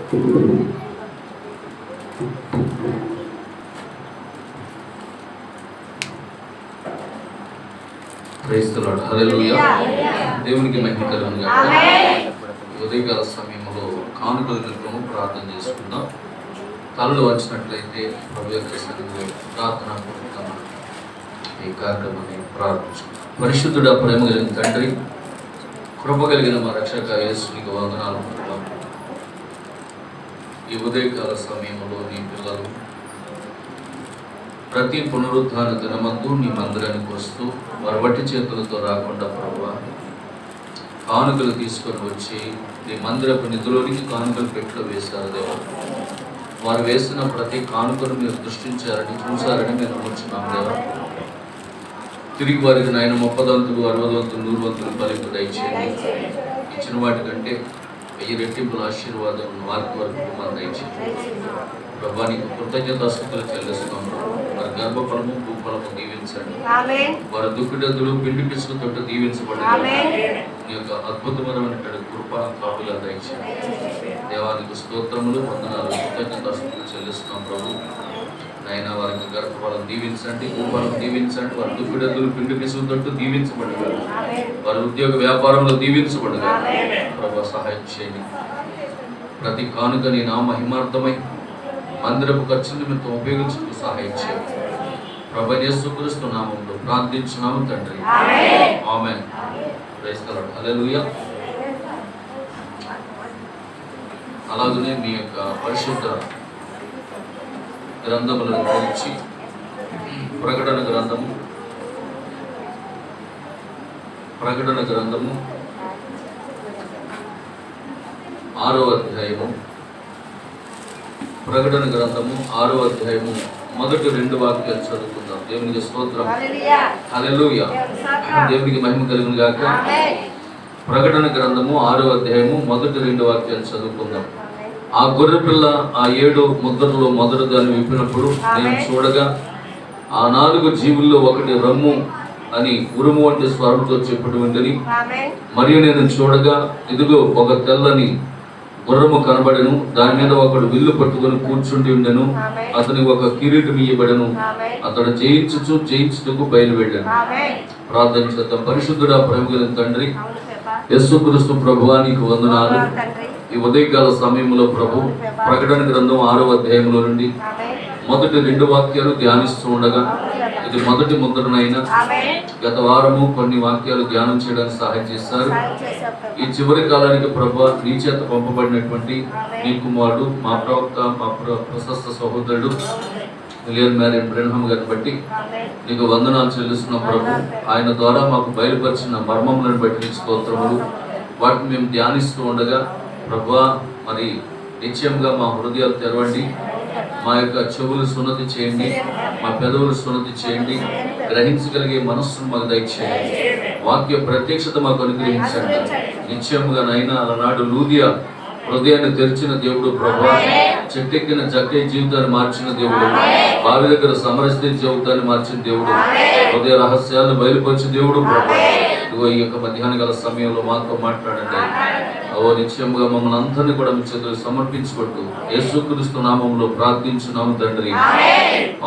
Praise the Lord. హల్లెలూయా. దేవునికి మహిమ కలుగును గాక. ఉదయకాల సమయంలో కానుకల నిమిత్తము ప్రార్థన చేసుకుందాం. తలలు వంచినట్లయితే ప్రభు యొక్క సన్నిధిలో ప్రార్థన పూర్వకంగా ఈ కార్యక్రమాన్ని ప్రారంభించుకుందాం. పరిశుద్ధుడా, ప్రేమ కలిగిన తండ్రి, కృప కలిగిన మా రక్షక యేసునికి వందనాలు. ఈ ఉదయకాల సమయంలో నీ పిల్లలు ప్రతి పునరుద్ధాన దినమందు నీ మందిరానికి వస్తూ వారి వట్టి చేతులతో రాకుండా ప్రభువా కానుకలు తీసుకొని వచ్చి నీ మందిరపు నిధిలోనికి కానుకలు పెట్టిలో వేశారు దేవా. వారు వేసిన ప్రతి కానుకను మీరు దృష్టించారని చూశారని మేము నమ్ముచున్నాం దేవా. తిరిగి వారికి నాయన 30 వంతులు 60 వంతులు 100 వంతులు బలికి దయచేయండి. ఇచ్చిన వాటికంటే 1000 రెట్టింపుల ఆశీర్వాదం వారికి వరకు మనం దయచేయండి ప్రభా. నీకు కృతజ్ఞతాస్తుతులు చెల్లిస్తున్నాం. వారి గర్భఫలము భూఫలము దీవించండి. వారి దుఃఖిడద్దులు పిండి పిసుకుతోటి దీవించబడండి. నీ యొక్క అద్భుతమైనటువంటి కృప కాపులా దయచేయండి దేవానికి స్తోత్రములు వందనాలు కృతజ్ఞతాస్తుతులు చెల్లిస్తున్నాం ప్రభు. నాయన వారికి గర్భఫలం దీవించండి, భూఫలం దీవించండి. వారి దుఃఖిడద్దులు పిండి పిసుకుతోటి దీవించబడగా, వారి ఉద్యోగ వ్యాపారంలో దీవించబడగా ప్రభు సహాయం చేయండి. ప్రతి కానుక నీ నామ మహిమార్థమై మందిరపు ఖర్చు నిమిత్తం ఉపయోగించుకు సహాయం చేయండి ప్రభు. యేసుక్రీస్తు నామములో ప్రార్థించున్నాము తండ్రి, ఆమేన్. Praise the Lord. హల్లెలూయా. అలాగనే మీ యొక్క పరిశుద్ధ గ్రంథములను గురించి ప్రకటన గ్రంథము 6వ అధ్యాయము ప్రకటన గ్రంథము 6వ అధ్యాయము మొదటి 2 వాక్యాలు చదువుకుందాం. దేవునికి స్తోత్రం. హల్లెలూయా. దేవునికి మహిమ కలుగును గాక. ప్రకటన గ్రంథము 6వ అధ్యాయము మొదటి 2 వాక్యాలు చదువుకుందాం. ఆ గొర్రెపిల్ల ఆ 7 ముద్రలో మొదటి దాన్ని విప్పినప్పుడు నేను చూడగా ఆ 4 జీవుల్లో ఒకటి రమ్ము అని ఉరుము వంటి స్వరంతో చెప్పడం ఉందని, మరియు నేను చూడగా ఇదిగో ఒక తెల్లని గుర్రము కనబడెను. దాని మీద ఒకడు విల్లు పట్టుకొని కూర్చుండి ఉండెను. అతనికి ఒక కిరీటం ఇయ్యబడెను. అతడు జయించుటకు బయలువెళ్ళాను. ప్రార్థన చేద్దాం. పరిశుద్ధుడా, ప్రేమ కలిగిన తండ్రి, యేసుక్రీస్తు ప్రభువా నీకు వందనాలు. ఈ ఉదయకాల సమయంలో ప్రభు ప్రకటన గ్రంథం 6వ అధ్యాయంలో నుండి మొదటి 2 వాక్యాలు ధ్యానిస్తూ ఉండగా ఇది మొదటి ముద్రనైనా గత వారము కొన్ని వాక్యాలు ధ్యానం చేయడానికి సహాయం చేశారు. ఈ చివరి కాలానికి ప్రభు నీ చేత పంపబడినటువంటి నీ కుమారుడు మా ప్రవక్త మా ప్రశస్త సహోదరుడు విలియం మ్యారియన్ బ్రెన్హామ్ గారిని బట్టి నీకు వందనాలు చెల్లిస్తున్న ప్రభు. ఆయన ద్వారా మాకు బయలుపరిచిన మర్మములను బట్టి నీకు స్తోత్రములు. వాటిని మేము ధ్యానిస్తూ ఉండగా ప్రభువా మరి నిశ్చయంగా మా హృదయాలు తెరవండి, మా యొక్క చెవులు సున్నతి చేయండి, మా పెదవులు సున్నతి చేయండి, గ్రహించగలిగే మనస్సును మాకు దయచేయండి, వాక్య ప్రత్యక్షత మాకు అనుగ్రహించండి. నిశ్చయముగా నైనా అలనాడు లూదియా హృదయాన్ని తెరిచిన దేవుడు ప్రభువా, చెట్టెక్కిన జక్కయ్య జీవితాన్ని మార్చిన దేవుడు, బావి దగ్గర సమరస్థితి జీవితాన్ని మార్చిన దేవుడు, హృదయ రహస్యాలను బయలుపరిచిన దేవుడు ప్రభువా. ఇదిగో ఈ యొక్క మధ్యాహ్న కాల సమయంలో మాతో మాట్లాడండి. నిశ్చయముగా మమ్మల్ని అందరినీ కూడా మీ చేతులకు సమర్పించుకుంటూ యేసుక్రీస్తు నామములో ప్రార్థించున్నాము తండ్రి,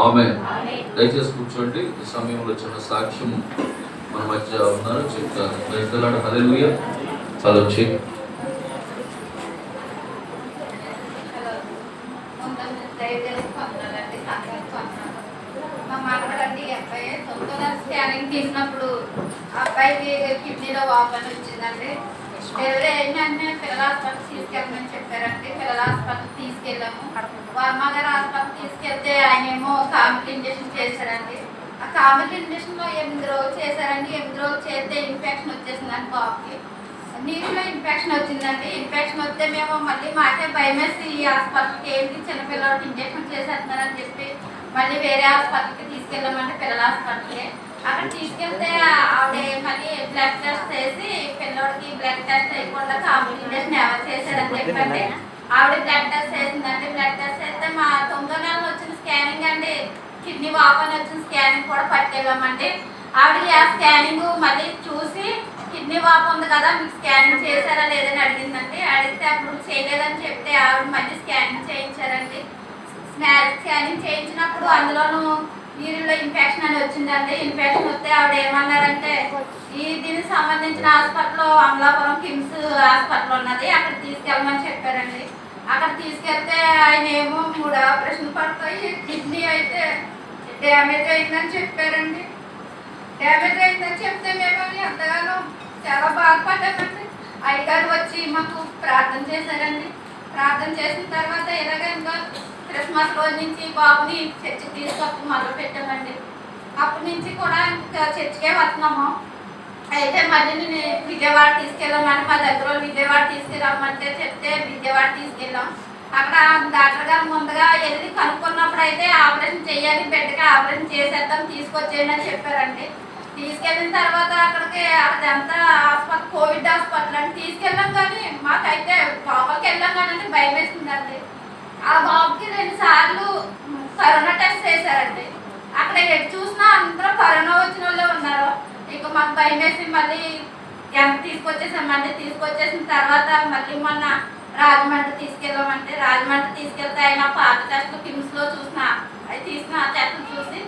ఆమేన్. దయచేసి కూర్చోండి. ఈ సమయంలో చిన్న సాక్ష్యం మన మధ్య ఉన్నారు, చెప్తారు. Praise the Lord. Hallelujah. Hello check. తీసినప్పుడు అబ్బాయికి కిడ్నీలో వాపని వచ్చిందండి. డెలివరీ ఏంటంటే పిల్లల హాస్పిటల్ తీసుకెళ్ళమని చెప్పారండి. పిల్లల హాస్పిటల్ తీసుకెళ్ళాము. వర్మగారు హాస్పిటల్ తీసుకెళ్తే ఆయన ఏమో కామిల్ ఇంజక్షన్ చేశారండి. ఆ కామిల్ ఇంజక్షన్లో 8 రోజులు చేశారండి. 8 రోజులు చేస్తే ఇన్ఫెక్షన్ వచ్చేసిందండి బాబుకి. నీరులో ఇన్ఫెక్షన్ వచ్చిందండి. ఇన్ఫెక్షన్ వస్తే మేము మళ్ళీ మాకే భయమేసి ఈ హాస్పిటల్కి ఏంటి చిన్నపిల్లలకి ఇంజక్షన్ చేసేస్తున్నారని చెప్పి మళ్ళీ వేరే హాస్పిటల్కి తీసుకెళ్ళామంటే పిల్లల హాస్పిటల్కి. అక్కడ తీసుకెళ్తే ఆవిడ మళ్ళీ బ్లడ్ టెస్ట్ చేసి పిల్లోడికి బ్లడ్ టెస్ట్ చేయకుండా కామిల్ ఇంజక్షన్ ఎవరు చేశారని చెప్పండి ఆవిడ బ్లడ్ టెస్ట్ చేసిందండి. బ్లడ్ టెస్ట్ చేస్తే మా 9వ నెలలో వచ్చిన స్కానింగ్ అండి, కిడ్నీ వాపని వచ్చిన స్కానింగ్ కూడా పట్టుకెళ్ళామండి. ఆవిడ ఆ స్కానింగ్ మళ్ళీ చూసి కిడ్నీ వాపు ఉంది కదా, మీకు స్కానింగ్ చేశారా లేదని అడిగిందండి. అడిగితే అప్పుడు చేయలేదని చెప్తే ఆవిడ మళ్ళీ స్కానింగ్ చేయించారండి. స్కానింగ్ చేయించినప్పుడు అందులోనూ యూరిన్లో ఇన్ఫెక్షన్ అని వచ్చిందండి. ఇన్ఫెక్షన్ వస్తే ఆవిడ ఏమన్నారంటే దీనికి సంబంధించిన హాస్పిటల్ అమలాపురం కిమ్స్ హాస్పిటల్ ఉన్నది, అక్కడ తీసుకెళ్ళమని చెప్పారండి. అక్కడ తీసుకెళ్తే ఆయన ఏమో 3 ఆపరేషన్ పడతాయి, కిడ్నీ అయితే డ్యామేజ్ అయిందని చెప్పారండి. డ్యామేజ్ అయిందని చెప్తే మేము ఎంతగానో చాలా బాధపడ్డామండి. అయ్యగారు వచ్చి మాకు ప్రార్థన చేశారండి. ప్రార్థన చేసిన తర్వాత ఇలాగ ఇంకా క్రిస్మస్ రోజు నుంచి బాబుని చర్చికి తీసుకొచ్చి మొదలు పెట్టామండి. అప్పటి నుంచి కూడా ఇంకా చర్చికే వస్తున్నాము. అయితే మళ్ళీ నేను విజయవాడ తీసుకెళ్ళామని మా దగ్గర విజయవాడ తీసుకెళ్ళామంటే చెప్తే విజయవాడ తీసుకెళ్ళాం. అక్కడ డాక్టర్ గారు ముందుగా వెళ్ళి కనుక్కున్నప్పుడు అయితే ఆపరేషన్ చేయాలి, బిడ్డకి ఆపరేషన్ చేసేద్దాం, తీసుకొచ్చేయండి అని చెప్పారండి. తీసుకెళ్ళిన తర్వాత అక్కడికి అదంతా హాస్పిటల్ కోవిడ్ హాస్పిటల్ అని తీసుకెళ్ళాం. కానీ మాకైతే లోపలికి వెళ్ళాం కానీ భయం వేసిందండి. ఆ బాబుకి 2 సార్లు కరోనా టెస్ట్ చేశారండి. అక్కడ ఎటు చూసినా అందరూ కరోనా వచ్చిన వాళ్ళే ఉన్నారు. ఇక మాకు భయం వేసి మళ్ళీ తీసుకొచ్చేసామండి. తీసుకొచ్చేసిన తర్వాత మళ్ళీ మొన్న రాజమండ్రి తీసుకెళ్ళామంటే రాజమండ్రి తీసుకెళ్తే ఆయన పాత టెస్టులు కిమ్స్లో తీసిన ఆ టెస్టులు చూసి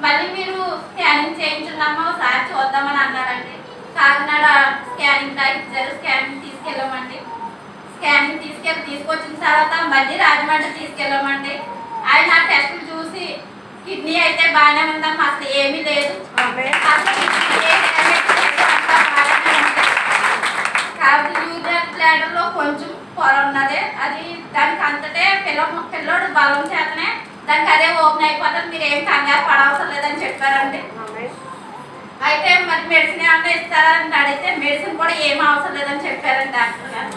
మళ్ళీ మీరు స్కానింగ్ చేయించున్నామో ఒకసారి చూద్దామని అన్నారండి. కాకినాడ స్కానింగ్ ఇచ్చారు, స్కానింగ్ తీసుకెళ్ళామండి. స్కానింగ్ తీసుకొచ్చిన తర్వాత మళ్ళీ రాజమండ్రి తీసుకెళ్ళామండి. ఆయన ఆ టెస్టులు చూసి కిడ్నీ అయితే బాగానే ఉందమ్మా, అసలు ఏమీ లేదు, కాబట్టి యూరిన్ బ్లాడర్లో కొంచెం పొర ఉన్నది, అది దానికి అంతటే పిల్లోడు బలం చేతనే దానికి అదే ఓపెన్ అయిపోతుంది, మీరు ఏం కంగారు పడవసరం లేదని చెప్పారండి. అయితే మరి మెడిసిన్ ఏమన్నా ఇస్తారని అడిగితే మెడిసిన్ కూడా ఏం అవసరం లేదని చెప్పారండి డాక్టర్ గారు.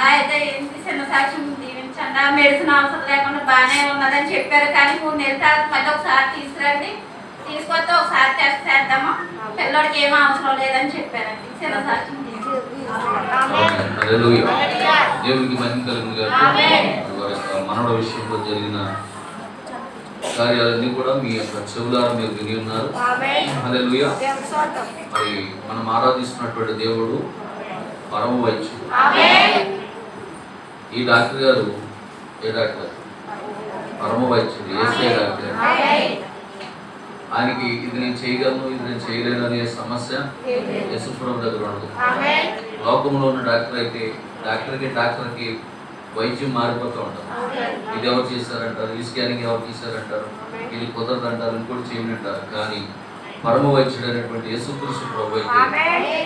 అయితే చిన్న సాక్ష్యం దీవించండి, ఆ మెడిసిన్ అవసరం లేకుండా బాగానే ఉన్నదని చెప్పారు. కానీ 3 నెలల తర్వాత మళ్ళీ ఒకసారి తీసుకురండి, తీసుకొస్తే ఒకసారి టెస్ట్ చేద్దాము, పిల్లడికి ఏం అవసరం లేదని చెప్పారండి. చిన్న సాక్ష్యం దేవునికి మహిమ కలుగును గాక. మనవడ విషయంలో జరిగిన కార్యాలన్నీ కూడా మీ యొక్క చెవులారా మీరు విని ఉన్నారు. హల్లెలూయా. మరి మనం ఆరాధిస్తున్నటువంటి దేవుడు పరమ వైద్యుడు. ఈ డాక్టర్ గారు ఏ డాక్టర్? పరమ వైద్యుడు, యేసే డాక్టర్. ఆయనకి ఇది నేను చేయగలను, ఇది నేను చేయలేను అనే సమస్య యేసుప్రభు దగ్గర ఉండదు. లోకంలో ఉన్న డాక్టర్ అయితే డాక్టర్కి వైద్యం మారిపోతూ ఉంటారు. ఇది ఎవరు చేశారంటారు, ఈ స్కానింగ్ ఎవరు తీశారంటారు, ఇది కుదరదు అంటారు, ఇంకోటి చేయమంటారు. కానీ పరమ వైద్యుడు అనేటువంటి యేసుక్రీస్తు ప్రభు అయితే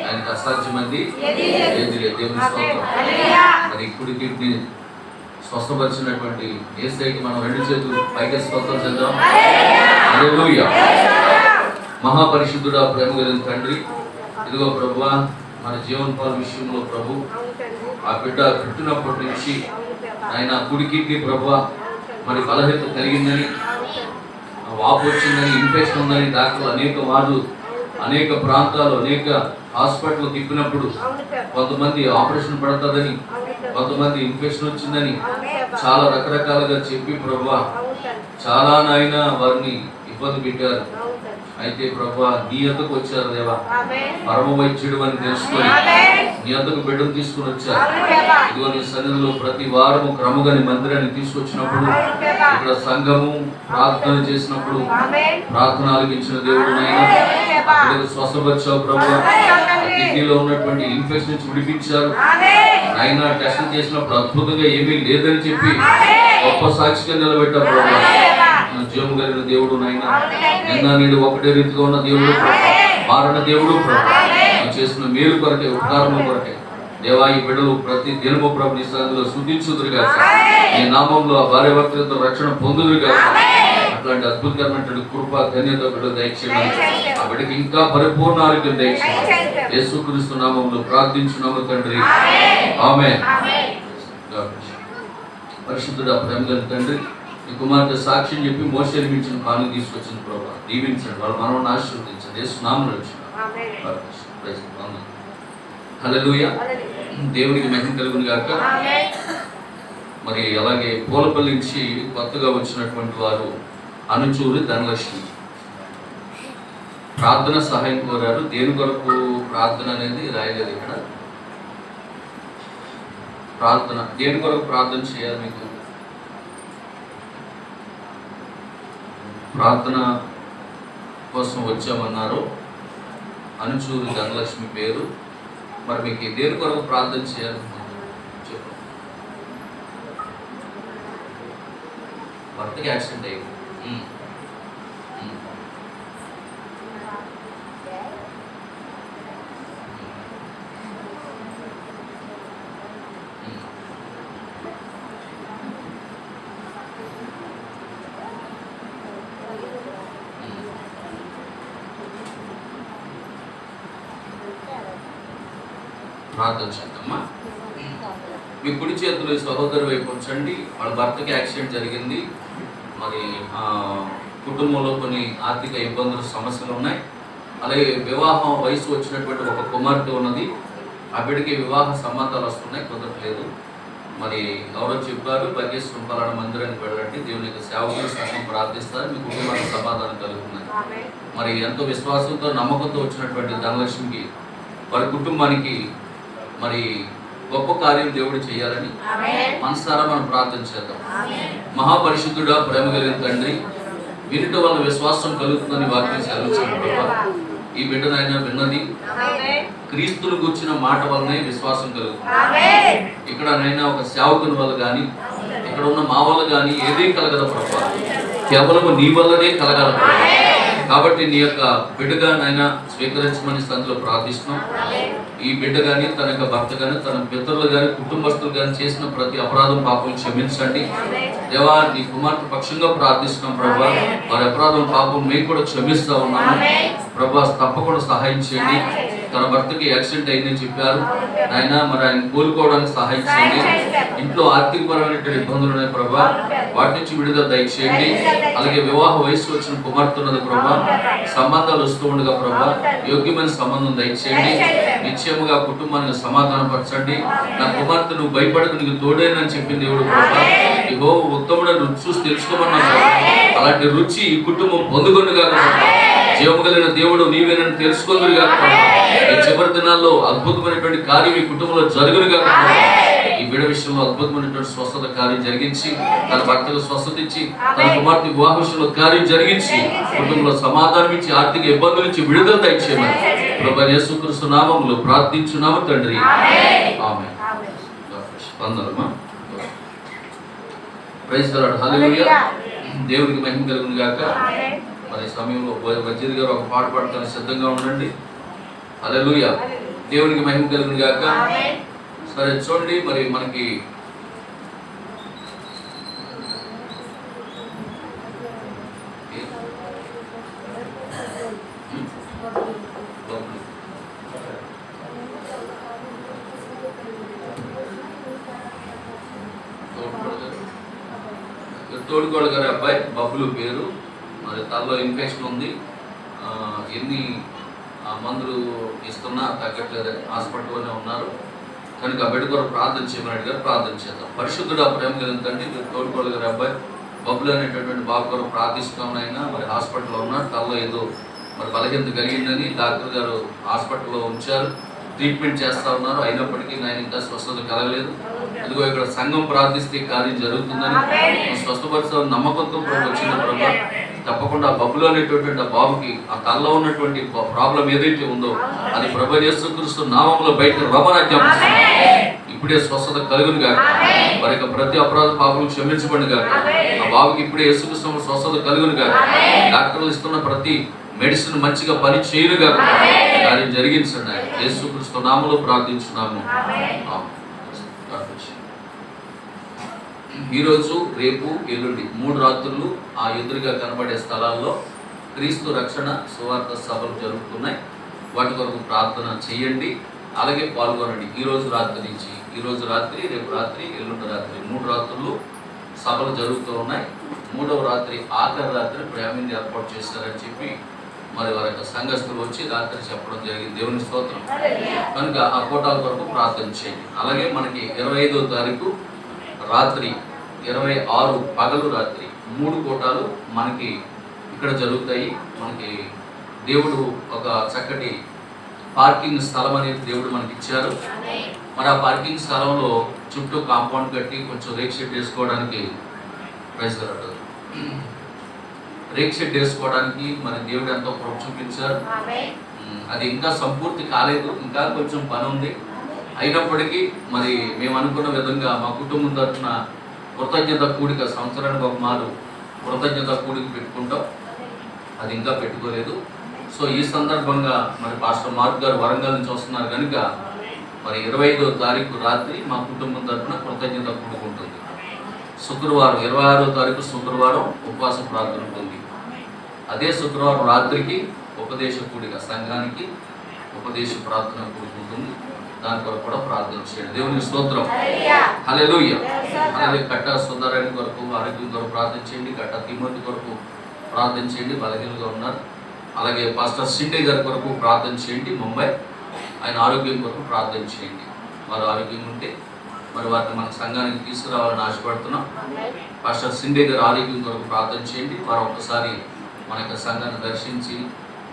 ఆయనకు అసాధ్యమంది ఏది లేదు. దేవుని స్తోత్రం. మరి ఇప్పుడు కిడ్నీ స్వస్థపరిచినటువంటి యేసయ్యకి మనం 2 చేతులు పైకి స్తోత్రం చేద్దాం. హల్లెలూయా. మహాపరిశుద్ధుడా, ప్రేమ కలిగిన తండ్రి, ఇదిగో ప్రభువా, మన జీవనోపాధి విషయంలో ప్రభు ఆ బిడ్డ పుట్టినప్పటి నుంచి ఆయన కుడి కిడ్నీ ప్రభువా మరి బలహీనత కలిగిందని, వాపు వచ్చిందని, ఇన్ఫెక్షన్ ఉందని డాక్టర్లు అనేక ప్రాంతాలు అనేక హాస్పిటల్ తిప్పినప్పుడు కొంతమంది ఆపరేషన్ పడుతుందని, కొంతమంది ఇన్ఫెక్షన్ వచ్చిందని చాలా రకరకాలుగా చెప్పి ప్రభువా చాలా నాయన వారిని ఇబ్బంది పెట్టారు. అయితే ప్రభువా నీ యొద్దకు వచ్చారు దేవా, పరమ వైద్యుడు అని తెలుసుకొని నీ యొద్దకు బిడ్డను తీసుకుని వచ్చారు. ఇదిగో నీ సన్నిధిలో ప్రతి వారము క్రమగా నీ మందిరాన్ని తీసుకొచ్చినప్పుడు ఇక్కడ సంఘము ప్రార్థన చేసినప్పుడు ప్రార్థన ఆలకించిన దేవుడు నాయన స్వస్థపరిచావు ప్రభువా. కిడ్నీలో ఉన్నటువంటి ఇన్ఫెక్షన్ నుంచి విడిపించారు నాయన. టెస్ట్ చేసినప్పుడు అద్భుతంగా ఏమీ లేదని చెప్పి గొప్ప సాక్షిగా నిలబెట్టారు ప్రభువా. జీవం కలిగిన దేవుడు నాయన, నిన్న నేడు ఒకటే రీతిగా ఉన్న దేవుడు, మారణ దేవుడు ప్రభు. చేసిన మేలు కొరకే, ఉపకారము కొరకే దేవా ఈ బిడ్డలు ప్రతి దినము ప్రభు నీ సన్నిధిలో స్తుతించుదురుగా, నీ నామంలో ఆ భార్య భర్తలతో రక్షణ పొందుదురుగా. అట్లాంటి అద్భుతమైనటువంటి కృప ధన్యత బిడ్డ దయచేయమని, ఆ బిడ్డకి ఇంకా పరిపూర్ణ ఆరోగ్యం దయచేయమని యేసుక్రీస్తు నామంలో ప్రార్థించున్నాము తండ్రి, ఆమేన్. పరిశుద్ధుడా, ప్రేమ కలిగిన తండ్రి, నీ కుమార్తె సాక్ష్యం చెప్పి మోషేని మించిన కానుక తీసుకొచ్చిన ప్రభు దీవించండి, వాళ్ళ మనల్ని ఆశీర్వదించండి. యేసు నామములో వచ్చిన హల్లెలూయా. దేవునికి మహిమ కలుగును గాక. మరి అలాగే పూలపల్లి నుంచి కొత్తగా వచ్చినటువంటి వారు అనుచూరి ధనలక్ష్మి ప్రార్థన సహాయం కోరారు. దేని కొరకు ప్రార్థన అనేది రాయలేదు ఇక్కడ. ప్రార్థన దేని కొరకు ప్రార్థన చేయాలి? మీకు ప్రార్థన కోసం వచ్చామన్నారు. అనుచూరి ధనలక్ష్మి పేరు. మరి మీకు దేని కొరకు ప్రార్థన చేయాలి? చెప్పు. భర్తకి యాక్సిడెంట్ అయ్యింది. ప్రార్థన చేద్దామా? మీ కుడి చేతులు సహోదరు వైపు ఉంచండి. వాళ్ళ భర్తకి యాక్సిడెంట్ జరిగింది. మరి కుటుంబంలో కొన్ని ఆర్థిక ఇబ్బందులు, సమస్యలు ఉన్నాయి. అలాగే వివాహం వయసు వచ్చినటువంటి ఒక కుమార్తె ఉన్నది. ఆ బిడ్డకి వివాహ సంబంధాలు వస్తున్నాయి, కుదరట్లేదు. మరి ఎవరో చెప్పారు, భాగ్యశ్రీ పలానా మందిరానికి వెళ్ళండి, దేవుని యొక్క సేవకులు సంఘం ప్రార్థిస్తారు, మీ కుటుంబానికి సమాధానం కలుగుతుంది. మరి ఎంతో విశ్వాసంతో నమ్మకంతో వచ్చినటువంటి ధనలక్ష్మికి, వారి కుటుంబానికి మరి గొప్ప కార్యం దేవుడు చేయాలని మనసారా మనం ప్రార్థన చేద్దాం. మహాపరిశుద్ధుడా, ప్రేమ కలిగిన తండ్రి, వినుట వల్ల విశ్వాసం కలుగుతుందని వాక్యం సెలవుచ్చింది. ఈ బిడ్డనైనా విన్నది క్రీస్తును గుర్చిన మాట వల్లనే విశ్వాసం కలుగుతుంది. ఇక్కడనైనా ఒక సేవకుని వల్ల కానీ, ఇక్కడ ఉన్న మా వల్ల కానీ ఏదీ కలగదు ప్రభా, కేవలం నీ వల్లనే కలగాల. కాబట్టి నీ యొక్క బిడ్డగా నైనా స్వీకరించమని స్థితిలో ప్రార్థిస్తున్నాం. ఈ బిడ్డ కానీ, తన యొక్క భర్త కానీ, తన పితరులు కానీ, కుటుంబస్తులు కానీ చేసిన ప్రతి అపరాధం, పాపం క్షమించండి దేవా. నీ కుమార్తె పక్షంగా ప్రార్థిస్తున్నాం ప్రభా. వారి అపరాధం, పాపం మేము కూడా క్షమిస్తా ఉన్నాము ప్రభా. తప్పకుండా సహాయం చేయండి. తన భర్తకి యాక్సిడెంట్ అయిందని చెప్పారు ఆయన, మరి ఆయన కోలుకోవడానికి సహాయం చేయండి. ఇంట్లో ఆర్థికపరమైనటువంటి ఇబ్బందులు ఉన్నాయి ప్రభా, వాటి నుంచి విడుదల దయచేయండి. అలాగే వివాహ వయసు వచ్చిన కుమార్తె ఉన్నది ప్రభా, సంబంధాలు వస్తూ ఉండగా ప్రభా, యోగ్యమైన సంబంధం దయచేయండి. నిశ్చయముగా కుటుంబానికి సమాధానపరచండి. నా కుమార్తె నువ్వు భయపడకు, నీకు తోడేనని చెప్పింది దేవుడు ప్రభా. యెహోవా ఉత్తముడని రుచి చూసి తెలుసుకోమన్నాను. అలాంటి రుచి ఈ కుటుంబం పొందుకొనుగా. జీవము కలిగిన దేవుడు నీవేనని తెలుసుకొనుగా. ఈ చివరి దినాల్లో అద్భుతమైనటువంటి కార్యం ఈ కుటుంబంలో జరుగునుగా. ఈ బిడ్డ విషయంలో అద్భుతమైనటువంటి స్వస్థత కార్యం జరిగించి, తన భర్తకు స్వస్థత ఇచ్చి, తన కుమార్తె వివాహ విషయంలో కార్యం జరిగించి, కుటుంబంలో సమాధానం ఇచ్చి, ఆర్థిక ఇబ్బందుల నుంచి విడుదల దయచేయమని ప్రభువైన యేసుక్రీస్తు నామములో ప్రార్థించున్నాము తండ్రి. ఆమేన్. వందనమా. Praise the Lord. హల్లెలూయా. దేవునికి మహిమ కలుగును గాక. మరి సమయంలో వజీర్ గారు ఒక పాట పాడటానికి సిద్ధంగా ఉండండి. హల్లెలూయా. దేవునికి మహిమ కలుగును గాక. సరే చూడండి, మరి మనకి తోడుకోడు గారి అబ్బాయి బబ్బులు పేరు. మరి తలలో ఇన్ఫెక్షన్ ఉంది. ఎన్ని మందులు ఇస్తున్నా తగ్గట్లేదు, హాస్పిటల్లోనే ఉన్నారు. కనుక ఆ బిడ్డ కొరకు ప్రార్థన చేయమని అడిగారు. ప్రార్థన చేద్దాం. పరిశుద్ధుడు ప్రేమ కలిగిందండి. మీరు తోడుకోడు గారి అబ్బాయి బబ్బులు అనేటటువంటి బాబు కొరకు ప్రార్థిస్తున్నాం. అయినా మరి హాస్పిటల్లో ఉన్నారు. తలలో ఏదో మరి బలహీనత కలిగిందని డాక్టర్ గారు హాస్పిటల్లో ఉంచారు, ట్రీట్మెంట్ చేస్తూ ఉన్నారు. అయినప్పటికీ ఆయన ఇంకా స్వస్థత కలగలేదు. అదిగో ఇక్కడ సంఘం ప్రార్థిస్తే కార్యం జరుగుతుందని స్వస్థపరిచాలని నమ్మకంతో వచ్చిన ప్రభా, తప్పకుండా బబ్బులు అనేటటువంటి ఆ బాబుకి ఆ తలలో ఉన్నటువంటి ప్రాబ్లం ఏదైతే ఉందో అది ప్రభువైన యేసుక్రీస్తు నామములో బయటకు రమణాజ్ఞం ఇప్పుడే స్వస్థత కలుగును గాక. వారి యొక్క ప్రతి అపరాధ పాపలు క్షమించబడి గాక. ఆ బాబుకి ఇప్పుడే యేసుక్రీస్తు స్వస్థత కలుగును గాక. డాక్టర్లు ఇస్తున్న ప్రతి మెడిసిన్ మంచిగా పని చేయను గాక. కార్యం జరిగించండి. యేసుక్రీస్తు నామములో ప్రార్థించున్నాము. ఈరోజు, రేపు, ఎల్లుండి 3 రాత్రులు ఆ ఎదురుగా కనబడే స్థలాల్లో క్రీస్తు రక్షణ సువార్త సభలు జరుగుతున్నాయి. వాటి కొరకు ప్రార్థన చేయండి, అలాగే పాల్గొనండి. ఈరోజు రాత్రి నుంచి, ఈరోజు రాత్రి, రేపు రాత్రి, ఎల్లుండి రాత్రి 3 రాత్రులు సభలు జరుగుతూ ఉన్నాయి. 3వ రాత్రి ఆఖరి రాత్రి ప్రేమని ఏర్పాటు చేశారని చెప్పి మరి వారి యొక్క సంఘస్థులు వచ్చి రాత్రి చెప్పడం జరిగింది. దేవుని స్తోత్రం. కనుక ఆ కోటాల కొరకు ప్రార్థన చేయండి. అలాగే మనకి 25వ తారీఖు రాత్రి, 26 పగలు రాత్రి 3 కోటాలు మనకి ఇక్కడ జరుగుతాయి. మనకి దేవుడు ఒక చక్కటి పార్కింగ్ స్థలం అనేది దేవుడు మనకి ఇచ్చారు. మరి ఆ పార్కింగ్ స్థలంలో చుట్టూ కాంపౌండ్ కట్టి కొంచెం రేక్ షెడ్ వేసుకోవడానికి ప్రయత్నిస్తాడు. రేక్ షెడ్ వేసుకోవడానికి మరి దేవుడు ఎంతో కృప చూపించారు. అది ఇంకా సంపూర్తి కాలేదు, ఇంకా కొంచెం పని ఉంది. అయినప్పటికీ మరి మేము అనుకున్న విధంగా మా కుటుంబం తరఫున కృతజ్ఞత కూడిక సంవత్సరానికి ఒక మారు కృతజ్ఞత కూడిక పెట్టుకుంటాం. అది ఇంకా పెట్టుకోలేదు. సో ఈ సందర్భంగా మరి పాస్టర్ మార్క్ గారు వరంగల్ నుంచి వస్తున్నారు కనుక మరి 25వ తారీఖు రాత్రి మా కుటుంబం తరఫున కృతజ్ఞత కూడిక ఉంటుంది. శుక్రవారం 26వ తారీఖు శుక్రవారం ఉపవాస ప్రార్థన ఉంటుంది. అదే శుక్రవారం రాత్రికి ఉపదేశ కూడిక, సంఘానికి ఉపదేశ ప్రార్థన కూడిక ఉంటుంది. దాని కొరకు కూడా ప్రార్థన చేయండి. దేవునికి స్తోత్రం. హల్లెలూయా. అలాగే కట్ట సుందరాయణ కొరకు ఆరోగ్యం కొరకు ప్రార్థన చేయండి. కట్ట తిమోతి కొరకు ప్రార్థన చేయండి, బలహీనంగా ఉన్నారు. అలాగే పాస్టర్ సిండే గారి కొరకు ప్రార్థన చేయండి, ముంబై. ఆయన ఆరోగ్యం కొరకు ప్రార్థన చేయండి. వారు ఆరోగ్యం ఉంటే మరి వారిని మన సంఘానికి తీసుకురావాలని ఆశపడుతున్నాం. పాస్టర్ సిండే గారి ఆరోగ్యం కొరకు ప్రార్థన చేయండి. వారు ఒక్కసారి మన యొక్క సంఘాన్ని దర్శించి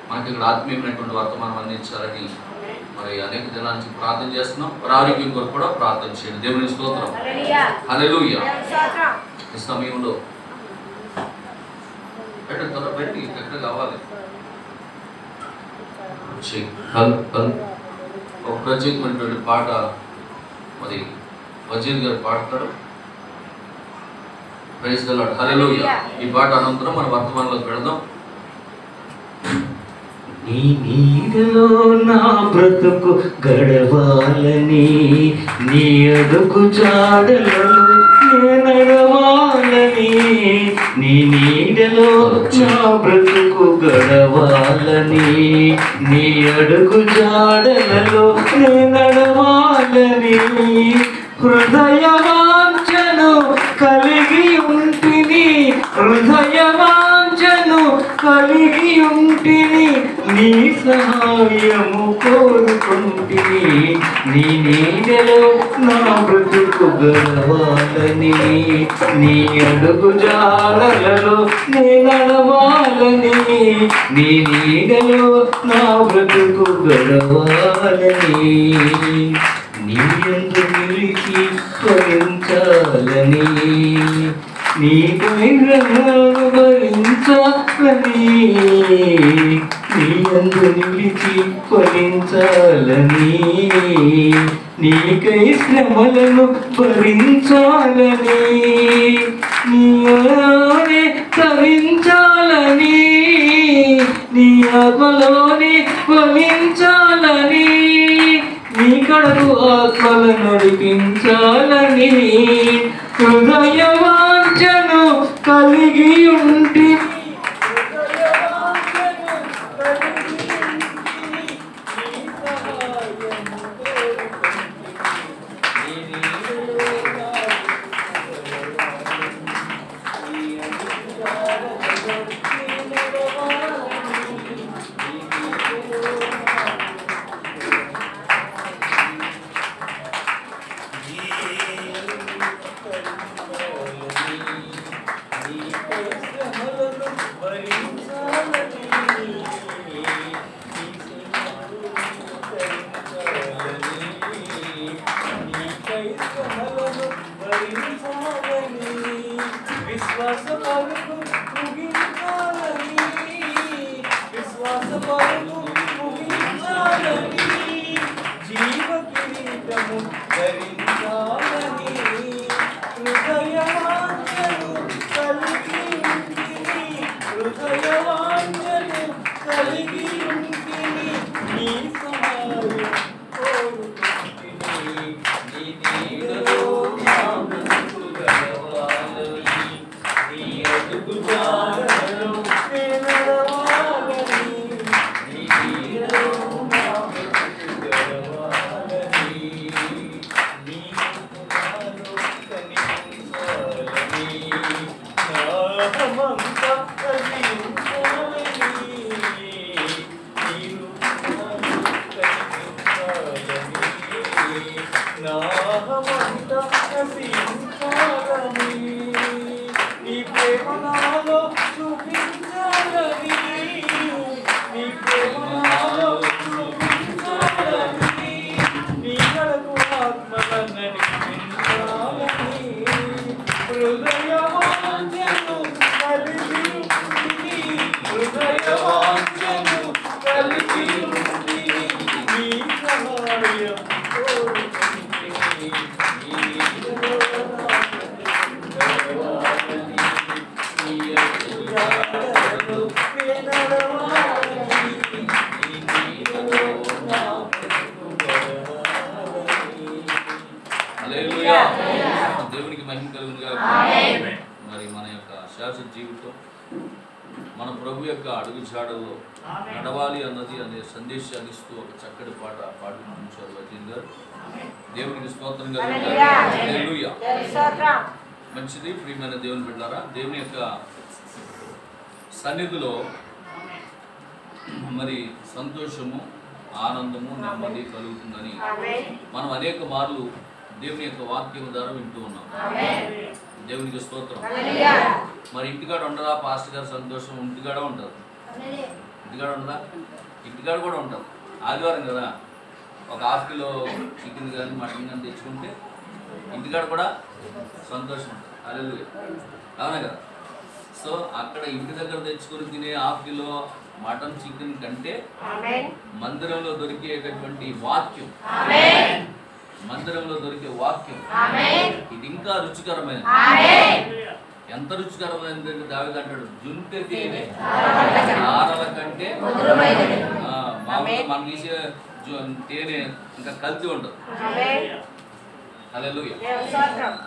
మనకి ఇక్కడ ఆత్మీయమైనటువంటి వర్తమానం అందించాలని మరి అనేక దినాల నుంచి ప్రార్థన చేస్తున్నాం. వారి ఆరోగ్యం కొరకు కూడా ప్రార్థన చేయండి. దేవుని స్తోత్రం. హల్లెలూయా. ఈ సమయంలో బయట ఎక్కడ కావాలి ఒక ప్రత్యేకమైనటువంటి పాట మరి వజీర్ గారు పాడతారు. Praise the Lord. హల్లెలూయా. ఈ పాట అనంతరం మన వర్తమానంలోకి వెళదాం. నీ నీడలో నా బ్రతుకు గడవాలని, నీ అడుగు జాడలలో నడవాలని, నీ నీడలో నా బ్రతుకు గడవాలని, నీ అడుగు జాడలలో నడవాలని హృదయవాంఛను కలిగి ఉంటిని, హృదయవాంఛను కలిగి ఉంటిని, నీ సహాయము కోరుకుంటిని, నీ నీడలో నా బ్రతుకు గడవాలని, నీ అడుగు జాడలలో నడవాలని, నీ నీడలో నా బ్రతుకు గడవాలని, నీ యందు నిలిచి ఫలించాలని, నీ వైరములను భరించాలని, నీ యందు నిలిచి ఫలించాలని, నీకై శ్రమలను భరించాలని, నీలోనే తరించాలని, నీ ఆత్మలోనే ఫలించాలని, నీ కడకు ఆత్మలను నడిపించాలని హృదయవాంఛను కలిగి ఉంటి, హృదయవాంఛను కలిగి ఉంటిని, హృదయవాంఛను కలిగి ఉంటిని, నీ సహాయం కోరుకుంటిని, నీ హల్లెలూయా. దేవునికి మహిమ కలుగును గాక. మరి మన యొక్క శాశ్వత జీవితం మన ప్రభు యొక్క అడుగు జాడల్లో నడవాలి అన్నది అనే సందేశాన్ని ఇస్తూ ఒక చక్కటి పాట పాడుకుంటారు వజీన్ గారు. దేవునికి స్తోత్రం కలుగును గాక. హల్లెలూయా. మంచిది ప్రియమైన దేవుని బిడ్డలారా, దేవుని యొక్క సన్నిధిలో మరి సంతోషము, ఆనందము, నెమ్మది కలుగుతుందని మనం అనేక మార్లు దేవుని యొక్క వాక్యం ద్వారా వింటూ ఉన్నాం. దేవునికి స్తోత్రం. మరి ఇంటికాడ ఉండదా పాస్టర్ గారు సంతోషం? ఇంటికాడ ఉంటుంది. ఇంటికాడ ఉండదా? ఇంటికాడ కూడా ఉంటుంది. ఆదివారం కదా, ఒక ½ కిలో చికెన్ కానీ మటన్ కానీ తెచ్చుకుంటే ఇంటికాడ కూడా సంతోషం ఉంటుంది. హల్లెలూయా. అవునా కదా? సో అక్కడ ఇంటి దగ్గర తెచ్చుకొని తినే ½ కిలో మటన్ చికెన్ కంటే మందిరంలో దొరికేటటువంటి వాక్యం, మందిరంలో దొరికే వాక్యం ఇది ఇంకా రుచికరమైనది. ఎంత రుచికరమైనది? దావీదు అంటాడు, జుంటె తేనె నారల కంటే మామూలుగా మనం తీసే తేనె ఇంకా కల్తీ ఉండదు. హల్లెలూయా.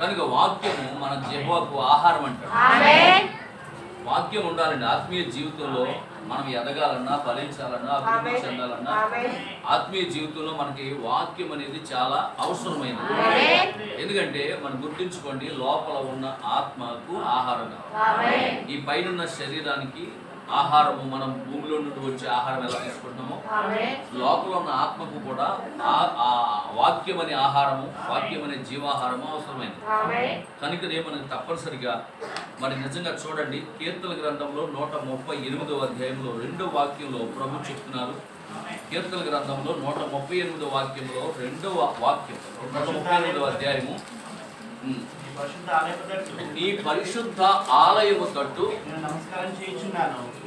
కనుక వాక్యము మన జిహ్వకు ఆహారం అంటాడు. వాక్యం ఉండాలండి. ఆత్మీయ జీవితంలో మనం ఎదగాలన్నా, ఫలించాలన్నా, అభివృద్ధి చెందాలన్నా ఆత్మీయ జీవితంలో మనకి వాక్యం అనేది చాలా అవసరమైనది. ఎందుకంటే మనం గుర్తుంచుకోండి, లోపల ఉన్న ఆత్మకు ఆహారం కావాలి. ఈ పైన శరీరానికి ఆహారము, మనం భూమిలో నుండి వచ్చే ఆహారం ఎలా తీసుకుంటున్నామో లోపల ఉన్న ఆత్మకు కూడా ఆ వాక్యం అనే ఆహారము, వాక్యం అనే జీవాహారము అవసరమైనది. కనుకనే మనకు తప్పనిసరిగా మరి నిజంగా చూడండి, కీర్తన గ్రంథంలో 138వ అధ్యాయంలో 2వ వాక్యంలో ప్రభు చెప్తున్నారు. కీర్తన గ్రంథంలో 138వ వాక్యంలో 2వ వాక్యం, 138వ అధ్యాయము, నీ పరిశుద్ధ ఆలయము తట్టు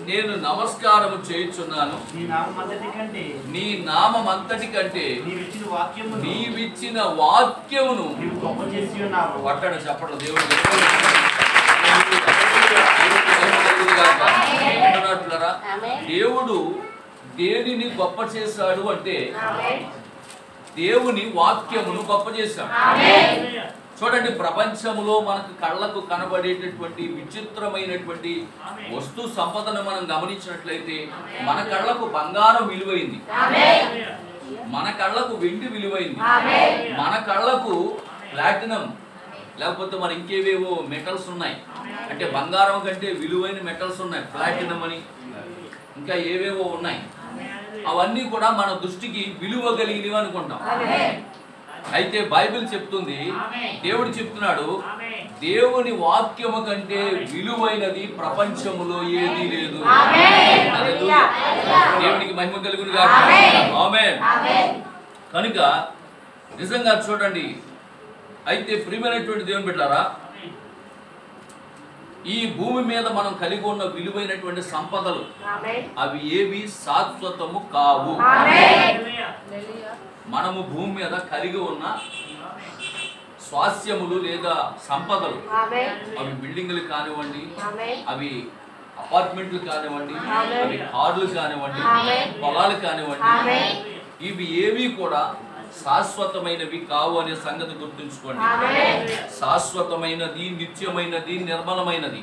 నేను నమస్కారము చేయుచున్నాను, నీ నామమంతటి కంటే నీవిచ్చిన వాక్యమును పట్టణ చెప్పడం. దేవుడు దేవుడు దేనిని గొప్ప చేశాడు అంటే దేవుని వాక్యమును గొప్ప చేశాడు. చూడండి, ప్రపంచంలో మనకు కళ్ళకు కనబడేటటువంటి విచిత్రమైనటువంటి వస్తు సంపదను మనం గమనించినట్లయితే మన కళ్ళకు బంగారం విలువైంది, మన కళ్ళకు వెండి విలువైంది, మన కళ్ళకు ప్లాటినం లేకపోతే మరి ఇంకేవేవో మెటల్స్ ఉన్నాయి. అంటే బంగారం కంటే విలువైన మెటల్స్ ఉన్నాయి, ప్లాటినం అని ఇంకా ఏవేవో ఉన్నాయి. అవన్నీ కూడా మన దృష్టికి విలువ కలిగినవి అనుకుంటాం. అయితే బైబిల్ చెప్తుంది, దేవుడు చెప్తున్నాడు, దేవుని వాక్యము కంటే విలువైనది ప్రపంచములో ఏదీ లేదు. దేవునికి మహిమ కలుగును గాక. ఆమేన్. కనుక నిజంగా చూడండి, అయితే ప్రియమైనటువంటి దేవుని బిడ్డలారా, ఈ భూమి మీద మనం కలిగి ఉన్న విలువైనటువంటి సంపదలు అవి ఏవి శాశ్వతము కావు. మనము భూమి మీద కలిగి ఉన్న స్వాస్యములు లేదా సంపదలు, అవి బిల్డింగ్లు కానివ్వండి, అవి అపార్ట్మెంట్లు కానివ్వండి, అవి కార్లు కానివ్వండి, పొలాలు కానివ్వండి, ఇవి ఏవి కూడా శాశ్వతమైనవి కావు అనే సంగతి గుర్తుంచుకోండి. శాశ్వతమైనది, నిత్యమైనది, నిర్మలమైనది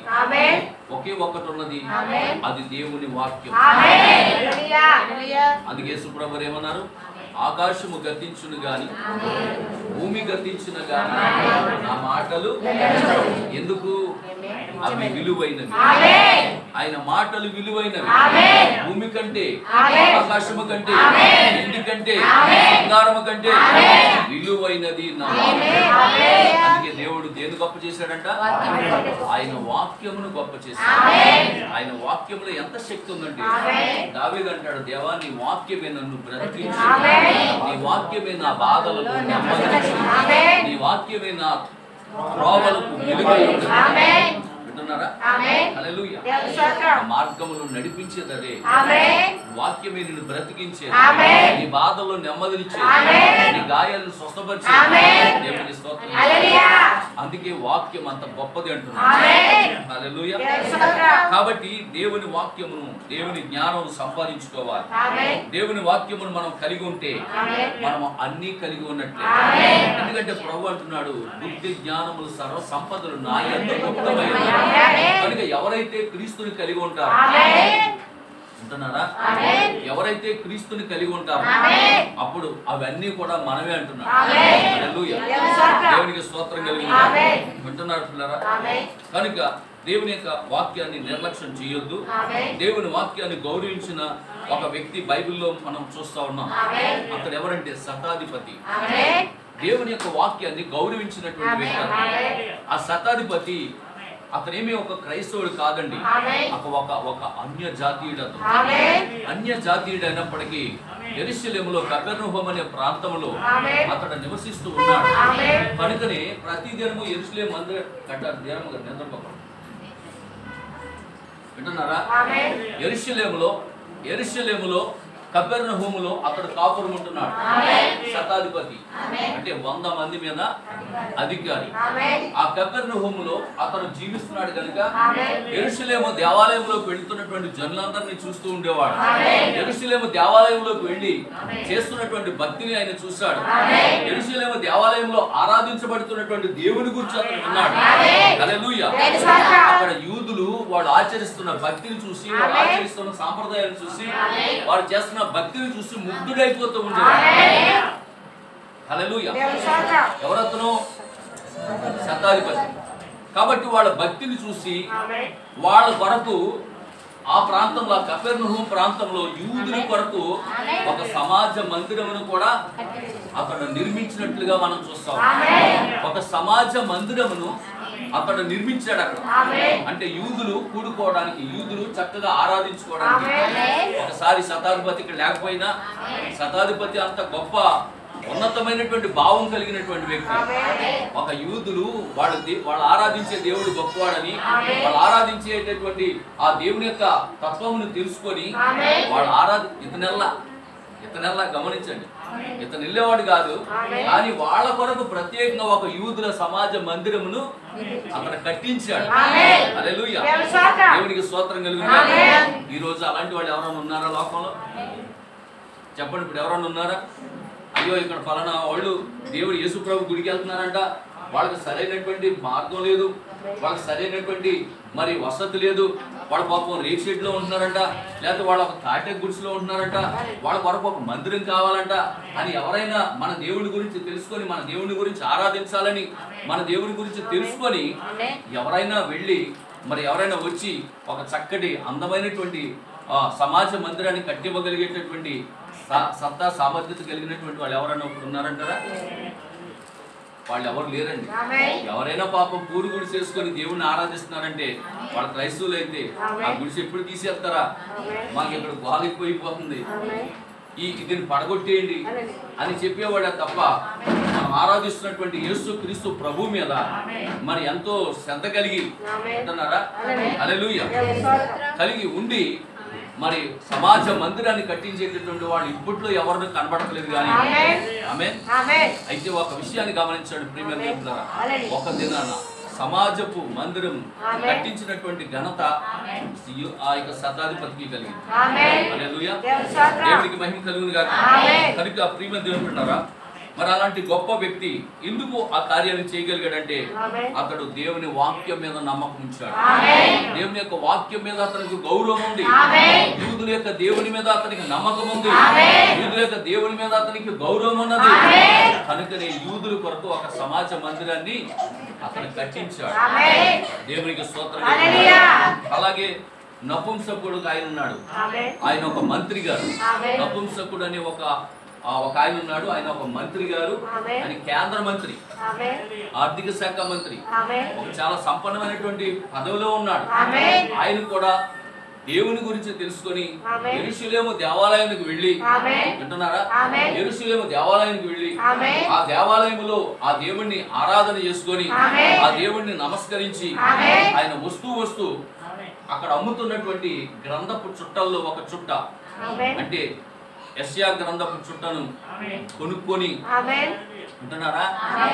ఒకే ఒక్కటి ఉన్నది, అది దేవుని వాక్యం. అందుకే యేసుప్రభువు ఏమన్నారు, ఆకాశము గతించును గాని భూమి గతించును గాని నా మాటలు ఎందుకు? అవి విలువైనవి. ఆయన మాటలు విలువైనవి. భూమి కంటే, ఆకాశము కంటే, ఇంటి కంటే, బంగారము కంటే విలువైనది నా మాట. అందుకే దేవుడు దేని గొప్ప చేశాడంట? ఆయన వాక్యమును గొప్ప చేశాడు. ఆయన వాక్యములో ఎంత శక్తి ఉందంటే దావీదు అంటాడు, దేవా నీ వాక్యమే నన్ను బ్రతికించు, నీ వాక్యమే నా బాధలను నెమ్మదించు, నీ వాక్యమే నా త్రోవలకు వెలుగై ఉన్నది. ఆమేన్. వింటున్నారా? ఆమేన్. హల్లెలూయా. దేవుని స్తోత్రం. మార్గములో నడిపించేది అదే. ఆమేన్. వాక్యమే నిన్ను బ్రతికించేది. ఆమేన్. నీ బాధల్లో నెమ్మదినిచ్చేది. ఆమేన్. నీ గాయాలను స్వస్థపరిచేది. ఆమేన్. దేవునికి స్తోత్రం. హల్లెలూయా. అందుకే వాక్యం అంత గొప్పది అంటున్నాడు. ఆమేన్. హల్లెలూయా. దేవుని స్తోత్రం. కాబట్టి దేవుని వాక్యమును, దేవుని జ్ఞానం సంపాదించుకోవాలి. ఆమేన్. దేవుని వాక్యమును మనం కలిగి ఉంటే ఆమేన్. మనం అన్ని కలిగి ఉన్నట్లే. ఆమేన్. ఎందుకంటే ప్రభు అంటున్నాడు, బుద్ధి జ్ఞానములు సర్వ సంపదలు నా యందు గుప్తమైనవి. ఆమేన్. కనుక ఎవరైతే క్రీస్తుని కలిగి ఉంటారో, ఆమేన్. అంటున్నారా? ఆమేన్. ఎవరైతే క్రీస్తుని కలిగి ఉంటారో ఆమేన్. అప్పుడు అవన్నీ కూడా మనమే అంటున్నాడు. ఆమేన్. హల్లెలూయా. దేవుని స్తోత్రం. దేవునికి స్తోత్రం కలిగింది. ఆమేన్. వింటున్నారు పిల్లరా? ఆమేన్. కనుక దేవుని యొక్క వాక్యాన్ని నిర్లక్ష్యం చేయొద్దు. ఆమేన్. దేవుని వాక్యాన్ని గౌరవించిన ఒక వ్యక్తి బైబిల్లో మనం చూస్తా ఉన్నాం. ఆమేన్. అక్కడ ఎవరంటే శతాధిపతి. ఆమేన్. దేవుని యొక్క వాక్యాన్ని గౌరవించినటువంటి వ్యక్తి. ఆమేన్. ఆ శతాధిపతి అతనేమీ ఒక క్రైస్తవుడు కాదండి. ఆమేన్. ఒక అన్య జాతీయుడు అతను. ఆమేన్. అన్య జాతీయుడు అయినప్పటికీ యెరూషలేములో కపెర్నహూము అనే ప్రాంతంలో ఆమేన్. అతడు నివసిస్తూ ఉన్నాడు. ఆమేన్. కనుకనే ప్రతి దినము యెరూషలేము మందిర కట్టారు. దినము నిద్రపోక వింటున్నారా? ఆమేన్. యెరూషలేములో కపెర్నహూములో అతడు కాపురం ఉంటున్నాడు. ఆమేన్. శతాధిపతి ఆమేన్. అంటే 100 మంది మీద అధికారి. ఆమేన్. ఆ కపెర్నహూములో అతను జీవిస్తున్నాడు కనుక ఆమేన్. యెరూషలేము దేవాలయంలోకి వెళ్తున్నటువంటి జనులందరినీ చూస్తూ ఉండేవాడు. ఆమేన్. యెరూషలేము దేవాలయంలోకి వెళ్లి చేస్తున్నటువంటి భక్తిని ఆయన చూశాడు. ఆమేన్. యెరూషలేము దేవాలయంలో ఆరాధించబడుతున్నటువంటి దేవుని గురించి అతను విన్నాడు. ఆమేన్. హల్లెలూయా. దేవుని స్తోత్రం. అక్కడ యూదులు వాళ్ళు ఆచరిస్తున్న భక్తిని చూసి, వాళ్ళు ఆమేన్. ఆచరిస్తున్న సాంప్రదాయాలను చూసి, ఆమేన్. వాళ్ళు చేస్తున్న భక్తిని చూసి ముగ్ధుడైపోతూ ఉండేవాడు. ఆమేన్. హల్లెలూయా. దేవుని స్తోత్రం. ఎవరతను? శతాధిపతి. కాబట్టి వాళ్ళ భక్తిని చూసి ఆమేన్. వాళ్ళ కొరకు ఆ ప్రాంతంలో, కపెర్నహూము ప్రాంతంలో యూదుల కొరకు ఒక సమాజ మందిరమును కూడా అతడు నిర్మించినట్లుగా మనం చూస్తాం. ఆమేన్. ఒక సమాజ మందిరమును అతడు నిర్మించాడు అక్కడ. ఆమేన్. అంటే యూదులు కూడుకోవడానికి, యూదులు చక్కగా ఆరాధించుకోవడానికి. ఆమేన్. ఒకసారి శతాధిపతి ఇక్కడ లేకపోయినా, శతాధిపతి అంత గొప్ప ఉన్నతమైనటువంటి భావం కలిగినటువంటి వ్యక్తి. ఆమేన్. ఒక యూదులు వాళ్ళు ఆరాధించే దేవుడు గొప్పవాడని, ఆమేన్. వాళ్ళు ఆరాధించేటటువంటి ఆ దేవుని యొక్క తత్వమును తెలుసుకొని ఆమేన్. వాళ్ళు ఇతనెల్లా గమనించండి, ఇతను వెళ్ళేవాడు కాదు. ఆమేన్. కానీ వాళ్ళ కొరకు ప్రత్యేకంగా ఒక యూదుల సమాజ మందిరమును అక్కడ కట్టించాడు. ఆమేన్. హల్లెలూయా. దేవుని స్తోత్రం. దేవునికి స్తోత్రం కలుగును. ఆమేన్. ఈ రోజు అలాంటి వాళ్ళు ఎవరైనా ఉన్నారా లోకంలో? చెప్పండి, ఇప్పుడు ఎవరైనా ఉన్నారా? అయ్యో ఇక్కడ ఫలానా వాళ్ళు దేవుడు యేసు ప్రభు గుడికి వెళ్తున్నారంట, వాళ్ళకి సరైనటువంటి మార్గం లేదు, వాళ్ళకి సరైనటువంటి మరి వసతి లేదు, వాళ్ళ పాపం రేక్ షెడ్ లో ఉంటున్నారంట, లేకపోతే వాళ్ళ ఒక తాటే గుడిసెలో ఉంటున్నారంట, వాళ్ళ కొరకు ఒక మందిరం కావాలంట అని ఎవరైనా మన దేవుడి గురించి తెలుసుకొని, మన దేవుడి గురించి ఆరాధించాలని, మన దేవుడి గురించి తెలుసుకొని ఎవరైనా వెళ్ళి మరి ఎవరైనా వచ్చి ఒక చక్కటి అందమైనటువంటి సమాజ మందిరాన్ని కట్టివ్వగలిగేటటువంటి సత్తా సామర్థ్యత కలిగినటువంటి వాళ్ళు ఎవరైనా ఇప్పుడు ఉన్నారంటారా? వాళ్ళు ఎవరు లేరండి. ఎవరైనా పాపం పూరు గుడిసె చేసుకొని దేవుణ్ణి ఆరాధిస్తున్నారంటే వాళ్ళ క్రైస్తవులు అయితే ఆ గుడిసె ఎప్పుడు తీసేస్తారా, మాకు ఇక్కడ గోలెక్కువైపోతుంది, దీన్ని పడగొట్టేయండి అని చెప్పేవాడే తప్ప మనం ఆరాధిస్తున్నటువంటి యేసు క్రీస్తు ప్రభు మీద మరి ఎంతో శ్రద్ధ కలిగి ఉంటున్నారా? హల్లెలూయా. కలిగి ఉండి మరి సమాజ మందిరాన్ని కట్టించేటటువంటి వాళ్ళు ఇప్పట్లో ఎవరిని కనబడట్లేదు. కానీ ఆమేన్. అయితే ఒక విషయాన్ని గమనించాడు ప్రియమైన దేవులారా, ఒక దినాన సమాజపు మందిరం కట్టించినటువంటి ఘనత ఆ యొక్క శతాధిపతికి కలిగింది. హల్లెలూయా. దేవునికి మహిమ కలుగును గాక. కనుక ప్రియమైన దేవులారా, మరి అలాంటి గొప్ప వ్యక్తి ఎందుకు ఆ కార్యాన్ని చేయగలిగాడంటే అతడు దేవుని వాక్యం మీద నమ్మకం ఉంచాడు. దేవుని యొక్క వాక్యం మీద అతనికి గౌరవం ఉంది. యూదుల యొక్క దేవుని మీద అతనికి నమ్మకం ఉంది. యూదుల యొక్క దేవుని మీద అతనికి గౌరవం ఉన్నది. కనుకనే యూదుల కొరకు ఒక సమాజ మందిరాన్ని అతను కట్టించాడు. దేవునికి స్తోత్రం. అలాగే నపుంసకుడు ఆయన ఉన్నాడు. ఆయన ఒక మంత్రి గారు. నపుంసకుడు అని ఒక ఆయన ఉన్నాడు. ఆయన ఒక మంత్రి గారు. ఆయన కేంద్ర మంత్రి, ఆర్థిక శాఖ మంత్రి, ఒక చాలా సంపన్నమైనటువంటి పదవిలో ఉన్నాడు. ఆయన కూడా దేవుని గురించి తెలుసుకొని యెరూషలేము దేవాలయానికి వెళ్ళి, వింటున్నారా, యెరూషలేము దేవాలయానికి వెళ్ళి ఆ దేవాలయములో ఆ దేవుణ్ణి ఆరాధన చేసుకొని ఆ దేవుణ్ణి నమస్కరించి ఆయన వస్తూ అక్కడ అమ్ముతున్నటువంటి గ్రంథపు చుట్టల్లో ఒక చుట్ట, అంటే యెషయా గ్రంథపు చుట్టను కొనుక్కొని, వింటున్నారా,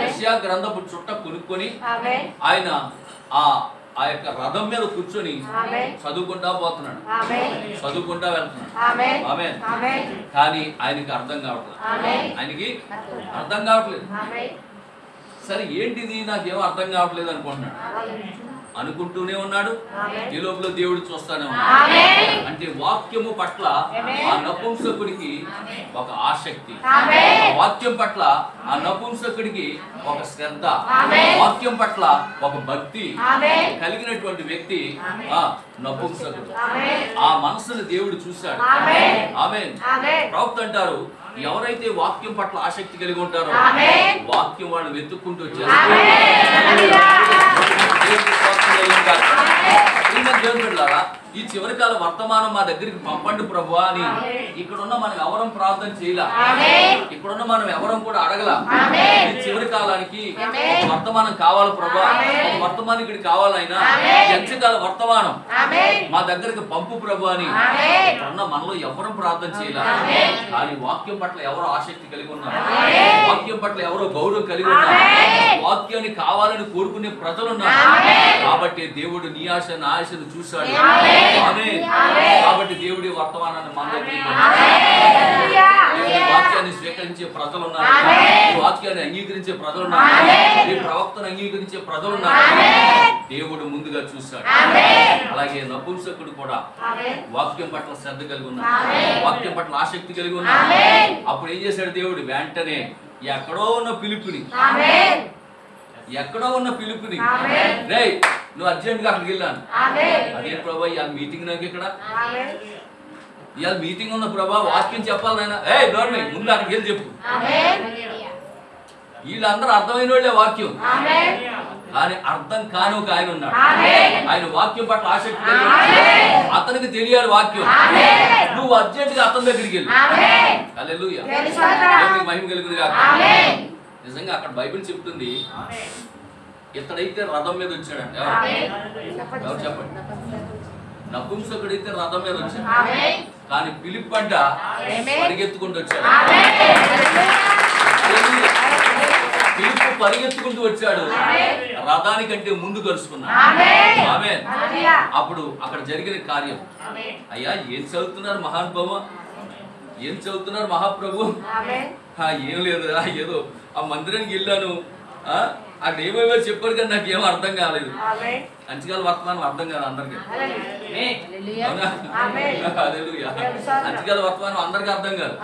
యెషయా గ్రంథపు చుట్ట కొనుక్కొని ఆయన ఆ యొక్క రథం మీద కూర్చొని చదువుకుంటా పోతున్నాడు, చదువుకుంటా వెళ్తున్నాడు. ఆమేన్. కానీ ఆయనకి అర్థం కావట్లేదు. సరే ఏంటిది, నాకేమో అర్థం కావట్లేదు అనుకుంటూనే ఉన్నాడు. ఈ లోపల దేవుడు చూస్తానే ఉన్నాడు. అంటే వాక్యము పట్ల ఆ నపుంసకుడికి ఒక ఆసక్తి, వాక్యం పట్ల ఆ నపుంసకుడికి ఒక శ్రద్ధ, వాక్యం పట్ల ఒక భక్తి కలిగినటువంటి వ్యక్తి ఆ నపుంసకుడు. ఆ మనసును దేవుడు చూశాడు. ఆమేన్. ప్రవక్త అంటారు, ఎవరైతే వాక్యం పట్ల ఆసక్తి కలిగి ఉంటారో వాక్యం వాళ్ళు వెతుక్కుంటూ వచ్చారు. ఈ చివరి కాల వర్తమానం మా దగ్గరికి పంపండి ప్రభు అని ఇక్కడున్న మనం ఎవరం ప్రార్థన చేయలా, ఇక్కడున్న మనం ఎవరం కూడా అడగలా. ఈ చివరి కాలానికి వర్తమానం కావాలి ప్రభు, వర్తమానం ఇక్కడ కావాలైనా ఎంచకాల వర్తమానం మా దగ్గరికి పంపు ప్రభు అని ఇక్కడున్న మనలో ఎవరం ప్రార్థన చేయలా. కానీ వాక్యం పట్ల ఎవరో ఆసక్తి కలిగి ఉన్నారు, వాక్యం పట్ల ఎవరో గౌరవం కలిగి ఉన్నారు, వాక్యాన్ని కావాలని కోరుకునే ప్రజలు ఉన్నారు. కాబట్టి దేవుడు నీ ఆశ నా ఆశను చూశాడు. కాబట్టి దేవుడి వర్తమానాన్ని మన వాక్యాన్ని స్వీకరించే ప్రజలు ఉన్నారు, వాక్యాన్ని అంగీకరించే ప్రజలు ఉన్నారు, ఈ ప్రవక్తను అంగీకరించే ప్రజలు ఉన్నారు. దేవుడు ముందుగా చూశాడు. అలాగే నపుంసకుడు కూడా వాక్యం పట్ల శ్రద్ధ కలిగి ఉన్నాడు, వాక్యం పట్ల ఆసక్తి కలిగి ఉన్నాడు. అప్పుడు ఏం చేశాడు దేవుడు, వెంటనే ఎక్కడో ఉన్న పిలుపుని రేయ్ నువ్వు అర్జెంట్ గా అక్కడికి వెళ్ళాను. అదే ప్రభా ఇవాళ మీటింగ్ నాకు ఇక్కడ, ఇవాళ మీటింగ్ ఉన్న ప్రభా వాక్యం చెప్పాలి నాయన, డోర్మే ముందు అక్కడికి వెళ్ళి చెప్పు. వీళ్ళందరూ అర్థమైన వాళ్ళే వాక్యం, కానీ అర్థం కాని ఒక ఆయన ఉన్నాడు. ఆయన వాక్యం పట్ల ఆసక్తి అతనికి తెలియాలి వాక్యం. నువ్వు అర్జెంట్ గా అతని దగ్గరికి వెళ్ళి హల్లెలూయా మహిమ కలుగును గాక. నిజంగా అక్కడ బైబిల్ చెప్తుంది, ఇతడైతే రథం మీద వచ్చాడంట. ఎవరు చెప్పండి, నపుంసకుడైతే రథం మీద వచ్చాడు, కానీ ఫిలిప్ అంట పరిగెత్తుకుంటూ వచ్చాడు. ఫిలిప్ పరిగెత్తుకుంటూ వచ్చాడు, రథానికంటే ముందు కలుసుకున్నాడు. ఆమేన్. అప్పుడు అక్కడ జరిగిన కార్యం, అయ్యా ఏం చదువుతున్నారు మహానుభావ, ఏం చదువుతున్నారు మహాప్రభు? ఏం లేదురా, ఏదో ఆ మందిరానికి వెళ్ళాను, అక్కడ ఏమేమో చెప్పారు కానీ నాకు ఏమో అర్థం కాలేదు. అంచకాల వర్తమానం అర్థం కాదు అందరికి, అంచకాల వర్తమానం అందరికి అర్థం కాదు.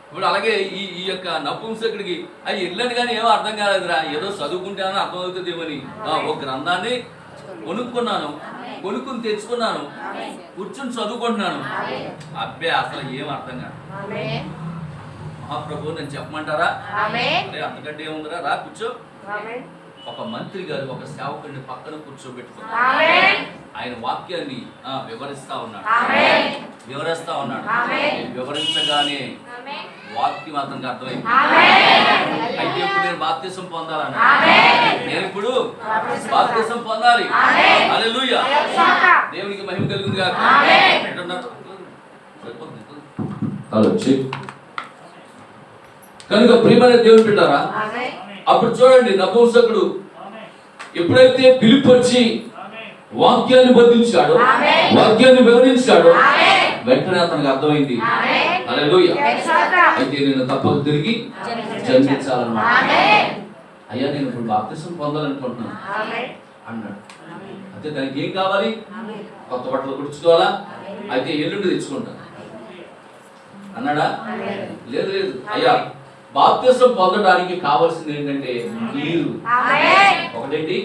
ఇప్పుడు అలాగే ఈ యొక్క నపుంసకుడికి అవి వెళ్ళాను కానీ ఏమో అర్థం కాలేదురా, ఏదో చదువుకుంటానని అర్థం అవుతుందేమని ఒక గ్రంథాన్ని కొనుక్కుని తెచ్చుకున్నాను, కూర్చుని చదువుకుంటున్నాను. అబ్బే అసలు ఏం అర్థం కాదు. మహాప్రభు నేను చెప్పమంటారా, అరే అంతకంటే ఏముందిరా, రా కూర్చో. ఒక మంత్రి గారు ఒక సేవకుడిని పక్కన కూర్చోబెట్టుకున్నారు. ఆయన వాక్యాన్ని వివరిస్తా ఉన్నాడు. వివరించగానే వాక్యం అతనికి అర్థమైంది. అయితే ఇప్పుడు నేను బాప్తిసం పొందాలన్నా, నేను ఇప్పుడు బాప్తిసం పొందాలి. హల్లెలూయా, దేవునికి మహిమ కలుగును గాక. కనుక ప్రియమైన దేవుని బిడ్డలారా, అప్పుడు చూడండి నపుంసకుడు ఎప్పుడైతే పిలుపు వచ్చి వాక్యాన్ని బోధించాడో, వాక్యాన్ని వివరించాడో, వెంటనే అతనికి అర్థమైంది. హల్లెలూయా. అయితే నేను తప్పక తిరిగి జన్మించాలన్నమాట. అయ్యా నేను ఇప్పుడు బాప్తిసం పొందాలనుకుంటున్నాను అన్నాడు. అయితే దానికి ఏం కావాలి? కొత్త బట్టలు కుడుచుకోవాలా? అయితే ఎల్లుండి తెచ్చుకుంటాను అన్నాడా? లేదు లేదు అయ్యా, బాప్తిసం పొందడానికి కావాల్సింది ఏంటంటే నీరు. ఒకటేంటి,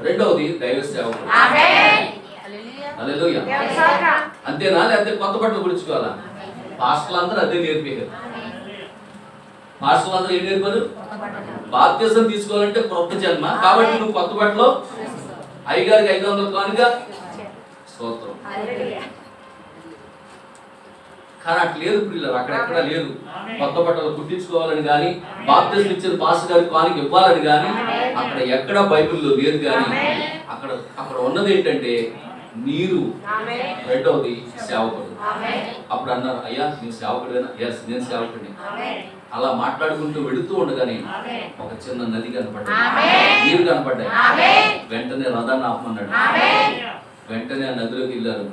రెండవది దైవ సేవకుడు. హల్లెలూయా. అంతేనా? లేకపోతే కొత్త బట్టలు కుడుచుకోవాలా? పాస్టర్లు అందరూ అదే నేర్పారు. పాస్టర్లు అందరూ ఏం నేర్పారు? బాప్తిసం తీసుకోవాలంటే క్రొత్త జన్మ, కాబట్టి నువ్వు కొత్త బట్టలు అయ్యగారికి 500 కానుక స్తోత్రం. కానీ అట్లా లేదు ప్రియులారా, అక్కడెక్కడ లేదు. కొత్త బట్టలు కుట్టించుకోవాలని కానీ, బాప్తిజం ఇచ్చిన పాస్టర్ గారికి కానుక ఇవ్వాలని కానీ అక్కడ ఎక్కడ బైబిల్లో లేదు. కానీ అక్కడ ఉన్నది ఏంటంటే నీరు, రెండవది సేవకుడు. అప్పుడు అన్నారు, అయ్యా నేను సేవకుడేనా? ఎస్, నేను సేవకుడిని. అలా మాట్లాడుకుంటూ వెళుతూ ఉండగానే ఒక చిన్న నది కనపడ్డాయి, నీరు కనపడ్డాయి. వెంటనే రథాన్ని ఆపమన్నాడు. వెంటనే ఆ నదిలోకి వెళ్ళారు.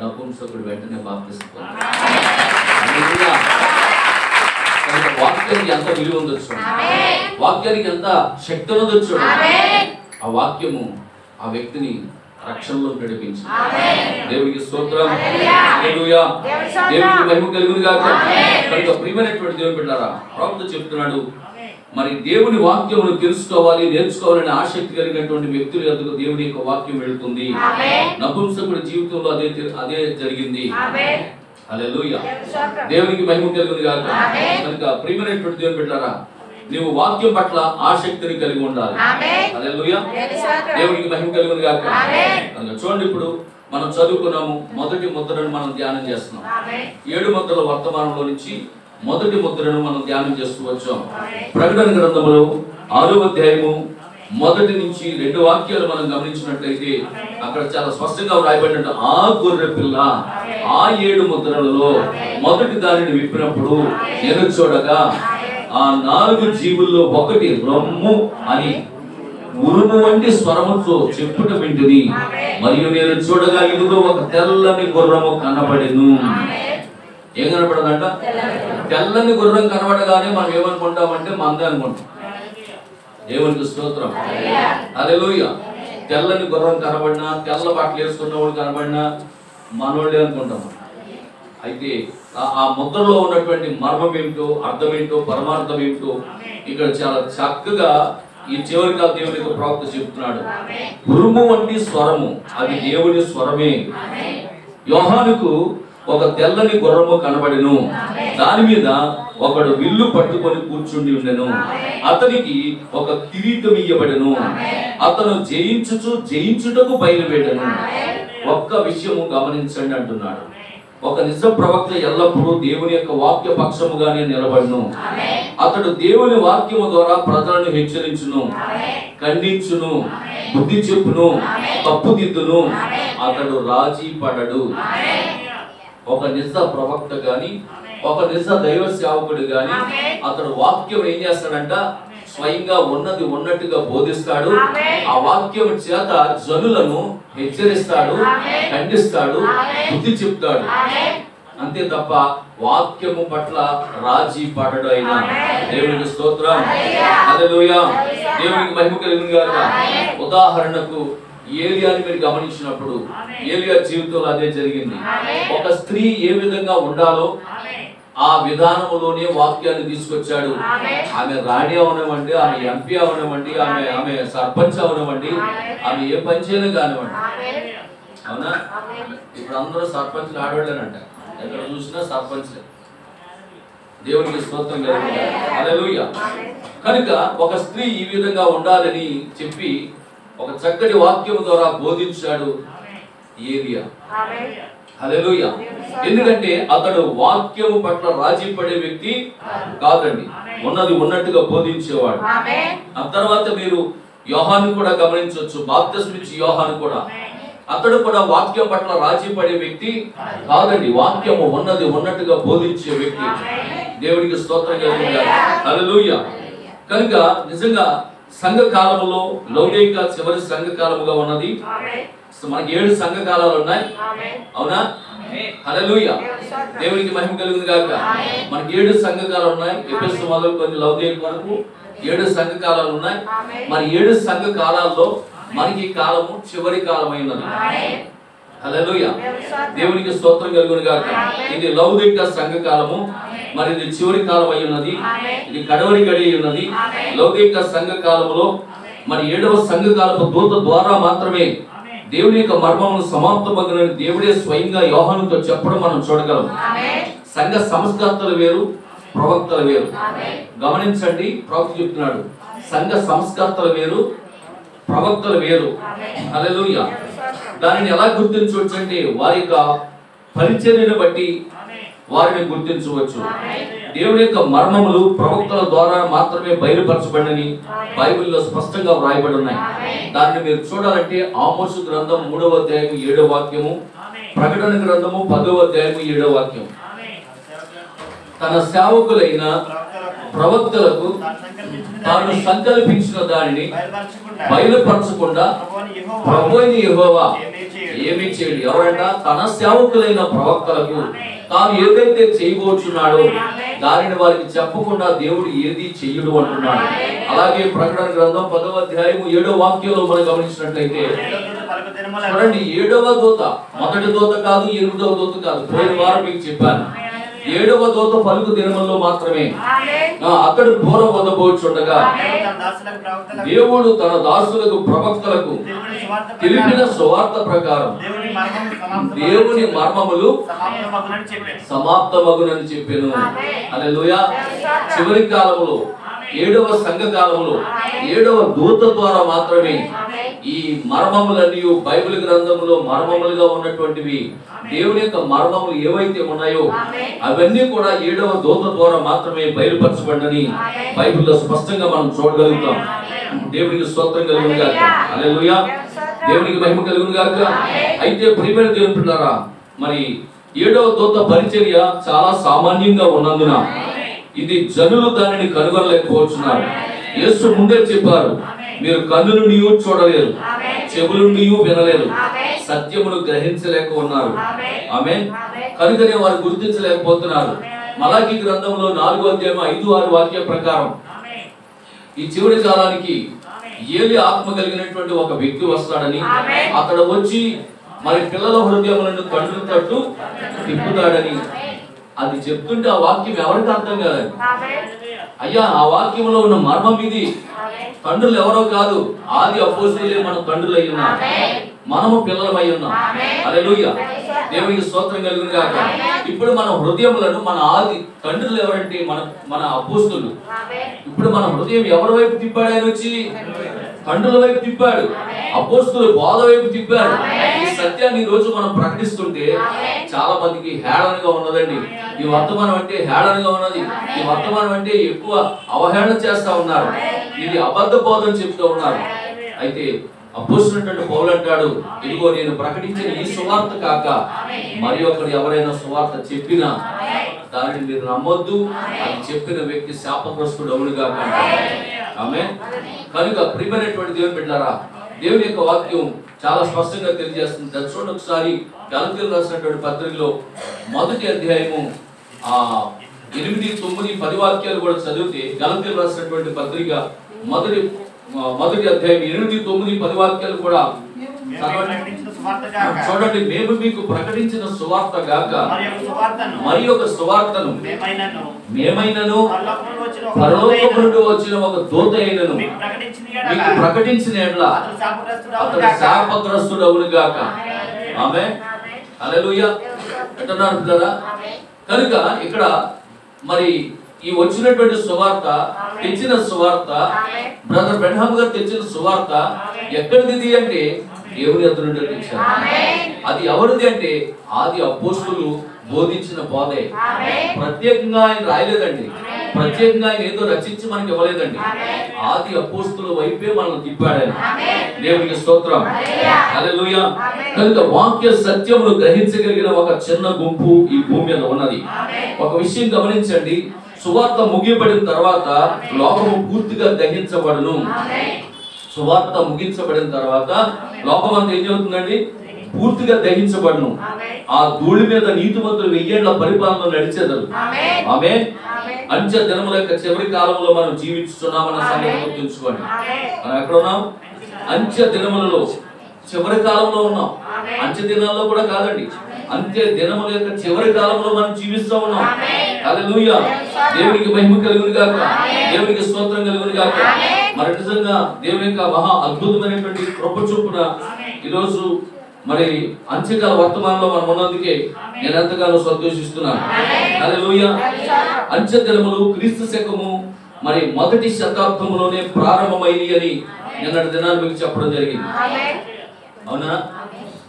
నపుంసకుడు వెంటనే బాప్తిజం పొందాడు. వాక్యానికి ఎంత విలువ ఉందో చూడండి, వాక్యానికి ఎంత శక్తి ఉన్నదో చూడండి. ఆ వాక్యము ఆ వ్యక్తిని రక్షణలో నడిపించింది. దేవునికి స్తోత్రం, హల్లెలూయా, దేవునికి మహిమ కలుగును గాక. కనుక ప్రియమైనటువంటి దేవుని బిడ్డలారా, ప్రవక్త చెప్తున్నాడు, మరి దేవుని వాక్యమును తెలుసుకోవాలి, నేర్చుకోవాలని ఆసక్తి కలిగినటువంటి వ్యక్తుల యొద్దకు దేవుని యొక్క వాక్యం వెళుతుంది. నపుంసకుడి జీవితంలో అదే జరిగింది. హల్లెలూయా, దేవునికి మహిమ కలుగును గాక. కనుక ప్రియమైనటువంటి దేవుని బిడ్డలారా, నీవు వాక్యం పట్ల ఆసక్తిని కలిగి ఉండాలి. హల్లెలూయా, దేవునికి మహిమ కలుగును గాక. కనుక చూడండి, ఇప్పుడు మనం చదువుకున్నాము, మొదటి ముద్రను మనం ధ్యానం చేస్తున్నాం. 7 ముద్రల వర్తమానంలో నుంచి మొదటి ముద్రను మనం ధ్యానం చేస్తూ వచ్చాం. ప్రకటన గ్రంథములో 6వ అధ్యాయము 1 నుంచి 2 వాక్యాలు మనం గమనించినట్లయితే అక్కడ చాలా స్పష్టంగా వ్రాయబడినట్టు, ఆ గొర్రె పిల్ల ఆ 7 ముద్రలలో మొదటి దానిని విప్పినప్పుడు నేను చూడగా ఆ 4 జీవుల్లో ఒకటి రొమ్ము అని ఉరుము వంటి స్వరముతో చెప్పుట వింటిని. మరియు నేను చూడగా ఇదిగో ఒక తెల్లని గుర్రము కనబడెను. ఏం కనపడదంట? తెల్లని గుర్రం కనబడగానే మనం ఏమనుకుంటామంటే మందే అనుకుంటాం. దేవునికి స్తోత్రం, హల్లెలూయా. తెల్లని గుర్రం కనబడినా, తెల్ల బట్టలు వేసుకున్నవాడు కనబడినా మనోళ్ళే అనుకుంటాం. అయితే ఆ ముద్రలో ఉన్నటువంటి మర్మం ఏమిటో, అర్థం ఏంటో, పరమార్థం ఏమిటో ఇక్కడ చాలా చక్కగా ఈ చివరిగా దేవుని యొక్క ప్రవక్త చెప్తున్నాడు. ఉరుము వంటి స్వరము, అది దేవుని స్వరమే. యోహానుకు ఒక తెల్లని గుర్రము కనబడెను, దాని మీద ఒకడు విల్లు పట్టుకొని కూర్చుండి ఉండెను. అతనికి ఒక కిరీటం ఇయ్యబడెను. అతను జయించుటకు బయలువెడెను. ఒక్క విషయము గమనించండి అంటున్నాడు, ఒక నిజ ప్రవక్త ఎల్లప్పుడూ దేవుని యొక్క వాక్య పక్షముగానే నిలబడును. అతడు దేవుని వాక్యము ద్వారా ప్రజలను హెచ్చరించును, ఖండించును, బుద్ధి చెప్పును, తప్పుదిద్దును. అతడు రాజీ పడడు. ఒక నిజ ప్రవక్త గాని, ఒక నిజ దైవ సేవకుడు గాని అతడు వాక్యం ఏం చేస్తాడంట? స్వయంగా ఉన్నది ఉన్నట్టుగా బోధిస్తాడు. ఆ వాక్యం చేత జనులను హెచ్చరిస్తాడు, ఖండిస్తాడు, బుద్ధి చెప్తాడు. అంతే తప్ప వాక్యము పట్ల రాజీ పడడు. అయినా దేవునికి స్తోత్రం, హల్లెలూయా, దేవునికి మహిమ కలుగును గాక. ఉదాహరణకు ఏలియాని మీరు గమనించినప్పుడు ఏలియా జీవితంలో అదే జరిగింది. ఒక స్త్రీ ఏ విధంగా ఉండాలో ఆ విధానములోనే వాక్యాన్ని తీసుకొచ్చాడు. ఆమె రాణి అవనమండి, ఆమె ఎంపీ అవనమండి, ఆమె సర్పంచ్ అవనమండి, ఆమె ఏ పంచైనా కానివ్వండి. అవునా? ఇప్పుడు అందరూ సర్పంచ్లు ఆడవాళ్ళేనంట, ఎక్కడ చూసినా సర్పంచ్లే. దేవునికి స్తోత్రం కలుగును గాక, హల్లెలూయా. కనుక ఒక స్త్రీ ఈ విధంగా ఉండాలని చెప్పి ఒక చక్కటి వాక్యం ద్వారా బోధించాడు ఏలియా. హల్లెలూయా. ఎందుకంటే అతడు వాక్యము పట్ల రాజీ పడే వ్యక్తి కాదండి, ఉన్నది ఉన్నట్టుగా బోధించేవాడు. ఆ తర్వాత మీరు యోహాను కూడా గమనించవచ్చు. బాప్తిస్మం ఇచ్చే యోహాను కూడా, అతడు కూడా వాక్యం పట్ల రాజీ పడే వ్యక్తి కాదండి, వాక్యము ఉన్నది ఉన్నట్టుగా బోధించే వ్యక్తి. దేవుడికి స్తోత్రం కలుగును గాక, హల్లెలూయా. కనుక నిజంగా సంఘ కాలములో లౌకిక చివరి సంఘ కాలముగా ఉన్నది. మనకి 7 సంఘ కాలాలు ఉన్నాయి, అవునా? హల్లెలూయా, దేవునికి మహిమ కలుగును గాక. మనకి 7 సంఘ కాలాలు ఉన్నాయి. ఎఫెసు మొదలుకొని లౌకిక వరకు 7 సంఘ కాలాలు ఉన్నాయి. మరి 7 సంఘ కాలాల్లో మనకి ఈ కాలము చివరి కాలమైనది. హల్లెలూయా, దేవునికి స్తోత్రం కలుగును గాక. ఇది లౌకిక సంఘ కాలము, మరి ఇది చివరి కాలం అయి ఉన్నది, ఇది కడవరి గడి అయి ఉన్నది. లౌకిక సంఘ కాలములో మరి 7వ సంఘ కాలపు దూత ద్వారా మాత్రమే దేవుని యొక్క మర్మమును సమాప్తమగునని దేవుడే స్వయంగా యోహానుతో చెప్పడం మనం చూడగలం. సంఘ సంస్కర్తలు వేరు, ప్రవక్తలు వేరు. గమనించండి, ప్రవక్త చెప్తున్నాడు, సంఘ సంస్కర్తలు వేరు, ప్రవక్తలు వేరు. హల్లెలూయా. దానిని ఎలా గుర్తించవచ్చు అంటే వారి యొక్క పరిచర్యను బట్టి వారిని గుర్తించవచ్చు. దేవుని యొక్క మర్మములు ప్రవక్తల ద్వారా మాత్రమే బయలుపరచబడినని బైబిల్లో స్పష్టంగా వ్రాయబడి ఉన్నాయి. దాన్ని మీరు చూడాలంటే ఆమోసు గ్రంథం 3వ అధ్యాయం 7వ వాక్యము, ప్రకటన గ్రంథము 10వ అధ్యాయం 7వ వాక్యం. తన సేవకులైన ప్రవక్తలకు తాను సంకల్పించిన దానిని బయలుపరచకుండా ప్రభువైన యెహోవా ఏమీ చేయడు. ఎవరంట? తన సేవకులైన ప్రవక్తలకు తాను ఏదైతే చేయబోచున్నాడో దానిని వారికి చెప్పకుండా దేవుడు ఏది చెయ్యడు అంటున్నాడు. అలాగే ప్రకటన గ్రంథం 10వ అధ్యాయం 7వ వాక్యంలో మనం గమనించినట్లయితే చూడండి, 7వ దూత, మొదటి దూత కాదు, 8వ దూత కాదు. పోయిన వారం మీకు చెప్పాను, 7వ దూత పలుకు దినముల్లో మాత్రమే అతడు బూర వదబోచుండగా దేవుడు తన దాసులకు ప్రవక్తలకు తెలిపిన సువార్త ప్రకారం దేవుని మర్మములు సమాప్తమగునని చెప్పాను. హల్లెలూయా. చివరి కాలంలో 7వ సంఘ కాలంలో 7వ దూత ద్వారా మాత్రమే ఈ మర్మములన్నీ బైబిల్ గ్రంథంలో మర్మములుగా ఉన్నటువంటివి, దేవుని యొక్క మర్మములు ఏవైతే ఉన్నాయో అవన్నీ కూడా 7వ దూత ద్వారా మాత్రమే బయలుపరచబడని బైబిల్లో స్పష్టంగా మనం చూడగలుగుతాం. దేవునికి స్తోత్రం కలుగును గాక. హల్లెలూయా. దేవునికి మహిమ కలుగును గాక. అయితే ప్రియమైన దేవుని పిల్లారా, మరి 7వ దూత పరిచర్య చాలా సామాన్యంగా ఉన్నందున ఇది జనులు దానిని కనుగొనలేకపోతున్నారు. యేసు ముందే చెప్పారు, మీరు కన్నులు నీవు చూడలేరు, చెవులు నీవు వినలేరు, సత్యమును గ్రహించలేక ఉన్నారు. ఆమేన్. కనుకనే వారు గుర్తించలేకపోతున్నారు. మలాకీ గ్రంథంలో 4వ అధ్యాయం 5-6 వాక్య ప్రకారం ఈ చివరి కాలానికి ఏలి ఆత్మ కలిగినటువంటి ఒక వ్యక్తి వస్తాడని, అతడు వచ్చి మరి పిల్లల హృదయములను కండ్ల తట్టు తిప్పుతాడని అది చెప్తుంటే ఆ వాక్యం ఎవరికి అర్థం కాదండి. అయ్యా, ఆ వాక్యంలో ఉన్న మర్మం ఇది. తండ్రులు ఎవరో కాదు, ఆది అపోస్తలులే మన తండ్రులు అయి ఉన్నారు, మనము పిల్లలమై ఉన్నాం. హల్లెలూయా. దేవునికి స్తోత్రం కలుగును గాక. ఇప్పుడు మన హృదయములను మన ఆది తండ్రులు ఎవరంటే మన అపోస్తలులు. ఇప్పుడు మన హృదయం ఎవరి వైపు తిప్పాడు? ఆయన వచ్చి తండ్రుల వైపు తిప్పాడు, అపోస్తలుల బోధ వైపు తిప్పాడు. ఈ సత్యాన్ని ఈ రోజు మనం ప్రకటిస్తుంటే చాలా మందికి హేళనగా ఉన్నదండి. ఈ వర్తమానం అంటే హేళనగా ఉన్నది. ఈ వర్తమానం అంటే ఎక్కువ అవహేళన చేస్తా ఉన్నారు. ఇది అబద్ధ బోధన చెప్తూ ఉన్నారు. అయితే అపోస్తలుడైన పౌలు అంటాడు, ఇదిగో నేను ప్రకటించిన ఈ సువార్త కాక మరి ఒకరు ఎవరైనా సువార్త చెప్పినా దానిని మీరు నమ్మొద్దు, అది చెప్పిన వ్యక్తి శాపగ్రస్తుడు అవునుగా. ఆమేన్. కనుక ప్రియమైనటువంటి దేవుని బిడ్డలారా, దేవుని యొక్క వాక్యం చాలా స్పష్టంగా తెలియజేస్తుంది. దాన్ని చూడండి ఒకసారి. గలతీయులకు రాసినటువంటి పత్రికలో 1వ అధ్యాయము 8, 9, 10 వాక్యాలు కూడా చదివితే, గలతీయులకు రాసినటువంటి పత్రిక మొదటి అధ్యాయం 8, 9, 10 వాక్యాలు కూడా చూడండి. మేము మీకు ప్రకటించిన సువార్త గాక మరి ఒక సువార్తను మేమైనను పరలోకము నుండి వచ్చిన ఒక దూత అయినను మీకు ప్రకటించిన యెడల అతడు శాపగ్రస్తుడు అవును గాక. ఆమేన్. హల్లెలూయా. అంటున్నారు కదా. కనుక ఇక్కడ మరి ఈ వచ్చినటువంటి సువార్త, తెచ్చిన సువార్త, బ్రదర్ బ్రెన్హామ్ గారు తెచ్చిన సువార్త ఎక్కడిది అంటే దేవుని యొద్ద నుండి తెచ్చారు. అది ఎవరిది అంటే ఆది అపోస్తలులు బోధించిన బోధే. ప్రత్యేకంగా ఆయన రాయలేదండి, ప్రత్యేకంగా ఆయన ఏదో రచించి మనకి ఇవ్వలేదండి. ఆది అపోస్తలుల వైపే మనల్ని తిప్పాడు ఆయన. దేవునికి స్తోత్రం. హల్లెలూయా. కనుక వాక్య సత్యమును గ్రహించగలిగిన ఒక చిన్న గుంపు ఈ భూమి మీద ఉన్నది. ఒక విషయం గమనించండి, సువార్త ముగియబడిన తర్వాత లోకము పూర్తిగా దహించబడును. సువార్త ముగించబడిన తర్వాత లోకం అంతా ఏం జరుగుతుందండి? పూర్తిగా దహించబడును. ఆ ధూళి మీద నీతిమంతులు 1000 ఏళ్ల పరిపాలన నడిచేదరు. ఆమేన్. అంచె దినముల యొక్క చివరి కాలంలో మనం జీవిస్తున్నామన్న సంగతి గుర్తుంచుకోండి. మనం ఎక్కడ ఉన్నాం? అంచె దినములలో చివరి కాలంలో ఉన్నాం. అంచె దినాల్లో కూడా కాదండి, అంత్య దినముల యొక్క చివరి కాలంలో మనం జీవిస్తూ ఉన్నాం. హల్లెలూయా. దేవునికి మహిమ కలుగును గాక. దేవునికి స్తోత్రం కలుగును గాక. మరి నిజంగా దేవుని యొక్క మహా అద్భుతమైనటువంటి కృప చొప్పున ఈరోజు మరి అంత్యకాల వర్తమానంలో మనం ఉన్నందుకే నేను ఎంతగానో సంతోషిస్తున్నాను. హల్లెలూయా. అంత్య దినములు క్రీస్తు శకము మరి 1వ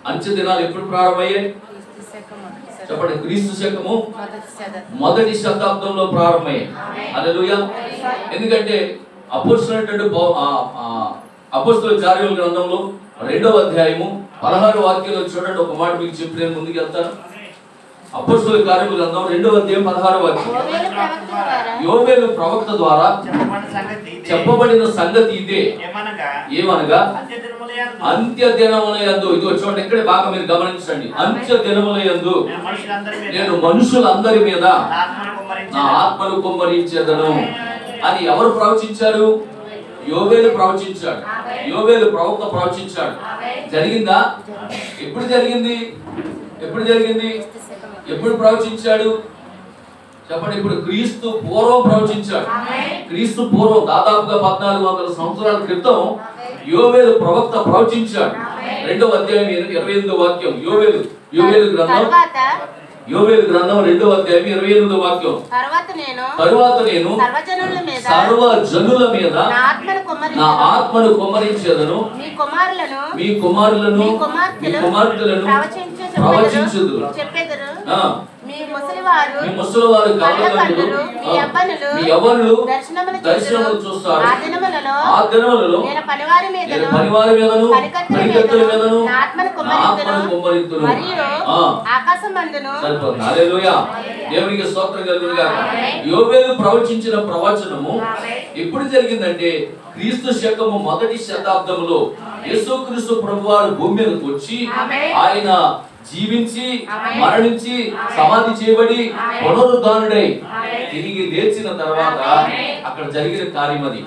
అంత్య దినాలు ఎప్పుడు ప్రారంభమయ్యాయి చెప్పండి. క్రీస్తు శకము మొదటి శతాబ్దంలో ప్రారంభమయ్యాయి. హల్లెలూయా. ఎందుకంటే అపోస్తలుల కార్యాల గ్రంథంలో 2వ అధ్యాయము 16 వాక్యంలో చూడండి. ఒక మాట మీకు చెప్పి నేను ముందుకు వెళ్తాను. అపోస్తలుల కార్యాల గ్రంథం 2వ అధ్యాయం 16 వాక్యం. యోవేలు ప్రవక్త ద్వారా చెప్పబడిన సంగతి ఇదే, ఏమనగా అంత్య దినములయందు, ఇదిగో చూడండి ఇక్కడ బాగా మీరు గమనించండి. అంత్య దినములయందు నేను మనుషులందరి మీద నా ఆత్మను కుమ్మరించేదను అని ఎవరు ప్రవచించారు? యోవేలు ప్రవచించాడు. యోవేలు ప్రవక్త ప్రవచించాడు. జరిగిందా? ఎప్పుడు జరిగింది? ఎప్పుడు జరిగింది? ఎప్పుడు ప్రవచించాడు చెప్పండి. ఇప్పుడు క్రీస్తు పూర్వం ప్రవచించాడు. క్రీస్తు పూర్వం దాదాపుగా 1400 సంవత్సరాల క్రితం యోవేలు ప్రవక్త ప్రవచించాడు. 2వ అధ్యాయం 28వ వాక్యం. యోవేలు గ్రంథం 2వ అధ్యాయం 28వ వాక్యం. తరువాత నేను సర్వజనుల మీద నా ఆత్మను కుమ్మరించెదను, మీ కుమారులను మీ కుమార్తెలను ప్రవచించుదురు, మీ ముసలివారు కలగలరు, మీ యవ్వనులు దర్శనములు చూస్తారు. ఆ దినములలో నేను పనివారి మీదను పనికత్తెల మీదను నా ఆత్మను కుమ్మరింతును. హల్లెలూయా. దేవునికి స్తోత్రం కలుగును గాక. యోవేలు ప్రవచించిన ప్రవచనము ఎప్పుడు జరిగిందంటే క్రీస్తు శకము మొదటి శతాబ్దంలో యేసుక్రీస్తు ప్రభువారు భూమి మీదకి వచ్చి ఆయన జీవించి మరణించి సమాధి చేయబడి పునరుద్ధానుడై తిరిగి లేచిన తర్వాత అక్కడ జరిగిన కార్యం అది.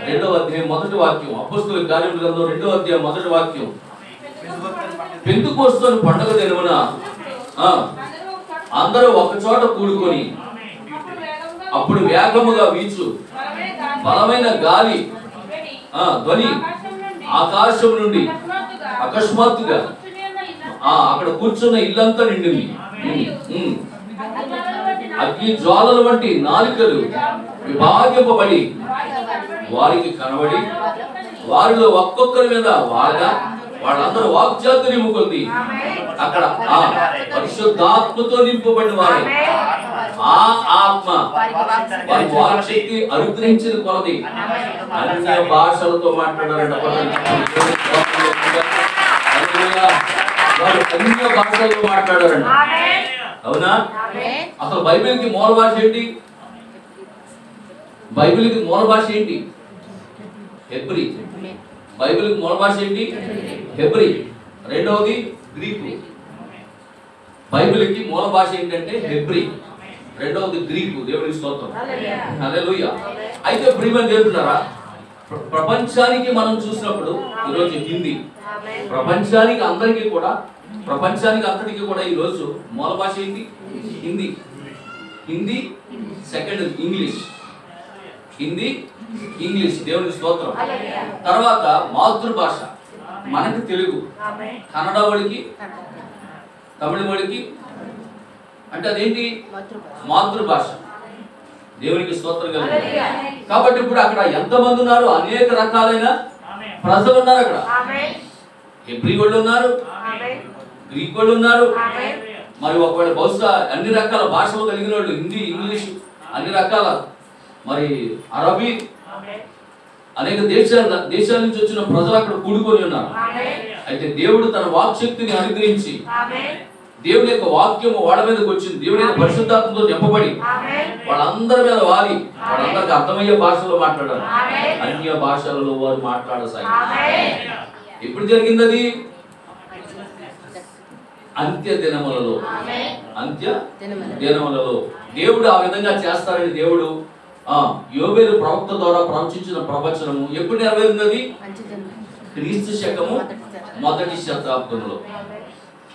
2వ అధ్యాయం 1వ వాక్యం. అపోస్తలుల కార్యముల గ్రంథం 2వ అధ్యాయం 1వ వాక్యం. పెంతెకొస్తు పండుగ దినమున అందరూ ఒక చోట కూడుకొని అప్పుడు వేగముగా వీచు బలమైన గాలి ధ్వని ఆకాశం నుండి అకస్మాత్తుగా అక్కడ కూర్చున్న ఇల్లంతా నిండింది. అగ్ని జ్వాలల వంటి నాలికలు విభాగింపబడి వారికి కనబడి వారిలో ఒక్కొక్కరి మీద వాళ్ళందరూ వాక్చాతుర్యము కొద్ది అక్కడ పరిశుద్ధాత్మతో నింపబడిన వారు ఆ ఆత్మ వారి వాక్శక్తి అనుగ్రహించిన కొలది అన్య భాషలతో మాట్లాడారంట. అన్య భాషల్లో మాట్లాడారంట. అవునా? అసలు బైబిల్కి మూల భాష ఏంటి? బైబిల్కి మూల భాష ఏంటి? హెబ్రీ. బైబిల్కి మూల భాష ఏంటి? హెబ్రీ. రెండవది గ్రీకు. బైబిల్కి మూల భాష ఏంటంటే హెబ్రీ, రెండవది గ్రీకు. దేవునికి స్తోత్రం. హల్లెలూయా. అయితే ప్రియమైన దేవులారా, ప్రపంచానికి మనం చూసినప్పుడు ఈరోజు హిందీ, ప్రపంచానికి అందరికీ కూడా ఈరోజు మూల భాష ఏంటి? Hindi. Hindi second English. Hindi English. దేవునికి స్తోత్రం. తర్వాత మాతృభాష మనకి తెలుగు, కన్నడ వాడికి తమిళ వాడికి అంటే అదేంటి? మాతృభాష. దేవునికి స్తోత్రం కలుగు. కాబట్టి ఇప్పుడు అక్కడ ఎంతమంది ఉన్నారు? అనేక రకాలైన ప్రజలు ఉన్నారు. అక్కడ హెబ్రీ వాళ్ళు ఉన్నారు, గ్రీక్ వాళ్ళు ఉన్నారు, మరి ఒకవేళ బహుశా అన్ని రకాల భాషలు కలిగిన వాళ్ళు, హిందీ ఇంగ్లీష్ అన్ని రకాల, మరి అరబీ, అనేక దేశాల నుంచి వచ్చిన ప్రజలు అక్కడ కూడుకొని ఉన్నారు. అయితే దేవుడు తన వాక్శక్తిని అనుగ్రహించి దేవుని యొక్క వాక్యము వాళ్ళ మీదకి వచ్చింది. దేవుని యొక్క పరిశుద్ధాత్మతో నింపబడి వాళ్ళందరి మీద వాలి వాళ్ళందరికి అర్థమయ్యే భాషలో మాట్లాడారు. అన్య భాషలలో వారు మాట్లాడసాగారు. ఎప్పుడు జరిగింది అది? అంత్య దినములలో. అంత్య దినములలో దేవుడు ఆ విధంగా చేస్తారని దేవుడు యోవేలు ప్రవక్త ద్వారా ప్రవచించిన ప్రవచనము ఎప్పుడు నెరవేరినది? క్రీస్తు శకము మొదటి శతాబ్దంలో.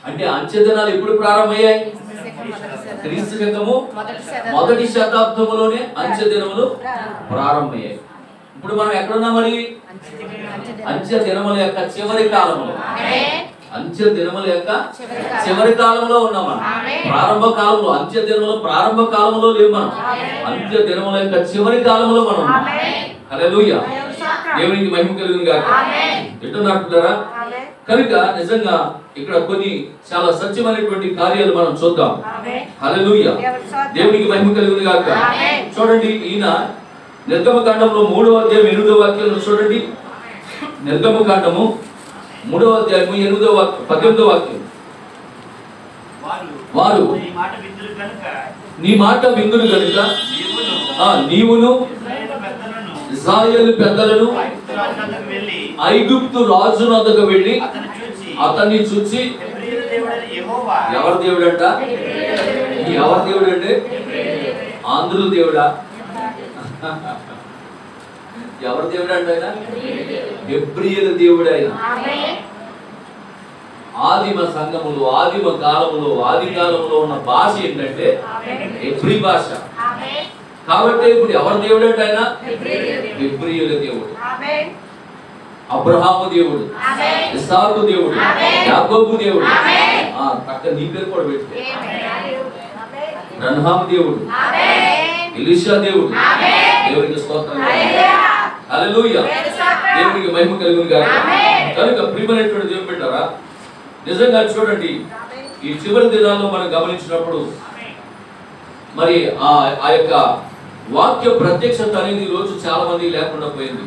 అంటే అంత్య దినాలు ఎప్పుడు ప్రారంభమయ్యాయి? క్రీస్తు శకము మొదటి శతాబ్దంలోనే అంత్య దినములు ప్రారంభమయ్యాయి. ఇప్పుడు మనం ఎక్కడున్నాం? మరి అంత్య దినముల యొక్క చివరి కాలంలో. అంత్య దినముల యొక్క చివరి కాలంలో ఉన్నాం మనం. ప్రారంభ కాలంలో, అంత్య దినముల ప్రారంభ కాలంలో లేవు మనం. అంత్య దినముల యొక్క చివరి కాలంలో మనం ఉన్నాం. హల్లెలూయా. దేవునికి మహిమ కలుగును గాక. ఎటు నాటుతారా? కనుక నిజంగా ఇక్కడ కొన్ని చాలా సత్యమైనటువంటి కార్యాలు మనం చూద్దాం. హల్లెలూయా, దేవునికి మహిమ కలుగును గాక. చూడండి, ఈయన నిర్గమకాండంలో 3వ అధ్యాయం 8వ వాక్యం చూడండి. నిర్గమకాండము 3వ అధ్యాయము 8వ వాక్యం 18వ వాక్యం. వారు నీ మాట విందురు కనుక నీవును ఇశ్రాయేలు పెద్దలను ఐగుప్తు రాజు వద్దకు వెళ్ళి అతన్ని చూచి, ఎవరి దేవుడు అంట? ఎవరి దేవుడు అంటే ఆంధ్రుల దేవుడా? ఎవరి దేవుడు అంట? ఆయన హెబ్రీయుల దేవుడు. ఆయన ఆదిమ సంఘములో, ఆదిమ కాలంలో, ఆది కాలంలో ఉన్న భాష ఏంటంటే హెబ్రీ భాష. కాబట్టి ఇప్పుడు ఎవరి దేవుడు అంటే ఆయన హెబ్రీయుల దేవుడు. అబ్రహాము దేవుడు, ఇస్సాకు దేవుడు, యాకోబు దేవుడు. పక్క నీ పేరు కూడా పెట్టి బ్రహ్మాము దేవుడు, ఎలీషా దేవుడు. దేవునికి స్తోత్రం. హల్లెలూయా, దేవునికి మహిమ కలుగును గాక. కనుక ప్రియమైనటువంటి దేవుడు పెట్టారా, నిజంగా చూడండి, ఈ చివరి దినాల్లో మనం గమనించినప్పుడు మరి ఆ యొక్క వాక్య ప్రత్యక్షత అనేది ఈ రోజు చాలా మంది లేకుండా పోయింది.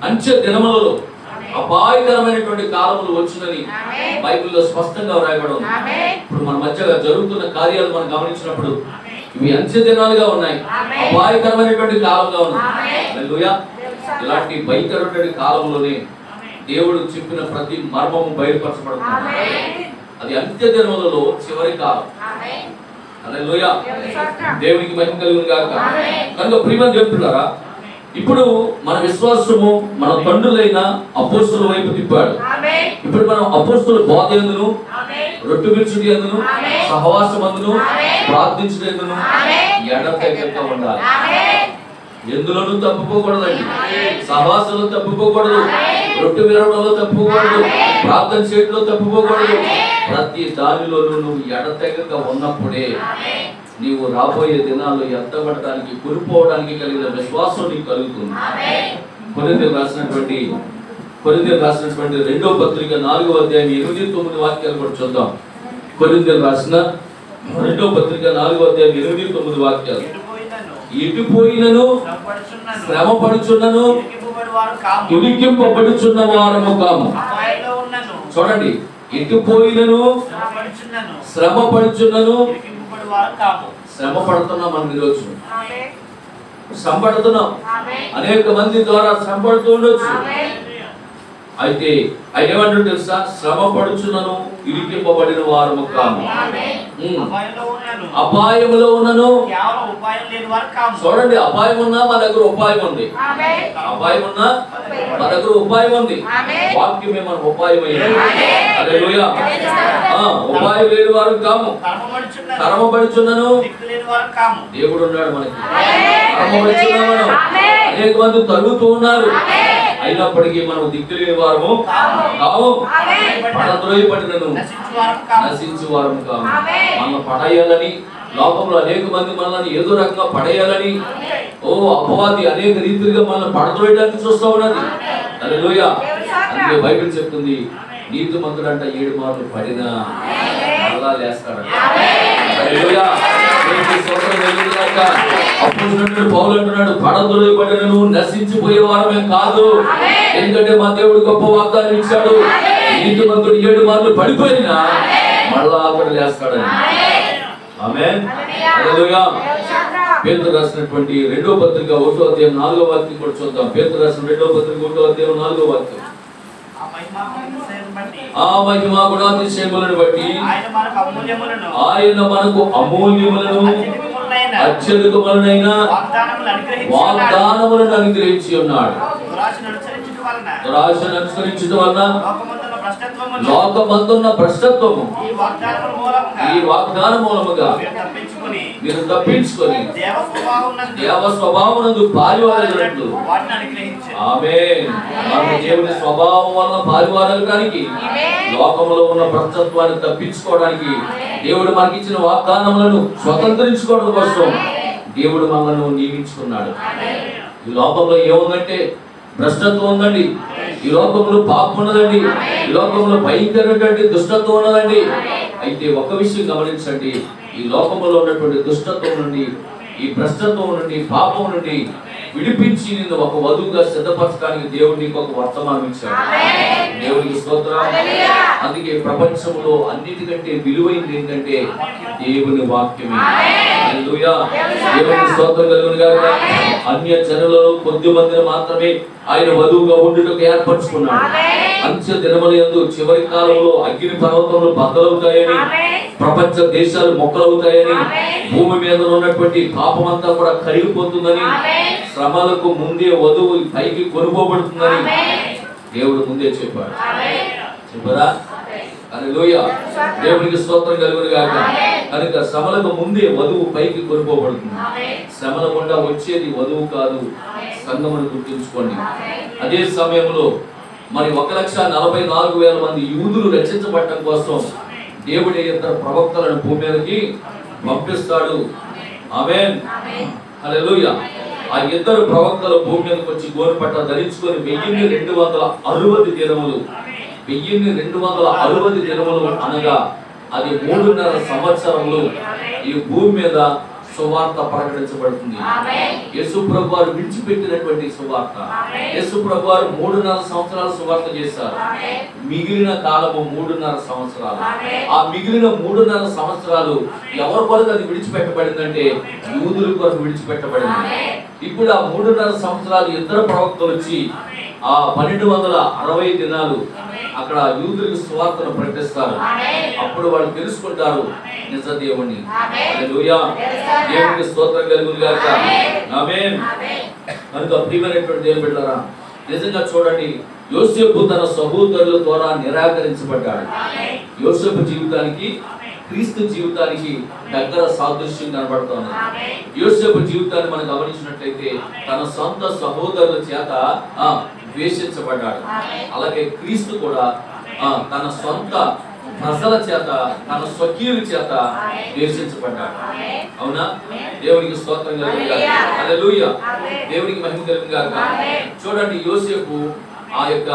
అంచె దినములలో అపాయకరమైనటువంటి కాలములు వచ్చునని బైబిల్లో స్పష్టంగా వ్రాయబడి ఉంది. ఇప్పుడు మన మధ్యగా జరుగుతున్న కార్యాలు మనం గమనించినప్పుడు ఇవి అంచె దినాలుగా ఉన్నాయి, అపాయకరమైనటువంటి కాలంగా ఉన్నాయి. హల్లెలూయా, ఇలాంటి భయంకరమైన కాలంలోనే దేవుడు చెప్పిన ప్రతి మర్మము బయలుపరచబడుతుంది. అది అంత్య దినములలో చివరి కాలం. హల్లెలూయా, దేవునికి మహిమ కలుగును గాక. కనుక ప్రియమైన దేవులారా, ఇప్పుడు మన విశ్వాసము మన తండ్రులైన అపోస్తుల వైపు తిప్పాడు. ఇప్పుడు మనం అపోస్తుల బోధ యందును, రొట్టె విరుచుట యందును, సహవాసం యందును, ప్రార్థించుట యందును ఎడతెగక ఉండాలి. ఎందులోనూ తప్పుకోకూడదండి. సహవాసంలో తప్పుకోకూడదు, రొట్టె విరవడంలో తప్పుకోకూడదు, ప్రార్థన చేయడంలో తప్పుకోకూడదు. ప్రతి దానిలోనూ నువ్వు ఎడతెగక ఉన్నప్పుడే నీవు రాబోయే దినాల్లో ఎత్తబడటానికి, కొనుక్కోవడానికి కలిగిన విశ్వాసం నీకు కలుగుతుంది. కొరింథీయులకు రాసినటువంటి 2వ పత్రిక 4వ అధ్యాయం 8-9 వాక్యాలు కూడా చూద్దాం. కొరింథీయులకు రాసిన 2వ పత్రిక 4వ అధ్యాయం 8-9 వాక్యాలు. ఎటుపోయినను శ్రమ పడుచున్నను తొలగింపబడుచున్న వారము కాము. చూడండి, ఎటుపోయినను శ్రమ పడుచున్నను. శ్రమ పడుతున్నాం మనం ఈరోజు, శ్రమ పడుతున్నాం. అనేక మంది ద్వారా శ్రమ పడుతూ ఉండొచ్చు. అయితే ఆయన ఏమంటాడు తెలుసా? శ్రమ పడుచున్నను ఇరికింపబడిన వారము కాము. అపాయములో ఉన్నను. చూడండి, అపాయం ఉన్నా మా దగ్గర ఉపాయం ఉంది. అపాయం ఉన్నా మా దగ్గర ఉపాయం ఉంది. వాక్యమే మన ఉపాయం అయ్యింది. హల్లెలూయా, ఉపాయం లేని వారు కాము. కర్మపడుచున్నను. దేవుడు ఉన్నాడు మనకి. కర్మపడుచున్నాం మనం. అనేక మంది తరుగుతూ ఉన్నారు, అయినప్పటికీ మనం దిక్కులేని వారము కాము. పడద్రోయబడినను నశించు వారము కాము. మనం పడేయాలని, లోకంలో అనేక మంది మనల్ని ఏదో రకంగా పడేయాలని అపవాది అనేక రీతిగా మనల్ని పడద్రోయడానికి చూస్తూ ఉన్నది. హల్లెలూయా, అందుకే బైబిల్ చెప్తుంది, నీతిమంతుడు అంట 7 మార్లు పడినా మళ్ళా లేస్తాడు. హల్లెలూయా, అపోస్తలుడైన పౌలు అంటున్నాడు, పడద్రోయబడినను నశించిపోయే వారమే కాదు. ఎందుకంటే మా దేవుడు గొప్ప వాగ్దానం ఇచ్చాడు, నీతిమంతుడు 7 మార్లు పడిపోయినా మళ్ళా అక్కడ లేస్తాడని. ఆమేన్, హల్లెలూయా. పేతురు రాసినటువంటి 2వ పత్రిక 1వ అధ్యాయం 4వ వాక్యం కూడా చూద్దాం. పేతురు రాసిన 2వ పత్రిక 1వ అధ్యాయం 4వ వాక్యం. ఆ మహిమ గుణాతిశయములను బట్టి ఆయన మనకు అమూల్యములను అత్యధికములైన వాగ్దానములను అనుగ్రహించి ఉన్నాడు. దురాశను అనుసరించడం వలన లోకమందున్న భ్రష్టత్వము ఈ వాగ్దానం మూలముగా మీరు తప్పించుకొని దేవ స్వభావమునందు పాలువారగినట్లు. ఆమేన్. మన దేవుని స్వభావం వలన పాలువారగడానికి, లోకములో ఉన్న భ్రష్టత్వాన్ని తప్పించుకోవడానికి, దేవుడు మనకి ఇచ్చిన వాగ్దానములను స్వతంత్రించుకోవడం కోసం దేవుడు మనల్ని నియమించుకున్నాడు. ఈ లోకంలో ఏముందంటే భ్రష్టత్వం ఉందండి. ఈ లోకంలో పాపం ఉన్నదండి. ఈ లోకంలో భయంకరమైనటువంటి దుష్టత్వం ఉన్నదండి. అయితే ఒక విషయం గమనించండి, ఈ లోకంలో ఉన్నటువంటి దుష్టత్వం నుండి, ఈ భ్రష్టత్వం నుండి, పాపం నుండి విడిపించి నిన్ను ఒక వధువుగా సిద్ధపరచడానికి దేవుడు నీకు ఒక వర్తమానం ఇచ్చాడు. దేవునికి స్తోత్రం. అందుకే ప్రపంచంలో అన్నిటికంటే విలువైనది ఏంటంటే దేవుని వాక్యమే. హల్లెలూయా. దేవునికి స్తోత్రం కలుగును గాక. అన్య జనులలో కొద్ది మందిని మాత్రమే ఆయన వధువుగా ఉండుటకు ఏర్పరచుకున్నాడు. అంత్య దినముల యందు చివరి కాలంలో అగ్ని పర్వతములు బద్దలవుతాయని, ప్రపంచ దేశాలు మొక్కలవుతాయని, భూమి మీద ఉన్నటువంటి పాపమంతా కూడా కరిగిపోతుందని, శ్రమలకు ముందే వధువు పైకి కొనుక్కోబడుతుందని దేవుడు ముందే చెప్పాడు. చెప్పరా? హల్లెలూయా. దేవునికి స్తోత్రం కలుగును గాక. కనుక శ్రమలకు ముందే వధువు పైకి కొనుక్కోబడుతుంది. శ్రమల గుండా వచ్చేది వధువు కాదు, సంఘమును గుర్తుంచుకోండి. అదే సమయంలో మరి 1,44,000 మంది యూదులు రక్షించబడటం కోసం దేవుడి ఇద్దరు ప్రవక్తలను భూమి మీదకి పంపిస్తాడు. ఆమేన్. హల్లెలూయా. ఆ ఇద్దరు ప్రవక్తలు భూమి మీదకి వచ్చి గోనెపట్ట ధరించుకొని 1260 దినములు 1260 దినములు అనగా అది 3.5 సంవత్సరములు ఈ భూమి మీద సువార్త ప్రకటించబడుతుంది. యేసు ప్రభువు వారు విడిచిపెట్టినటువంటి సువార్త. యేసు ప్రభువు వారు 3.5 సంవత్సరాలు సువార్త చేశారు. మిగిలిన కాలము 3.5 సంవత్సరాలు. ఆ మిగిలిన 3.5 సంవత్సరాలు ఎవరి కొరకు అది విడిచిపెట్టబడిందంటే యూదుల కొరకు విడిచిపెట్టబడింది. ఇప్పుడు ఆ 3.5 సంవత్సరాలు ఇద్దరు ప్రవక్తలు వచ్చి ఆ 1260 దినాలు అక్కడ యూదులకు సువార్తను ప్రకటిస్తారు. అప్పుడు వాళ్ళు తెలుసుకుంటారు నిజ దేవుని. హల్లెలూయా. దేవునికి స్తోత్రం కలుగును గాక. ఆమేన్. కనుక ప్రియమైనటువంటి దేవుని బిడ్డలారా, నిజంగా చూడండి, యోసేపు తన సహోదరుల ద్వారా నిరాకరించబడ్డాడు. యోసేపు జీవితానికి క్రీస్తు జీవితానికి దగ్గర సాదృశ్యం కనబడుతోంది. యోసేపు జీవితాన్ని మనం గమనించినట్లయితే తన సొంత సహోదరుల చేత ద్వేషించబడ్డాడు. అలాగే క్రీస్తు కూడా తన సొంత ప్రజల చేత, తన స్వకీయుల చేత ద్వేషించబడ్డాడు. అవునా? దేవునికి స్తోత్రం కలుగును గాక. హల్లెలూయా. దేవునికి మహిమ కలుగును గాక. చూడండి, యోసేపు ఆ యొక్క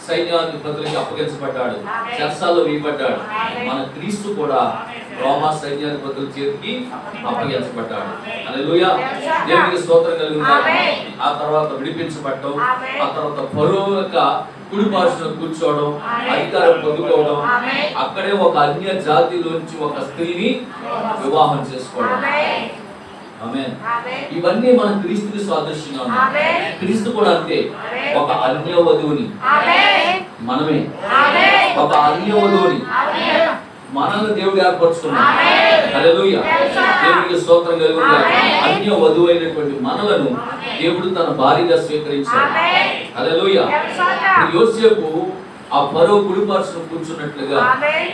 సైన్యాధిపతులకి అప్పగించబడ్డాడు, చెరసాల్లో వేయబడ్డాడు. మన క్రీస్తు కూడా రోమా సైన్యాధిపతుల చేతికి అప్పగించబడ్డాడు. హల్లెలూయా. దేవునికి స్తోత్రం కలుగును గాక. ఆ తర్వాత విడిపించబడటం, ఆ తర్వాత ఫరోవు యొక్క కుడి పార్శ్వన కూర్చోవడం, అధికారం పొందుకోవడం, అక్కడే ఒక అన్య జాతిలోంచి ఒక స్త్రీని వివాహం చేసుకోవడం. ఆమేన్. ఇవన్నీ మన క్రీస్తుకి సాదృశ్యంగా ఉన్నాయి. క్రీస్తు కూడా అంతే, ఒక అన్య వధువుని మనమే, ఒక అన్య వధువుని మనల్ని దేవుడు ఏర్పరచుకున్నాడు. హల్లెలూయా. దేవునికి స్తోత్రం కలుగును గాక. అన్య వధువు అయినటువంటి మనలను దేవుడు తన భార్యగా స్వీకరించాడు. హల్లెలూయా. యోసేపు ఆ ఫరో కుడి పార్శ్వన కూర్చున్నట్లుగా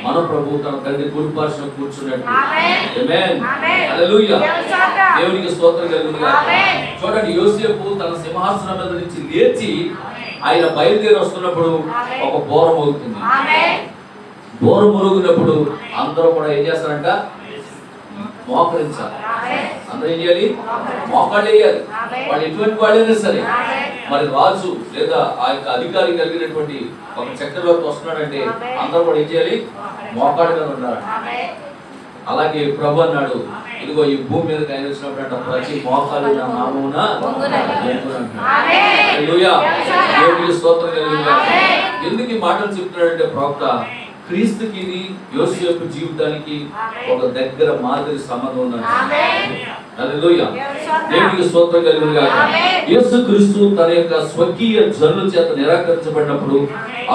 మన ప్రభువు తన తండ్రి కుడి పార్శ్వన కూర్చున్నట్లు. ఆమేన్. హల్లెలూయా. దేవునికి స్తోత్రం కలుగును గాక. చూడండి, యోసేపు తన సింహాసనం మీద నుంచి లేచి ఆయన బయలుదేరి వస్తున్నప్పుడు ఒక బోర మోగుతుంది. బోర మోగినప్పుడు అందరూ కూడా ఏం చేస్తారంట? మోకరించాలి. అందరూ ఏం చేయాలి? మోకాళ్ళు వేయాలి. వాళ్ళు ఎటువంటి వాళ్ళైనా సరే, మరి రాజు లేదా ఆ యొక్క అధికారి కలిగినటువంటి ఒక చక్రవర్తి వస్తున్నాడంటే అందరూ కూడా ఏం చేయాలి? మోకాళ్ళుగా ఉండాలి. అలాగే ప్రభు అన్నాడు, ఇదిగో ఈ భూమి మీదకి ఆయన వచ్చినప్పుడు ప్రతి మోకాలు నా నామమున హల్లెలూయా. దేవునికి స్తోత్రం కలుగును గాక. ఎందుకు ఈ మాటలు చెప్తున్నాడంటే ప్రవక్త క్రీస్తుకి యోసేపు జీవితానికి ఒక దగ్గర మాదిరి సంబంధం ఉన్నది. హల్లెలూయా. దేవునికి స్తోత్రం కలుగును గాక. యేసుక్రీస్తు తన యొక్క స్వకీయ జనుల చేత నిరాకరించబడినప్పుడు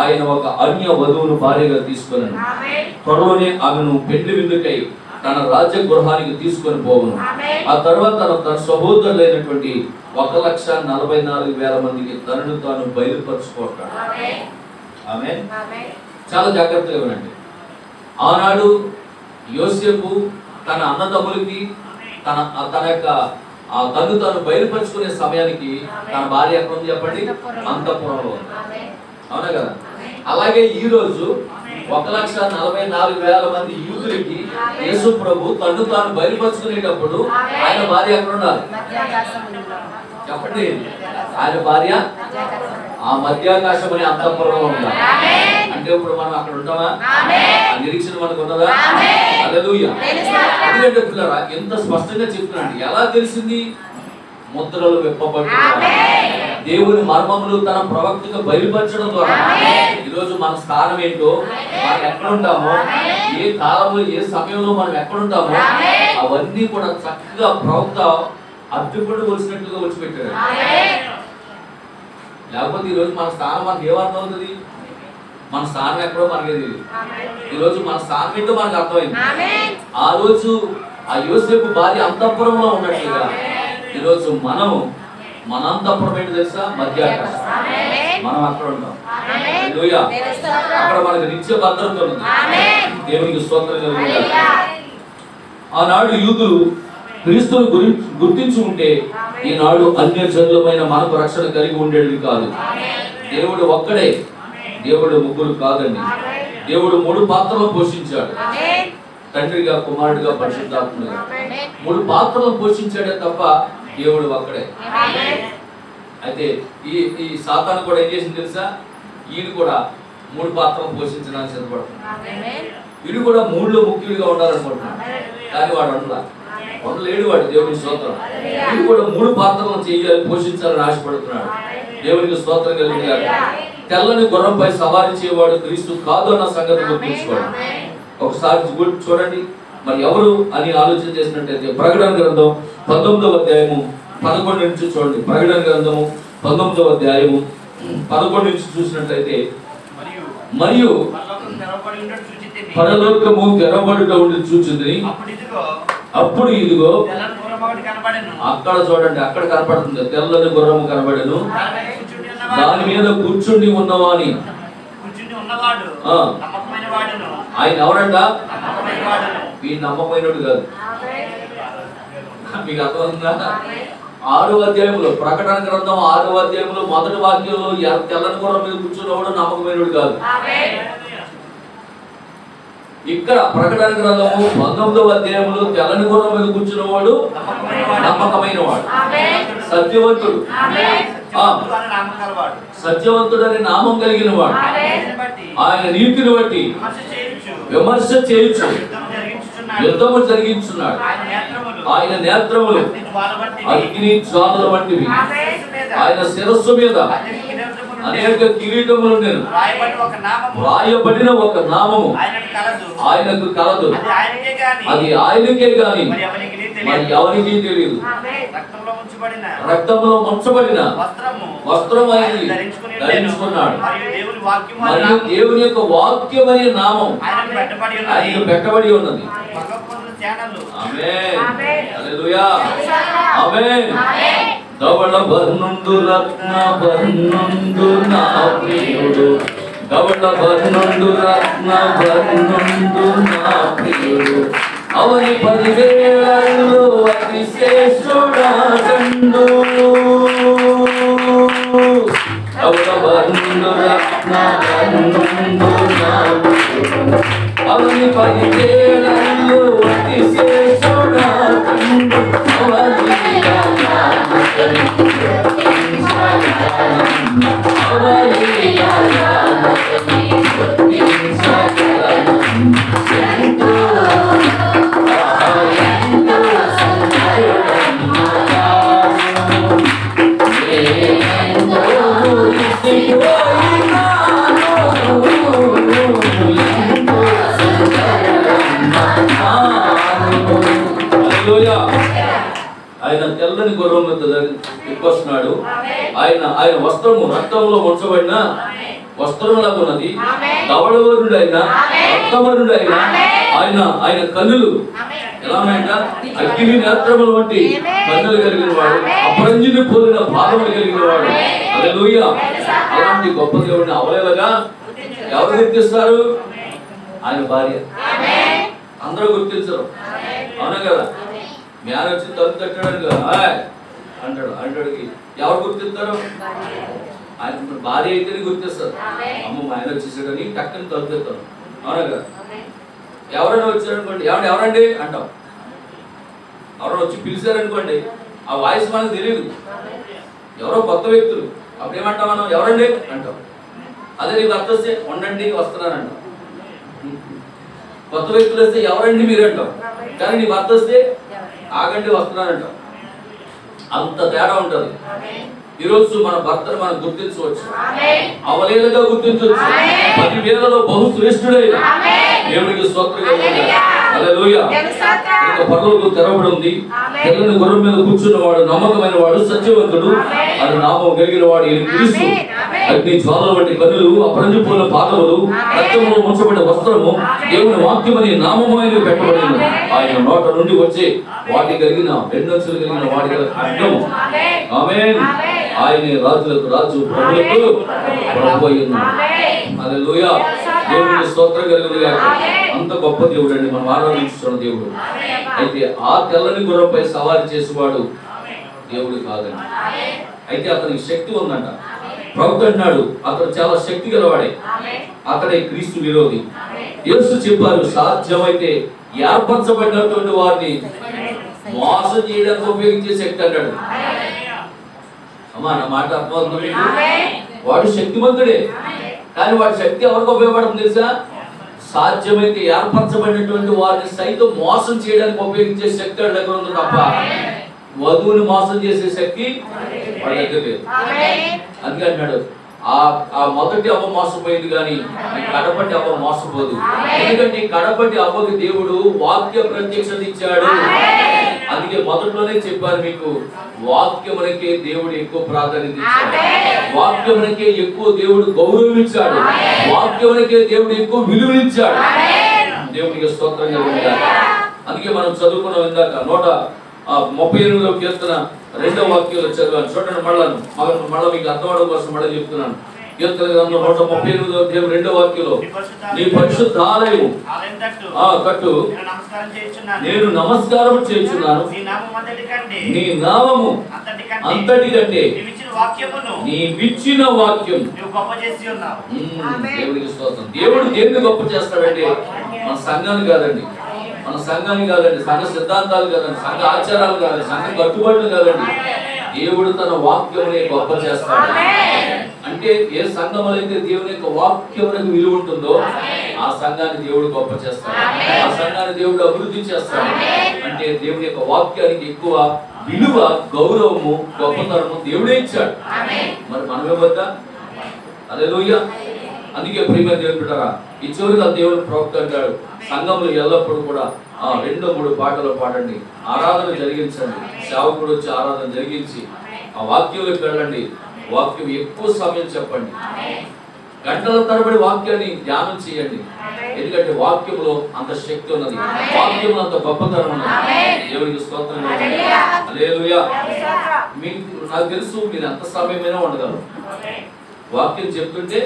ఆయన ఒక అన్య వధువును భార్యగా తీసుకున్నాడు. త్వరలోనే ఆమెను పెళ్లి విందుకై తన రాజ్య గృహానికి తీసుకొని పోవును. ఆ తర్వాత తన సహోదరులైనటువంటి 1,44,000 మందికి తనను తాను బయలుపరుచుకుంటాడు. ఆమేన్. చాలా జాగ్రత్తగా వినండి. ఆనాడు యోసేపు తన అన్నదమ్ములకి తన యొక్క తను తాను బయలుపరుచుకునే సమయానికి తన భార్య ఎక్కడ ఉంది చెప్పండి? అంతఃపురంలో ఉంది. అవునా కదా? అలాగే ఈ రోజు 1,44,000 మంది యూదులకి యేసు ప్రభు తను తాను బయలుపరుచుకునేటప్పుడు ఆయన భార్య ఎక్కడ ఉండాలి చెప్పండి? ఆయన భార్య ఆ మధ్యాకాశం అనే అంతఃపురంలో ఉందా? అంటే ఇప్పుడు మనం అక్కడ ఉంటామా? ఆ నిరీక్షణ మనకు ఉన్నదా? హల్లెలూయా. ఎందుకంటే పిల్లరా ఎంత స్పష్టంగా చెప్తున్నాడు. ఎలా తెలిసింది? ముద్రలు విప్పబడుతున్నాయి. దేవుని మర్మములు తన ప్రవక్తకు బయలుపరచడం ద్వారా. ఈరోజు మన స్థానం ఏంటో, మనం ఎక్కడ ఉంటామో, ఏ కాలంలో ఏ సమయంలో మనం ఎక్కడ ఉంటామో అవన్నీ కూడా చక్కగా ప్రవక్త అడ్డుపడి వచ్చినట్లుగా వచ్చి పెట్టాడు. లేకపోతే ఈరోజు మన స్థానం మనకి ఏమర్థం అవుతుంది? మన స్థానం ఎక్కడో మనకే తెలియదు. ఈరోజు మన స్థానం ఏంటో మనకు అర్థమైంది. ఆ రోజు ఆ యోసేపు భార్య అంతఃపురంలో ఉన్నట్లుగా ఈరోజు మనం మన అంతఃపురం ఏంటి తెలుసా? మధ్యాకాశం. మనం అక్కడ ఉంటాం. హల్లెలూయా. అక్కడ మనకు నిత్య భద్రత ఉంది. దేవునికి స్తోత్రం కలుగును. ఆనాడు యూదులు క్రీస్తును గుర్తించుకుంటే ఈనాడు అన్య జనులమైన మనకు రక్షణ కలిగి ఉండేది కాదు. దేవుడు ఒక్కడే, దేవుడు ముగ్గురు కాదండి. దేవుడు 3 పాత్రలను పోషించాడు. తండ్రిగా, కుమారుడిగా, పరిశుద్ధాత్మగా 3 పాత్రలను పోషించాడే తప్ప దేవుడు ఒక్కడే. అయితే ఈ సాతాను కూడా ఏం చేసింది తెలుసా? ఈయన కూడా 3 పాత్రలను పోషించడానికి సిద్ధపడుతున్నాడు. వీడు కూడా 3లో ముఖ్యుడిగా ఉండాలనుకుంటున్నాడు. కానీ వాడు ఉండలేడు. వాడు దేవుని స్తోత్రం. వీడు కూడా 3 పాత్రలను చేయాలి, పోషించాలని ఆశపడుతున్నాడు. దేవునికి స్తోత్రం కలిగిన తెల్లని గుర్రంపై సవారీ చేయవాడు క్రీస్తు కాదు అన్న సంగతి గుర్తించుకోండి. ఒకసారి చూడండి మరి ఎవరు అని ఆలోచన చేసినట్టయితే ప్రకటన గ్రంథం 19వ అధ్యాయము 11 నుంచి చూడండి. ప్రకటన గ్రంథము 19వ అధ్యాయము 11 నుంచి చూసినట్లయితే మరియు పరలోకము తెరవబడుట ఉండి చూచింది. అప్పుడు ఇదిగో అక్కడ చూడండి, అక్కడ కనపడుతుంది తెల్లని గుర్రము కనబడెను. దాని మీద కూర్చుండి ఉన్నవాని ఆయన ఎవరంట? ఈ నమ్మకమైనడు కాదు. మీకు అర్థమవుతుందా? 6వ అధ్యాయంలో ప్రకటన గ్రంథం 6వ అధ్యాయంలో మొదటి వాక్యంలో తెల్లని గుర్రం మీద కూర్చున్నవాడు నమ్మకమైనడు కాదు. ఇక్కడ ప్రకటన గ్రంథము 19వ అధ్యాయంలో తెల్లని గుర్రం మీద కూర్చున్నవాడు నమ్మకమైన వాడు, సత్యవంతుడు, సత్యవంతుడని నామం కలిగిన వాడు, ఆయన నీతిని బట్టి విమర్శ చేయుచు యుద్ధము జరిగించున్నాడు. ఆయన నేత్రములు అగ్ని జ్వాలల వంటివి. ఆయన శిరస్సు మీద అనేక కిరీటములు ఉండెను. రాయబడిన ఒక నామము ఆయనకు కలదు. అది ఆయనకే గాని మరి ఎవరికీ తెలియదు. రక్తంలో ముంచబడిన వస్త్రం ఆయన ధరించుకున్నాడు. మరియు దేవుని యొక్క వాక్యం అనే నామం ఆయనకు పెట్టబడి ఉన్నది. ఆమేన్. హల్లెలూయా. ఆమేన్. ధవళ వర్ణుండు రత్న వర్ణుండు నా ప్రియుడు, ధవళ వర్ణుండు రత్న వర్ణుండు నా ప్రియుడు, అవని 10,000లో అతి శ్రేష్ఠుడాగండు. ధవళ వర్ణుండు రత్న వర్ణుండు నా ప్రియుడు, అవని 10,000లో అతి శ్రేష్ఠుడాగండు. ఆయన తెల్లని గుర్రం మీద ఎక్కొస్తున్నాడు. ఆయన వస్త్రము రక్తంలో ముంచబడిన వస్త్రములాగా ఉన్నది. ధవళవర్ణుడైన రక్తవర్ణుడైన ఆయన కన్నులు ఎలా ఉన్నాయంట? అగ్ని నేత్రముల వంటి కన్నులు కలిగిన వాడు, అపరంజిని పోలిన పాదములు కలిగిన వాడు. హల్లెలూయా. అలాంటి గొప్ప దేవుడిని అవలేలగా ఎవరు గుర్తిస్తారు? ఆయన భార్య. అందరూ గుర్తించరు, అవునా కదా? మ్యాన్ వచ్చి తలుపు తట్టాడు అంటాడు. అంటాడుకి ఎవరు గుర్తిస్తారు? ఆయన భార్య అయితేనే గుర్తిస్తారు. అమ్మ ఆయన వచ్చేసాడని టక్కని తలుపు తెస్తారు, అవునా కదా? ఎవరైనా వచ్చారనుకోండి, ఎవరండి అంటాం. ఎవరైనా వచ్చి పిలిచారనుకోండి, ఆ వాయిస్ మనకు తెలియదు. ఎవరో కొత్త వ్యక్తులు అప్పుడు ఏమంటాం మనం? ఎవరండి అంటాం. అదే నీ భర్త వస్తే ఉండండి వస్తున్నానంటాం. కొత్త వ్యక్తులు వస్తే ఎవరండి మీరు అంటాం. కానీ నీ భర్త వస్తే ఆగండి వస్తున్నానంటాం. అంత తేడా ఉంటుంది. ఈరోజు మన భర్తను మనం గుర్తించవచ్చు, అవలేలుగా గుర్తించవచ్చు. 10,000లో బహు శ్రేష్ఠుడైన దేవుడికి స్తోత్రం కలుగుగాక. హల్లెలూయా. ఇక పరలోకం తెరవబడి ఉంది. తెల్లని గుర్రం మీద కూర్చున్నవాడు నమ్మకమైన వాడు, సత్యవంతుడు, అది నామం కలిగిన వాడు ఈయన క్రీస్తు. అగ్ని జ్వాలల వంటి కన్నులు, అపరంజిపోయిన పాదములు, రక్తంలో ముంచబడిన వస్త్రము, దేవుని వాక్యమని నామమైన పెట్టబడింది. ఆయన నోట నుండి వచ్చే వాటి కలిగిన రెండంచులు కలిగిన వాటి గల ఖడ్గము. ఆమేన్. ఆయనే రాజులకు రాజు, ప్రభువులకు ప్రభు అయి ఉన్నాడు. హల్లెలూయా. దేవునికి స్తోత్రం కలుగుగాక. అంత గొప్ప దేవుడు అండి మనం ఆరాధించుతున్న దేవుడు. అయితే ఆ తెల్లని గుర్రంపై సవారీ చేసేవాడు దేవుడు కాదండి. అయితే అతనికి శక్తి ఉందంట. ప్రవక్త అన్నాడు అతడు చాలా శక్తి గలవాడే, అతడే క్రీస్తు విరోధి. యేసు చెప్పారు, సాధ్యమైతే ఏర్పరచబడినటువంటి వారిని మోసం చేయడానికి ఉపయోగించే శక్తి అన్నాడు. అమ్మా నా మాట అర్థమవుతుంది. వాడు శక్తిమంతుడే, కానీ వాడి శక్తి ఎవరికి ఉపయోగపడుతుంది తెలుసా? సాధ్యమైతే ఏర్పరచబడినటువంటి వారిని సైతం మోసం చేయడానికి ఉపయోగించే శక్తి వాడి దగ్గర ఉంది తప్ప వధువుని మోసం చేసే శక్తి వాడి దగ్గర లేదు. అందుకే అన్నాడు ఆ మొదటి అవ్వ మోసపోయింది కానీ ఈ కడపటి అవ్వ మోసపోదు. ఎందుకంటే ఈ కడపటి అవ్వకి దేవుడు వాక్య ప్రత్యక్షత ఇచ్చాడు. అందుకే మొదట్లోనే చెప్పాను మీకు, వాక్యమునకే దేవుడు ఎక్కువ ప్రాధాన్యత ఇచ్చాడు, వాక్యమునకే ఎక్కువ దేవుడు గౌరవించాడు, వాక్యమునకే దేవుడు ఎక్కువ విలువనిచ్చాడు. దేవుడికి స్తోత్రం కలుగుగాక. అందుకే మనం చదువుకున్నాం ఇందాక 138వ కీర్తన 2వ వాక్యంలో చదివాను. చూడండి మళ్ళా మీకు అర్థమవడం కోసం మళ్ళీ చెప్తున్నాను. కీర్తన గ్రంథం 138వ అధ్యాయం 2వ వాక్యంలో, నీ పరిశుద్ధ ఆలయము కట్టు, నేను నమస్కారం చేస్తున్నాను, నీ నామము అంతటి కంటే నీ ఇచ్చిన వాక్యం. దేవుడికి స్తోత్రం. దేవుడు దేన్ని గొప్ప చేస్తాడంటే మన సంఘాన్ని కాదండి, సంఘ సిద్ధాంతాలు కాదండి, సంఘ ఆచారాలు కాదండి, సంఘ కట్టుబాట్లు కాదండి. దేవుడు తన వాక్యమునే గొప్ప చేస్తాడు. అంటే ఏ సంఘంలో అయితే దేవుని యొక్క వాక్యమునకు విలువ ఉంటుందో ఆ సంఘాన్ని దేవుడు గొప్ప చేస్తాడు, ఆ సంఘాన్ని దేవుడు అభివృద్ధి చేస్తాడు. అంటే దేవుని యొక్క వాక్యానికి ఎక్కువ విలువ, గౌరవము, గొప్పతనము దేవుడే ఇచ్చాడు. మరి మనమే వద్దా? హల్లెలూయా. అందుకే ప్రియమైన దేవుని బిడ్డలారా, ఈ చివరిగా దేవుని ప్రవక్త అంటాడు, సంఘంలో ఎల్లప్పుడూ కూడా 2-3 పాటలు పాడండి, ఆరాధన జరిగించండి, సేవకుడు వచ్చి ఆరాధన జరిగించి ఆ వాక్యంలోకి వెళ్ళండి, వాక్యం ఎక్కువ సమయం చెప్పండి, గంటల తరబడి వాక్యాన్ని ధ్యానం చేయండి. ఎందుకంటే వాక్యంలో అంత శక్తి ఉన్నది, వాక్యంలో అంత గొప్పతనం ఉన్నది. దేవునికి స్తోత్రం. హల్లెలూయా. నాకు తెలుసు మీరు ఎంత సమయమైనా ఉండగలరు. వాక్యం చెప్తుంటే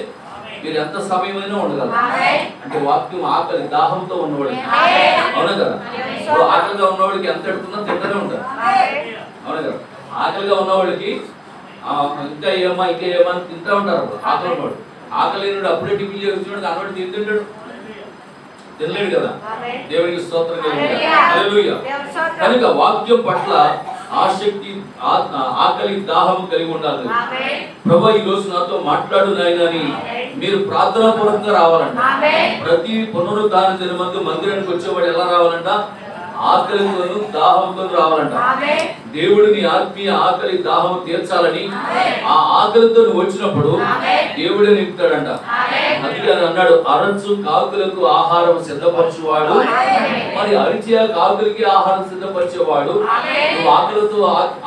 మీరు ఎంత సమయమైనా ఉండగలరు. అంటే వాక్యం ఆకలి దాహంతో ఉన్నవాడికి, అవునా కదా? ఇప్పుడు ఆకలిగా ఉన్నవాడికి ఎంత ఎడుతున్నా తింటూనే ఉంటారు, అవునా కదా? ఆకలిగా ఉన్నవాడికి ఇంకా ఏమా అని తింటూ ఉంటారు. ఆకలి ఉన్నవాడు, ఆకలి లేనివాడు అప్పుడే టిఫిన్ చేస్తున్నాడు, అన్నవాడు తింటుంటాడు, తినలేడు కదా. దేవునికి స్తోత్రం. హల్లెలూయా. కనుక వాక్యం పట్ల ఆసక్తి, ఆకలి, దాహం కలిగి ఉండాలి. ప్రభువా ఈ రోజు నాతో మాట్లాడు నాయనా అని మీరు ప్రార్థనాపూర్వకంగా రావాలంట. ప్రతి పునరుద్ధాన దినమందు మందిరానికి వచ్చేవాడు ఎలా రావాలంట? ఆకలితోను దాహంతో రావాలంట. దేవుడిని ఆత్మీయ ఆకలి దాహం తీర్చాలని ఆ ఆకలితో వచ్చినప్పుడు దేవుడే నింపుతాడంట. అందుకే అన్నాడు, అరచు కాకులకు ఆహారం సిద్ధపరచువాడు, మరి అరిచే కాకులకి ఆహారం సిద్ధపరిచేవాడు. నువ్వు ఆకలితో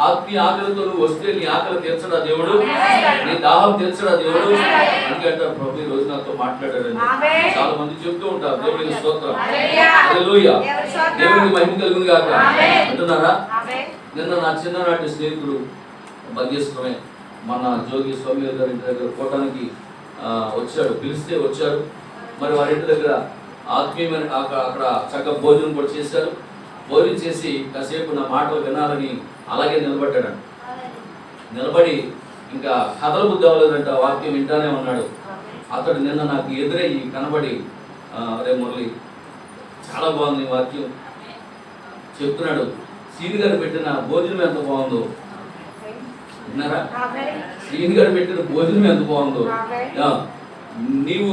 ఆత్మీయ ఆకలితో నువ్వు వస్తే నీ ఆకలి తీర్చడా దేవుడు, నీ దాహం తీర్చడా దేవుడు. అందుకే అంటారు, ప్రభు ఈ రోజు నాతో మాట్లాడారని చాలా మంది చెప్తూ ఉంటారు. దేవుడికి స్తోత్రం. హల్లెలూయా. దేవుడికి మహిమ కలుగును గాక అంటున్నారా? నిన్న నా చిన్ననాటి స్నేహితుడు మధ్యస్థమే మన జోగి స్వామి గారి ఇంటి దగ్గర కోటానికి వచ్చాడు, పిలిస్తే వచ్చారు. మరి వారి ఇంటి దగ్గర ఆత్మీయమైన అక్కడ చక్కగా భోజనం కూడా చేశారు. భోజనం చేసి కాసేపు నా మాటలు వినాలని అలాగే నిలబడ్డాడు. నిలబడి ఇంకా కథల బుద్ధి అవ్వలేదంట, వాక్యం వింటానే ఉన్నాడు. అతడు నిన్న నాకు ఎదురయ్యి కనబడి, అరే మురళి చాలా బాగుంది వాక్యం చెప్తున్నాడు, సీని గారు పెట్టిన భోజనం ఎంత బాగుందో, విన్నారా? శ్రీని గారు పెట్టిన భోజనం ఎంత బాగుందో, నీవు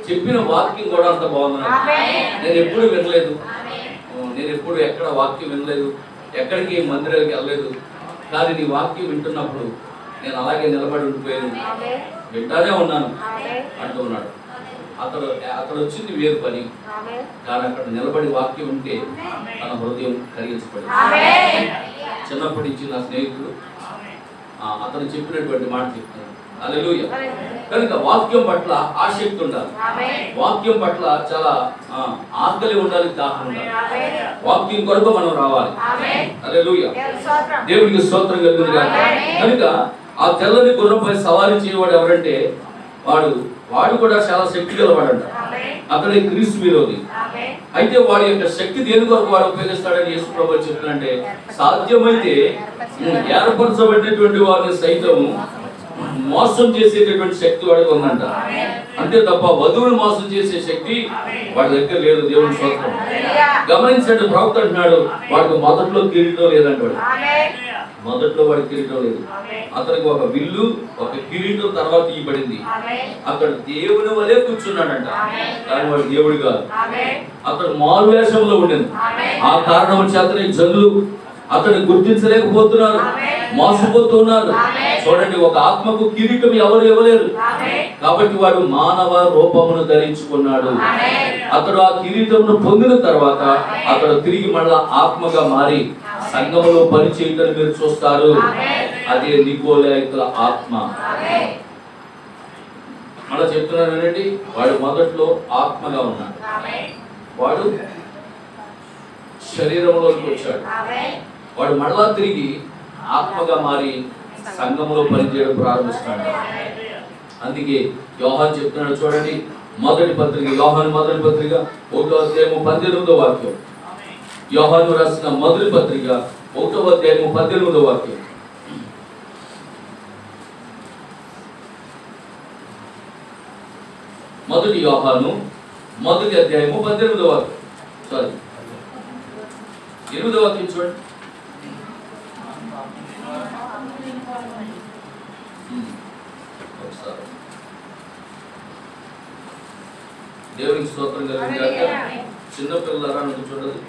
చెప్పిన వాక్యం కూడా అంత బాగుంది. నేను ఎప్పుడు వినలేదు, నేను ఎప్పుడు ఎక్కడ వాక్యం వినలేదు, ఎక్కడికి మందిరానికి వెళ్ళలేదు. కానీ నీ వాక్యం వింటున్నప్పుడు నేను అలాగే నిలబడి ఉండిపోయాను, వింటానే ఉన్నాను అంటూ ఉన్నాడు. అతడు వచ్చింది వేరు పని, కానీ అక్కడ నిలబడి వాక్యం ఉంటే తన హృదయం కరిగించబడింది. చిన్నప్పటి నుంచి నా స్నేహితుడు అతను చెప్పినటువంటి మాట చెప్తున్నాను. హల్లెలూయా. కనుక వాక్యం పట్ల ఆసక్తి ఉండాలి, వాక్యం పట్ల చాలా ఆకలి ఉండాలి, దాహం ఉండాలి. వాక్యం కొరకు మనం రావాలి. హల్లెలూయా. దేవునికి స్తోత్రం కలుగును గాక. కనుక ఆ తెల్లని గుర్రంపై సవారీ చేయవాడు ఎవరంటే వాడు కూడా చాలా శక్తి గలవాడంట. అతడే క్రీస్తు విరోధి. అయితే వాడి యొక్క శక్తి దేని కొరకు వాడు ఉపయోగిస్తాడని యేసు ప్రభువు చెప్తున్నాడంటే, సాధ్యమైతే ఏర్పరచబడినటువంటి వారిని సైతం మోసం చేసేటటువంటి శక్తి వాడికి ఉందంట. అంతే తప్ప వధువుని మోసం చేసే శక్తి వాడి దగ్గర లేదు. దేవుని స్తోత్రం. గమనించండి, ప్రవక్త అంటున్నాడు వాడికి మొదట్లో కిరీటం లేదంటాడు. మొదట్లో వాడి కిరీటం లేదు. అతనికి ఒక విల్లు, ఒక కిరీటం తర్వాత ఇవ్వబడింది. అక్కడ దేవుని వలె కూర్చున్నాడంట, కానీ వాడు దేవుడు కాదు. అతడు మారువేషంలో ఉండేది. ఆ కారణం చేతనే జనులు అతన్ని గుర్తించలేకపోతున్నారు, మోసపోతున్నారు. చూడండి, ఒక ఆత్మకు కిరీటం ఎవరు ఇవ్వలేరు. కాబట్టి వాడు మానవ రూపమును ధరించుకున్నాడు. అతడు ఆ కిరీటమును పొందిన తర్వాత అతడు తిరిగి మళ్ళా ఆత్మగా మారి సంఘములో పని చేయటం మీరు చూస్తారు. అదే నికోలాయితుల ఆత్మ. మళ్ళా చెప్తున్నాను వినండి, వాడు మొదట్లో ఆత్మగా ఉన్నాడు, వాడు శరీరంలోకి వచ్చాడు, వాడు మళ్ళా తిరిగి ఆత్మగా మారి సంఘంలో పనిచేయడం ప్రారంభిస్తాడు. అందుకే యోహాను చెప్తున్నాడు, చూడండి, మొదటి పత్రిక, యోహాను మొదటి పత్రిక 1వ అధ్యాయము 18వ వాక్యం. యోహాను రాసిన మొదటి పత్రిక 1వ అధ్యాయము 18వ వాక్యం. మొదటి యోహాను మొదటి అధ్యాయము 18వ వాక్యం, సారీ 8వ వాక్యం చూడండి. దేవునికి స్తోత్రం కలుగును గాక. చిన్న పిల్లలారా అని చూడండి,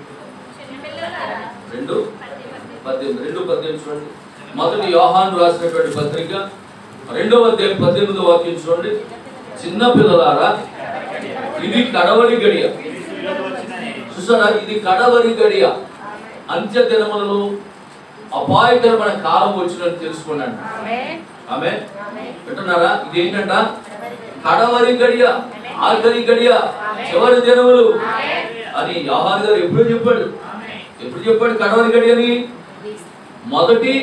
2:18 చూడండి. మొదటి యోహాను రాసినటువంటి పత్రిక 2వ అధ్యాయం 18వ వాక్యం చూడండి. చిన్న పిల్లలారా, ఇది కడవరి గడియ. చూసారా, ఇది కడవరి గడియ. అంత్య దినములలో అపాయకరమైన కాలం వచ్చినట్టు తెలుసుకున్నాను. ఆమె వింటున్నారా? ఇది ఏంటంట? కడవరి గడియ, ఆఖరి గడియ, చివరి దినములు అని యోహాను గారు ఎప్పుడు చెప్పాడు కడవరి గడియ అని? మొదటి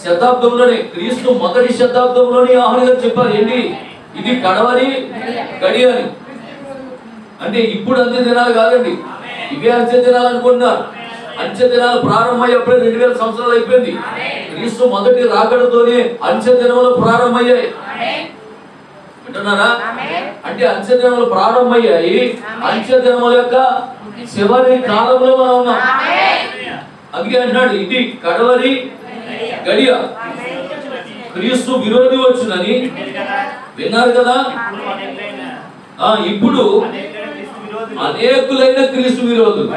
శతాబ్దంలోనే, క్రీస్తు మొదటి శతాబ్దంలోనే యోహాను గారు చెప్పారు. ఏంటి? ఇది కడవరి గడియ అని. అంటే ఇప్పుడు అంత్య దినాలు కాదండి, ఇవే అంత్య దినాలు అనుకుంటున్నారు. అంత్య దినాలు ప్రారంభమయ్యేప్పుడే 2000 సంవత్సరాలు అయిపోయింది. క్రీస్తు మొదటి రాకడతోనే అంత్య దినములు ప్రారంభమయ్యాయి. వింటున్నారా? అంటే అంత్య దినములు ప్రారంభమయ్యాయి. అంత్య దినముల యొక్క చివరి కాలంలో మనం ఉన్నాం. అందుకే అంటున్నాడు, ఇది కడవరి గడియ, క్రీస్తు విరోధి వచ్చునని విన్నారు కదా. ఇప్పుడు అనేకులైన క్రీస్తు విరోధులు.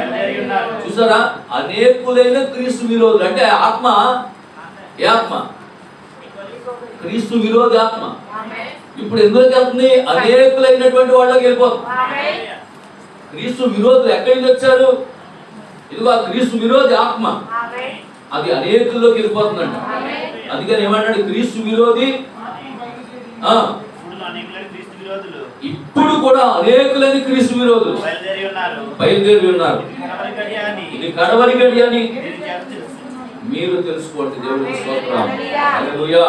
చూసారా, అనేకులైన క్రీస్తు విరోధులు అంటే ఆత్మ, ఏ ఆత్మ? క్రీస్తు విరోధి ఆత్మ. ఇప్పుడు ఎందులోకి వెళ్తుంది? అనేకులైనటువంటి వాళ్ళకి వెళ్ళిపోతుంది. క్రీస్తు విరోధులు ఎక్కడి నుంచి వచ్చారు? ఇదిగో ఆ క్రీస్తు విరోధి ఆత్మ, అది అనేకుల్లోకి వెళ్ళిపోతుందంట. అందుకని ఏమన్నాడు? క్రీస్తు విరోధి. ఇప్పుడు కూడా అనేకులని క్రీస్తు విరోధులు బయలుదేరి ఉన్నారు. ఇది కడవరి గడి అని మీరు తెలుసుకోండి. దేవునికి స్తోత్రం. హల్లెలూయా.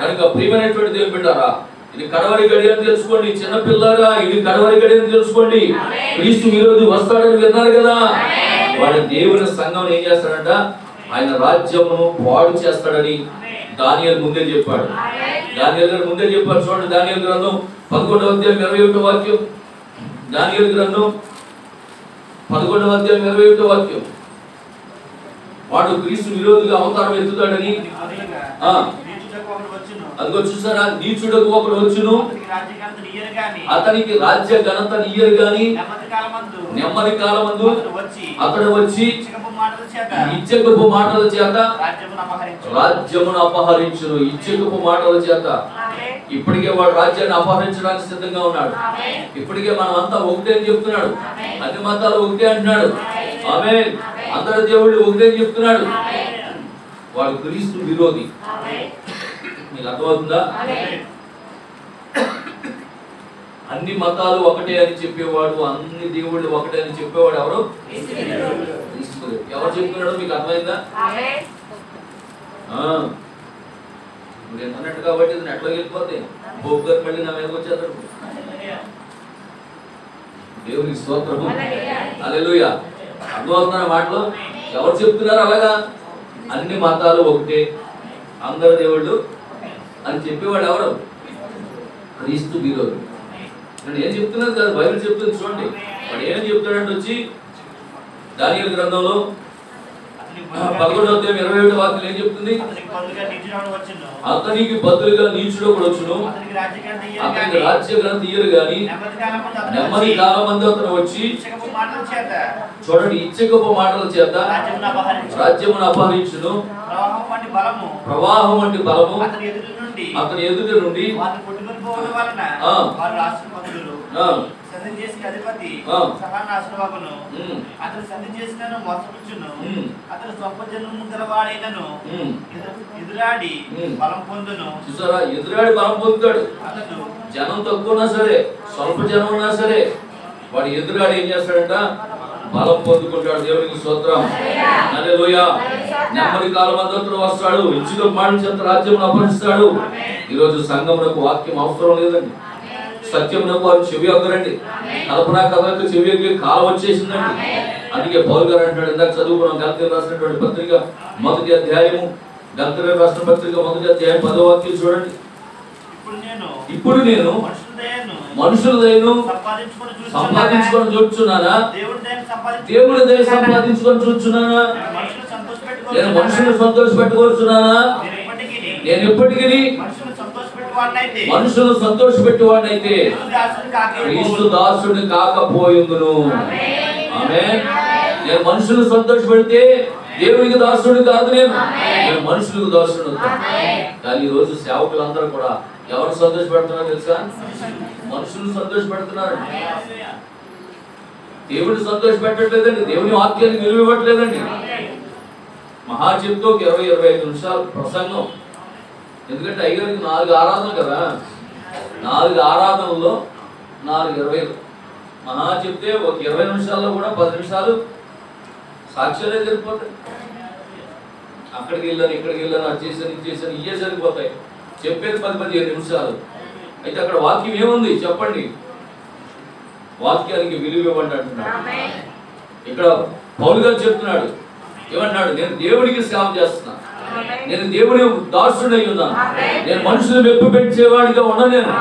కనుక ప్రియమైనటువంటి దేవుని బిడ్డలారా, ఇది కడవరి గడి అని తెలుసుకోండి. చిన్నపిల్లలారా, ఇది కడవరి గడి అని తెలుసుకోండి. క్రీస్తు విరోధి వస్తాడని విన్నారు కదా. వాడు దేవుని సంఘం ఏం చేస్తాడంట? ఆయన రాజ్యమును పాడు చేస్తాడని దానియేలు ముందే చెప్పాడు. దానియేలు గారు ముందే చెప్పారు. చూడండి, దానియేలు గ్రంథం 11వ అధ్యాయం 21వ వాక్యం. దానియేలు గ్రంథం 11వ అధ్యాయం 21వ వాక్యం. వాడు క్రీస్తు విరోధిగా అవతారం ఎత్తుతాడని. అదిగో చూసారా, నీచుడకు ఒకడు వచ్చును, అతనికి రాజ్య ఘనత నీయరు గాని నెమ్మది కాలమందు అతడు వచ్చి ఇచ్చకపు మాటల చేత రాజ్యమును అపహరించును. ఇచ్చకపు మాటల చేత. ఇప్పటికే వాడు రాజ్యాన్ని అపహరించడానికి సిద్ధంగా ఉన్నాడు. ఇప్పటికే మనం అంతా ఒకటే అని చెప్తున్నాడు. అన్ని మతాలు ఒకటే అంటున్నాడు. ఆమేన్. అందరి దేవుళ్ళు ఒకటే అని చెప్తున్నాడు. వాడు క్రీస్తు విరోధి. మీకు అర్థమవుతుందా? అన్ని మతాలు ఒకటే అని చెప్పేవాడు, అన్ని దేవుళ్ళు ఒకటే అని చెప్పేవాడు ఎవరు? ఎవరు చెప్తున్నాడో మీకు అర్థమైందా? ఇప్పుడు ఇంటర్నెట్ కాబట్టి నెట్లో వెళ్ళిపోతాయి. బోబు గారు మళ్ళీ నా మీదకి వచ్చేస్తాడు. దేవుని స్తోత్రము. హల్లెలూయా. అర్థమవుతున్న మాటలు ఎవరు చెప్తున్నారు అలాగా? అన్ని మతాలు ఒకటే, అందరు దేవుళ్ళు అని చెప్పేవాడు ఎవరు? క్రీస్తు విరోధి. నేను ఏం చెప్తున్నాను కదా, బైబిల్ చెప్తుంది చూడండి. వాడు ఏం చెప్తాడంటే వచ్చి దానియేలు గ్రంథంలో 11వ అధ్యాయం 27వ వాక్యం ఏం చెప్తుంది? అతనికి బదులుగా నీచుడు ఒకడు వచ్చును, అతనికి రాజ్య ఘనత ఇయ్యరు గాని నెమ్మది కాలమందు అతను వచ్చి చూడండి ఇచ్చకపు మాటల చేత రాజ్యమును అపహరించును. ప్రవాహం వంటి బలము అతని ఎదుటి నుండి చూసారా, ఎదురాడి బలం పొందుతాడు. జనం తక్కువ ఉన్నా సరే, స్వల్ప జనం ఉన్నా సరే, వాడు ఎదురాడి ఏం చేస్తాడంట? బలం పొందుకుంటాడు. దేవునికి స్తోత్రం. హల్లెలూయా. నెమ్మది కాలమందు వస్తాడు, ఇచ్చుకపు మాటల చేత రాజ్యమును అపహరిస్తాడు. ఈరోజు సంఘమునకు వాక్యం అవసరం లేదండి. సత్యమునకు వారు చెవి అగ్గరండి. కల్పనా కథలకు చెవి అగ్గే కాలం వచ్చేసిందండి. అందుకే పౌలు గారు అంటాడు, ఇందాక చదువుకున్నాం, గలతీయులకు రాసినటువంటి పత్రిక 1వ అధ్యాయము, గలతీయులకు రాసిన పత్రిక 1వ అధ్యాయం 10వ వాక్యం చూడండి. ఇప్పుడు నేను మనుషుల దయను సంపాదించుకొని చూస్తున్నానా? దేవుడి దయ సంపాదించుకొని చూస్తున్నానా? నేను మనుషులను సంతోష పెట్టుకొస్తున్నానా? నేను ఎప్పటికీ మనుషులను సంతోష పెట్టేవాడినైతే క్రీస్తు దాసుడిని కాకపోయిందును. ఆమేన్. నేను మనుషులను సంతోష పెడితే దేవునికి దాసుడు కాదు, నేను మనుషులకు దాసుడు. కానీ ఈ రోజు సేవకులందరూ కూడా ఎవరు సంతోష పెడుతున్నారో తెలుసా? మనుషులు సంతోష పెడుతున్నారు. దేవుడిని సంతోష పెట్టట్లేదండి. దేవుని వాక్యానికి విలువ ఇవ్వట్లేదండి. మహా చెప్తూ 20-25 నిమిషాలు ప్రసంగం. ఎందుకంటే అయ్యారికి 4 ఆరాధనలు కదా, 4 ఆరాధనల్లో 4-20 మహా చెప్తే ఒక 20 నిమిషాల్లో కూడా 10 నిమిషాలు సాక్ష్యాలే సరిపోతాయి. అక్కడికి వెళ్ళాను, ఇక్కడికి వెళ్ళాను, అది చేశాను, ఇది చేశాను, ఇవే సరిపోతాయి. చెప్పేది 10-15 నిమిషాలు. అయితే అక్కడ వాక్యం ఏముంది చెప్పండి? వాక్యానికి విలువ ఇవ్వండి అంటున్నాడు. ఇక్కడ పౌలు గారు చెప్తున్నాడు, ఏమంటున్నాడు? నేను దేవుడికి సేవ చేస్తున్నా, నేను దేవుని దాసుడై ఉన్నాను, నేను మనుషులు మెప్పు పెట్టేవాడిగా ఉన్నా, నేను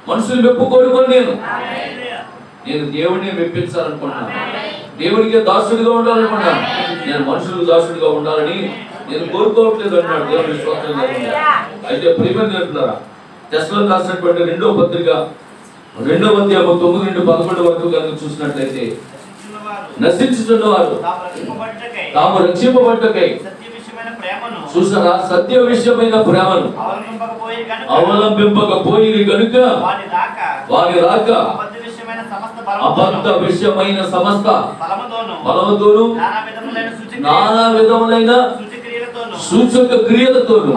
మనుషులు మెప్పు కోరుకొని నేను దేవుడిని మెప్పించాలనుకుంటున్నాను, దేవుడికి దాసుడిగా ఉండాలనుకుంటున్నాను, నేను మనుషులకు దాసుడిగా ఉండాలని నేను కోరుకోవట్లేదు అన్నాడు. దేవుని స్తోత్రం. అయితే ప్రియమైన చెప్తున్నారా, తెస్సలోనికీయులకు రాసినటువంటి 2వ పత్రిక 2వ అధ్యాయం 9-11 వరకు కనుక చూసినట్లయితే, నశించుచున్నవారు తాము రక్షింపబట్టుకై చూసారా, సత్య విషయమైన ప్రేమను అవలంబింపకపోయిరి గనుక వారి రాక అబద్ధ విషయమైన సమస్త బలముతోను నానా విధములైన సూచక క్రియలతోను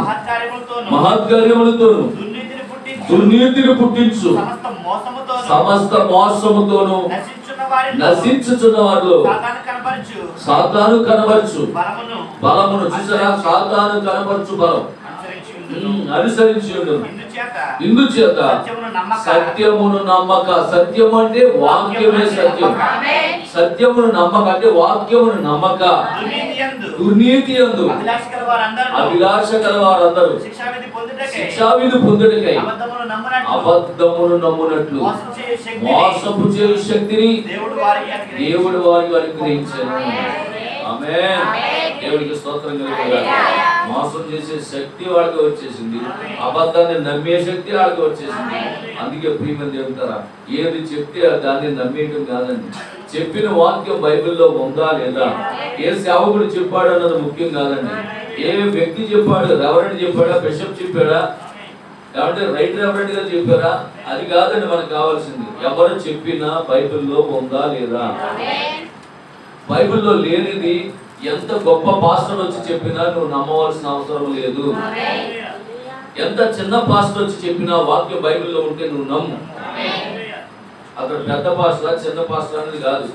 మహత్కార్యములతోను దుర్నీతిని పుట్టించు సమస్త మోసముతోను నశించుచున్న వారిలో సాతాను కనబరచు బలమును చూసారా, సాతాను కనబరచు బలం అనుసరించి ఇందుచేత సత్యమును నమ్మక. సత్యము అంటే వాక్యమే సత్యం. సత్యమును నమ్మక అంటే వాక్యమును నమ్మక. దుర్నీతి యందు అభిలాష కల వారందరూ శిక్షావిధి పొందుటకై అబద్ధమును నమ్మునట్లు మోసపు చేయు శక్తిని దేవుడు వారికి అనుగ్రహించాడు. ఆమేన్. దేవునికి స్తోత్రం కలుగునుగాక. మోసం చేసే శక్తి వాళ్ళకి వచ్చేసింది, అబద్ధాన్ని నమ్మే శక్తి వాళ్ళకి వచ్చేసింది. అందుకే ప్రియమైన దేవుతారా, ఏది చెప్తే దాన్ని నమ్మేయడం కాదండి. చెప్పిన వాక్యం బైబిల్లో ఉందా లేదా, ఏ సేవకుడు చెప్పాడు అన్నది ముఖ్యం కాదండి. ఏ వ్యక్తి చెప్పాడు, రెవరెండ్ చెప్పాడా, బిషప్ చెప్పాడా, లేకపోతే రైట్ రెవరెండ్ గా చెప్పారా, అది కాదండి మనకు కావాల్సింది. ఎవరు చెప్పినా బైబిల్లో ఉందా లేదా. బైబిల్లో లేనిది ఎంత గొప్ప పాస్టర్ వచ్చి చెప్పినా నువ్వు నమ్మవలసిన అవసరం లేదు. ఎంత చిన్న పాస్టర్ వచ్చి చెప్పినా వాక్యం బైబిల్లో ఉంటే నువ్వు నమ్ము. అక్కడ పెద్ద పాస్టర్ చిన్న పాస్టర్ అనేది కాదు,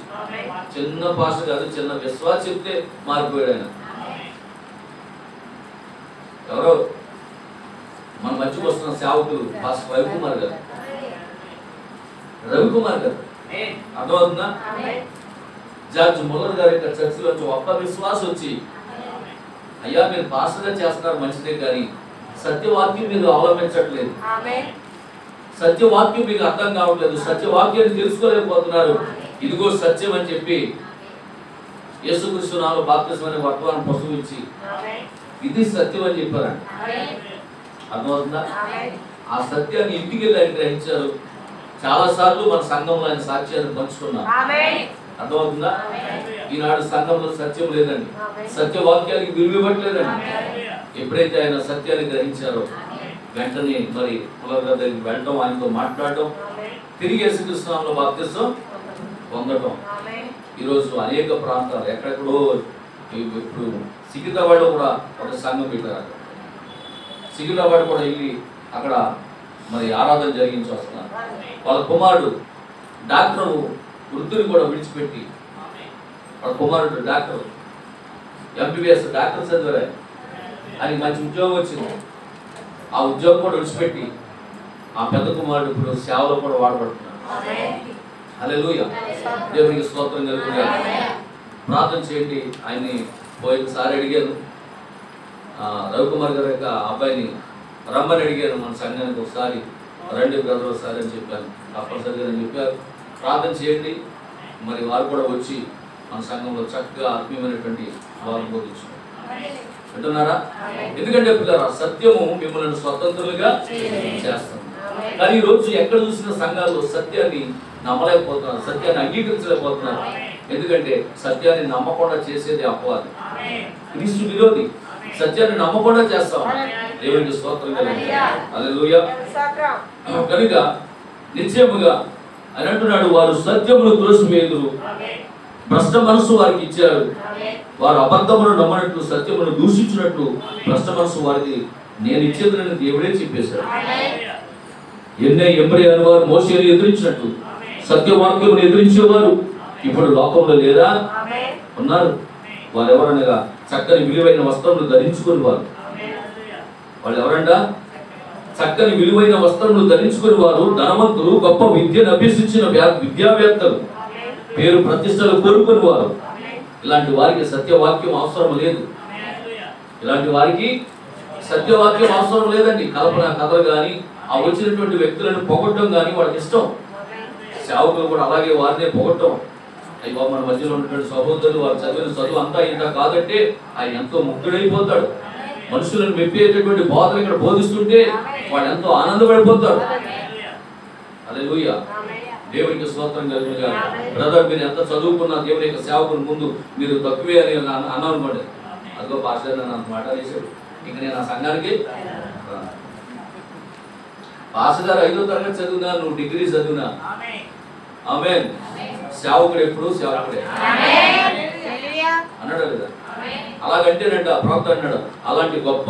చిన్న పాస్టర్ కాదు, చిన్న విశ్వాసం చెప్తే మారిపోయాడు ఆయన. ఎవరో మన మధ్యకు వస్తున్న సేవకులు పాస్టర్ రవికుమార్ గారు, అర్థమవుతుందా? జార్జ్ ముల్లర్ గారి యొక్క చర్చిలో ఒక్క విశ్వాసం వచ్చి, అయ్యా మీరు పాస్టర్గా చేస్తున్నారు మంచిదే, కానీ సత్యవాక్యం మీరు అవలంబించట్లేదు, సత్యవాక్యం మీకు అర్థం కావట్లేదు, సత్యవాక్యాన్ని తెలుసుకోలేకపోతున్నారు, ఇదిగో సత్యం అని చెప్పి యేసుక్రీస్తు నామములో బాప్తిస్మం అనే వర్తమానం పుస్తకం ఇచ్చి ఇది సత్యం అని చెప్పారండి. అర్థమవుతుందా? ఆ సత్యాన్ని ఇంటికి వెళ్ళి ఆయన గ్రహించారు. చాలా సార్లు మన సంఘంలో ఆయన సాక్ష్యాన్ని పంచుకున్నారు. అర్థమవుతుందా? ఈనాడు సంఘంలో సత్యం లేదండి, సత్యవాక్యానికి విలువ ఇవ్వట్లేదండి. ఎప్పుడైతే ఆయన సత్యాన్ని గ్రహించారో వెంటనే మరి పుల్లర్ గారి దగ్గరికి వెళ్ళడం, ఆయనతో మాట్లాడటం, తిరిగి యేసుక్రీస్తు నామములో బాప్తిస్మం పొందడం. ఈరోజు అనేక ప్రాంతాలు ఎక్కడెక్కడో, ఇప్పుడు సికింద్రాబాద్లో కూడా ఒక సంఘం పెట్టారు. సికింద్రాబాద్ కూడా వెళ్ళి అక్కడ మరి ఆరాధన జరిగించి వస్తున్నారు. వాళ్ళ కుమారుడు డాక్టర్ వృత్తిని కూడా విడిచిపెట్టి, వాళ్ళ కుమారుడు డాక్టర్ ఎంబీబీఎస్ డాక్టర్ చదివారు, ఆయనకి మంచి ఉద్యోగం వచ్చింది. ఆ ఉద్యోగం కూడా విడిచిపెట్టి ఆ పెద్ద కుమారుడు ఇప్పుడు సేవలో కూడా వాడబడుతున్నారు. హల్లెలూయా, దేవునికి స్తోత్రం కలుగునుగాక. ప్రార్థన చేయండి. ఆయన్ని పోయినసారి అడిగాను, రవికుమార్ గారి యొక్క అబ్బాయిని రమ్మని అడిగాను మన సంఘానికి, ఒకసారి రండి బ్రదర్ ఒకసారి అని చెప్పాను. తప్పనిసరిగా అని చెప్పారు. ప్రార్థన చేయండి. మరి వారు కూడా వచ్చి మన సంఘంలో చక్కగా ఆత్మీయమైనటువంటి వారు బోధించారు. వింటున్నారా? ఎందుకంటే పిల్లరా, సత్యము మిమ్మల్ని స్వతంత్రులుగా చేస్తుంది. కానీ ఈ రోజు ఎక్కడ చూసిన సంఘాల్లో సత్యాన్ని నమ్మలేకపోతున్నారు, సత్యాన్ని అంగీకరించలేకపోతున్నారు. ఎందుకంటే సత్యాన్ని నమ్మకుండా చేసేది అపవాది, క్రీస్తు విరోధి. సత్యాన్ని నమ్మకుండా చేస్తాం. దేవునికి స్తోత్రం హల్లెలూయా. కనుక నిశ్చయముగా అని అంటున్నాడు, వారు సత్యమును త్రోసివేయుదురు, భ్రష్ట మనసు వారికి ఇచ్చారు. వారు అబద్ధమును నమ్మనట్లు, సత్యమును దూషించినట్లు భ్రష్ట మనసు వారికి నేను ఇచ్చేదని దేవుడే చెప్పేశాడు. ఎంబ్రి అని వారు మోషేను ఎదిరించినట్లు సత్యవాక్యమును ఎదిరించేవారు ఇప్పుడు లోకంలో లేరా? ఉన్నారు. వారు ఎవరనగా చక్కని విలువైన వస్త్రములు ధరించుకుని వారు. వాళ్ళు ఎవరంట? చక్కని విలువైన వస్త్రములు ధరించుకుని వారు, ధనవంతులు, గొప్ప విద్యను అభ్యసించిన విద్యావేత్తలు, పేరు ప్రతిష్టలు కోరుకుని వారు. ఇలాంటి వారికి సత్యవాక్యం అవసరం లేదు. ఇలాంటి వారికి సత్యవాక్యం అవసరం లేదండి. కల్పన కథలు కానీ, ఆ వచ్చినటువంటి వ్యక్తులను పొగట్టడం కానీ వాళ్ళకి ఇష్టం. సేవకులు కూడా అలాగే వారినే పొగట్టం. అయ్యో మన మధ్యలో ఉన్నటువంటి సహోదరులు వారు చదివిన చదువు అంతా ఇంత కాదంటే ఆయన ఎంతో ముగ్ధుడైపోతాడు. మనుషులను మెప్పేటటువంటి బోధలు ఇక్కడ బోధిస్తుంటే వాడు ఎంతో ఆనందపడిపోతాడు. హల్లెలూయా, దేవునికి స్తోత్రం కలుగునుగాక. బ్రదర్, మీరు ఎంత చదువుకున్నా దేవుని యొక్క సేవకుని ముందు మీరు తక్కువే అని అన్నారనుకోండి, అదిగో పాస్టర్ నన్ను అంత మాట వేసాడు, ఇంక నేను ఆ సంఘానికి పాస్టర్ గారు 5వ తరగతి చదివినా, నువ్వు డిగ్రీ చదివినా, ఆమేన్, సేవకుడు ఎప్పుడు సేవకుడే అన్నాడు కదా. అలాగంటేనంట ప్రవక్త అన్నాడు, అలాంటి గొప్ప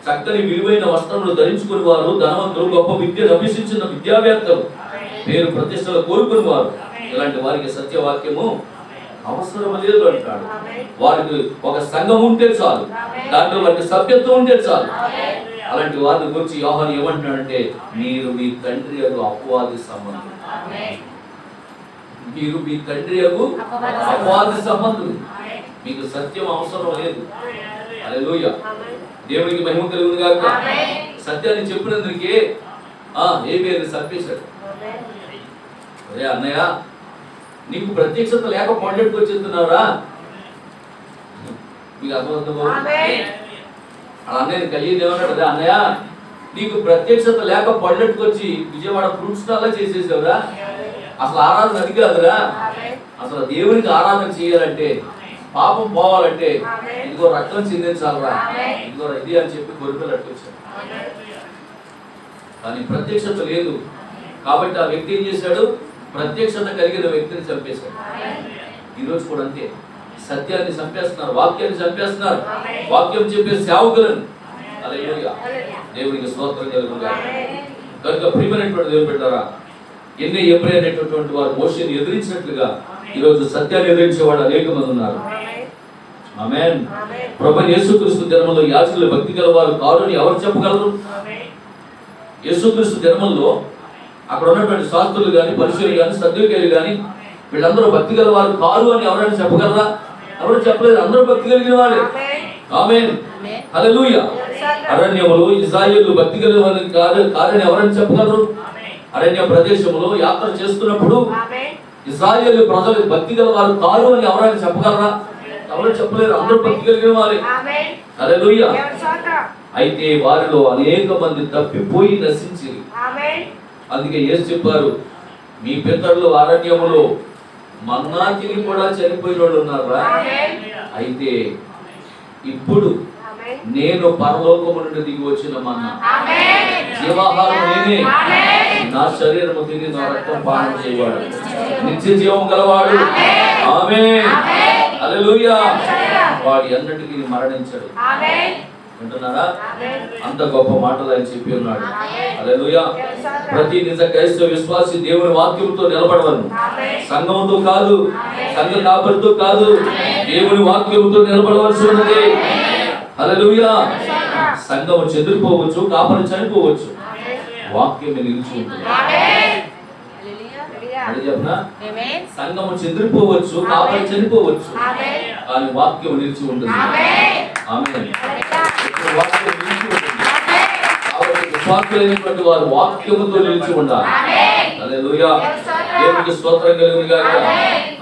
చక్కని విలువైన వస్త్రములు ధరించుకుని వారు, ధనవంతులు, గొప్ప విద్యను అభ్యసించిన విద్యావేత్తలు, పేరు ప్రతిష్టలు కోరుకుని వారు. ఇలాంటి వారికి సత్యవాక్యము అవసరం లేదు అంటాడు. వారికి ఒక సంఘం ఉంటే చాలు, దాంట్లో వారికి సభ్యత్వం ఉంటే చాలు. అలాంటి వారిని గురించి యోహాను ఏమంటున్నాడంటే, మీరు మీ తండ్రి యొక్క అపవాది సంబంధం, మీరు మీ తండ్రి యొక్క అపవాది సంబంధులు, మీకు సత్యం అవసరం లేదు. హల్లెలూయా, దేవునికి మహిమ కలుగునుగాక. సత్యాన్ని చెప్పినందుకే ఏ పేరు సర్పేశాడు. అరే అన్నయ్య, నీకు ప్రత్యక్షత లేక కొండెట్టుకు వచ్చేస్తున్నావురా, మీకు అర్థమవుతుందో? అన్నయ్య అయ్యింది ఏమన్నాడు కదా, అన్నయ్య నీకు ప్రత్యక్షత లేక పళ్ళెట్టుకొచ్చి విజయవాడ ఫ్రూట్ స్టాల్ చేసేసావురా, అసలు ఆరాధన అది కాదురా, అసలు దేవునికి ఆరాధన చేయాలంటే, పాపం పోవాలంటే ఇదిగో రక్తం చిందించాలరా, ఇదిగో ఇది అని చెప్పి గొర్రెలు అట్టుకొచ్చాడు. కానీ ప్రత్యక్షత లేదు కాబట్టి ఆ వ్యక్తి ఏం చేశాడు? ప్రత్యక్షత కలిగిన వ్యక్తిని చంపేశాడు. ఈరోజు కూడా అంతే, సత్యాన్ని చంపేస్తున్నారు, వాక్యాన్ని చంపేస్తున్నారు, వాక్యం చెప్పే సేవకులను. హల్లెలూయా, దేవునికి స్తోత్రం కలుగునుగాక. కనుక ప్రియమైనటువంటి దేవుని బిడ్డలారా, ఎబ్రాయైనటువంటి వారు మోషేని ఎదిరించినట్లుగా ఈరోజు సత్యాన్ని ఎదిరించే వాళ్ళు అనేక మంది ఉన్నారు. ఆమేన్. ప్రభువైన యేసుక్రీస్తు జన్మలో యాజకులు భక్తి గల వారు కారు అని ఎవరు చెప్పగలరు? యేసుక్రీస్తు జన్మలో అక్కడ ఉన్నటువంటి శాస్త్రులు కానీ, పరిశీలు కానీ, సద్దుకేయులు కానీ వీళ్ళందరూ భక్తి గల వారు కారు అని ఎవరైనా చెప్పగలరా? ఎవరు చెప్పలేదు, అందరూ భక్తి కలిగిన వాళ్ళే. ఆమేన్. హల్లెలూయా. అరణ్యములో ఇశ్రాయేలు భక్తి కలిగిన వారు కారని ఎవరైనా చెప్పగలరు? అరణ్య ప్రదేశంలో యాత్ర చేస్తున్నప్పుడు ఇశ్రాయేలు ప్రజలు భక్తి గల వారు కారు అని ఎవరైనా చెప్పగలరా? ఎవరు చెప్పలేరు, అందరూ భక్తి కలిగిన వారే. హల్లెలూయా. అయితే వారిలో అనేక మంది తప్పిపోయి నశించి, అందుకే యేసు చెప్పారు, మీ పితరులు అరణ్యములో మన్నా తిని కూడా చనిపోయిన వాళ్ళు ఉన్నారా? అయితే ఇప్పుడు నేను పరలోకము నుండి దిగి వచ్చిన మన్నా, జీవాహారం నేనే, నా శరీరము తిని నా రక్తం పానం చేయవాడు నిత్య జీవం గలవాడు. ఆమేన్. హల్లెలూయా. వాడు ఎన్నటికీ మరణించాడు. వింటున్నారా? అంత గొప్ప మాటలు ఆయన చెప్పి ఉన్నాడు. హల్లెలూయా. ప్రతి నిజ క్రైస్తవ విశ్వాసి దేవుని వాక్యంతో నిలబడవలను, సంఘంతో కాదు, సంఘ కాపరితో కాదు, దేవుని వాక్యంతో నిలబడవలసి ఉన్నది. హల్లెలూయా. సంఘము చెదిరిపోవచ్చు, కాపరి చనిపోవచ్చు, వాక్యం నిలిచి ఉంటుంది. అది చెప్పనా? సంఘము చెదిరిపోవచ్చు, కాపరి చనిపోవచ్చు, కానీ వాక్యం నిలిచి ఉంటుంది. ఆమేన్. వాక్యం నిలిచి ఉంటుంది. కాబట్టి విశ్వాసులైనటువంటి వారు వాక్యముతో నిలిచి ఉండాలి. హల్లెలూయా. దేవునికి స్తోత్రం కలుగును గాక.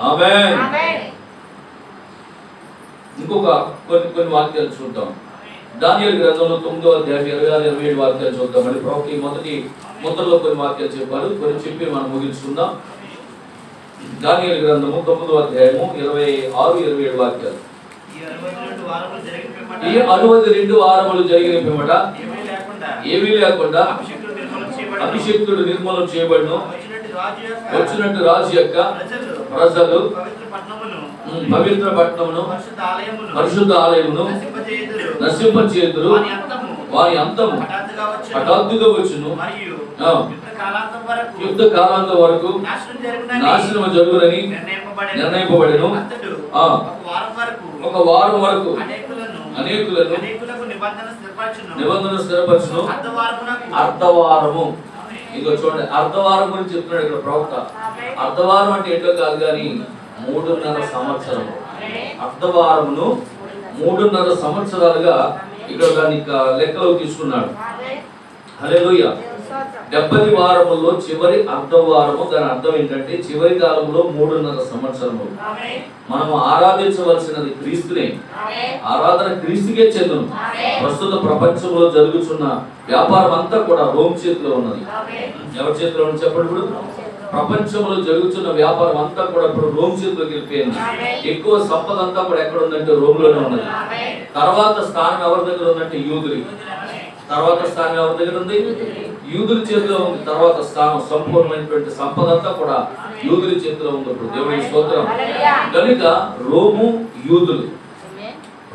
ఆమేన్. ఇంకొక కొన్ని వాక్యాలు చూద్దాం. దానియేలు గ్రంథంలో 9వ అధ్యాయం 26-27 వాక్యాలు చూద్దాం. మరి ప్రవక్త మొదటి ముద్రలో కొన్ని వాక్యాలు చెప్పారు, కొన్ని చెప్పి మనం ముగించుకుందాం. దానియేలు గ్రంథము 9వ అధ్యాయము 26-27 వాక్యాలు. ఈ 62 వారములు జరిగిన పిమ్మట ఏమీ లేకుండా అభిషేక్తుడు నిర్మూలన చేయబడును, వచ్చినట్టు రాజు యొక్క ప్రజలు పవిత్ర పట్టణమును, పరిశుద్ధ ఆలయమును నశింపచేయుదురు, వారి అంతము హఠాత్తుగా వచ్చును, యుద్ధ కాలాంతం వరకు నాశనము జరుగునని నిర్ణయింపబడెను. ఒక వారం వరకు అనేకులను నిబంధన స్థిరపరచును. అర్ధవారము, ఇదిగో చూడండి, అర్ధవారం గురించి చెప్తున్నాడు ఇక్కడ ప్రవక్త. అర్ధవారం అంటే ఏంటో కాదు కానీ 3.5 సంవత్సరము. అర్ధవారమును 3.5 సంవత్సరాలుగా ఇక్కడ దాన్ని లెక్కలో తీసుకున్నాడు. హల్లెలూయా. 70 వారముల్లో చివరి అర్ధవారము, దాని అర్థం ఏంటంటే చివరి కాలంలో 3.5 సంవత్సరములు. మనం ఆరాధించవలసినది క్రీస్తునే, ఆరాధన క్రీస్తుకే చెందును. ప్రస్తుత ప్రపంచంలో జరుగుతున్న వ్యాపారం అంతా కూడా రోమ్ చేతిలో ఉన్నది. ఎవరి చేతిలో ఉన్నది చెప్పండి? ఇప్పుడు ప్రపంచంలో జరుగుతున్న వ్యాపారం అంతా కూడా ఇప్పుడు రోమ్ చేతిలోకి వెళ్ళిపోయింది. ఎక్కువ సంపద అంతా కూడా ఎక్కడ ఉందంటే రోమ్ లోనే ఉన్నది. తర్వాత స్థానం ఎవరి దగ్గర ఉందంటే యూదులకి. తర్వాత స్థానం ఎవరి దగ్గర ఉంది? యూదుల చేతిలో ఉంది. తర్వాత స్థానం సంపూర్ణమైనటువంటి సంపద అంతా కూడా యూదుల చేతిలో ఉంది. ఇప్పుడు దేవుని స్తోత్రం. కనుక రోము యూదులు,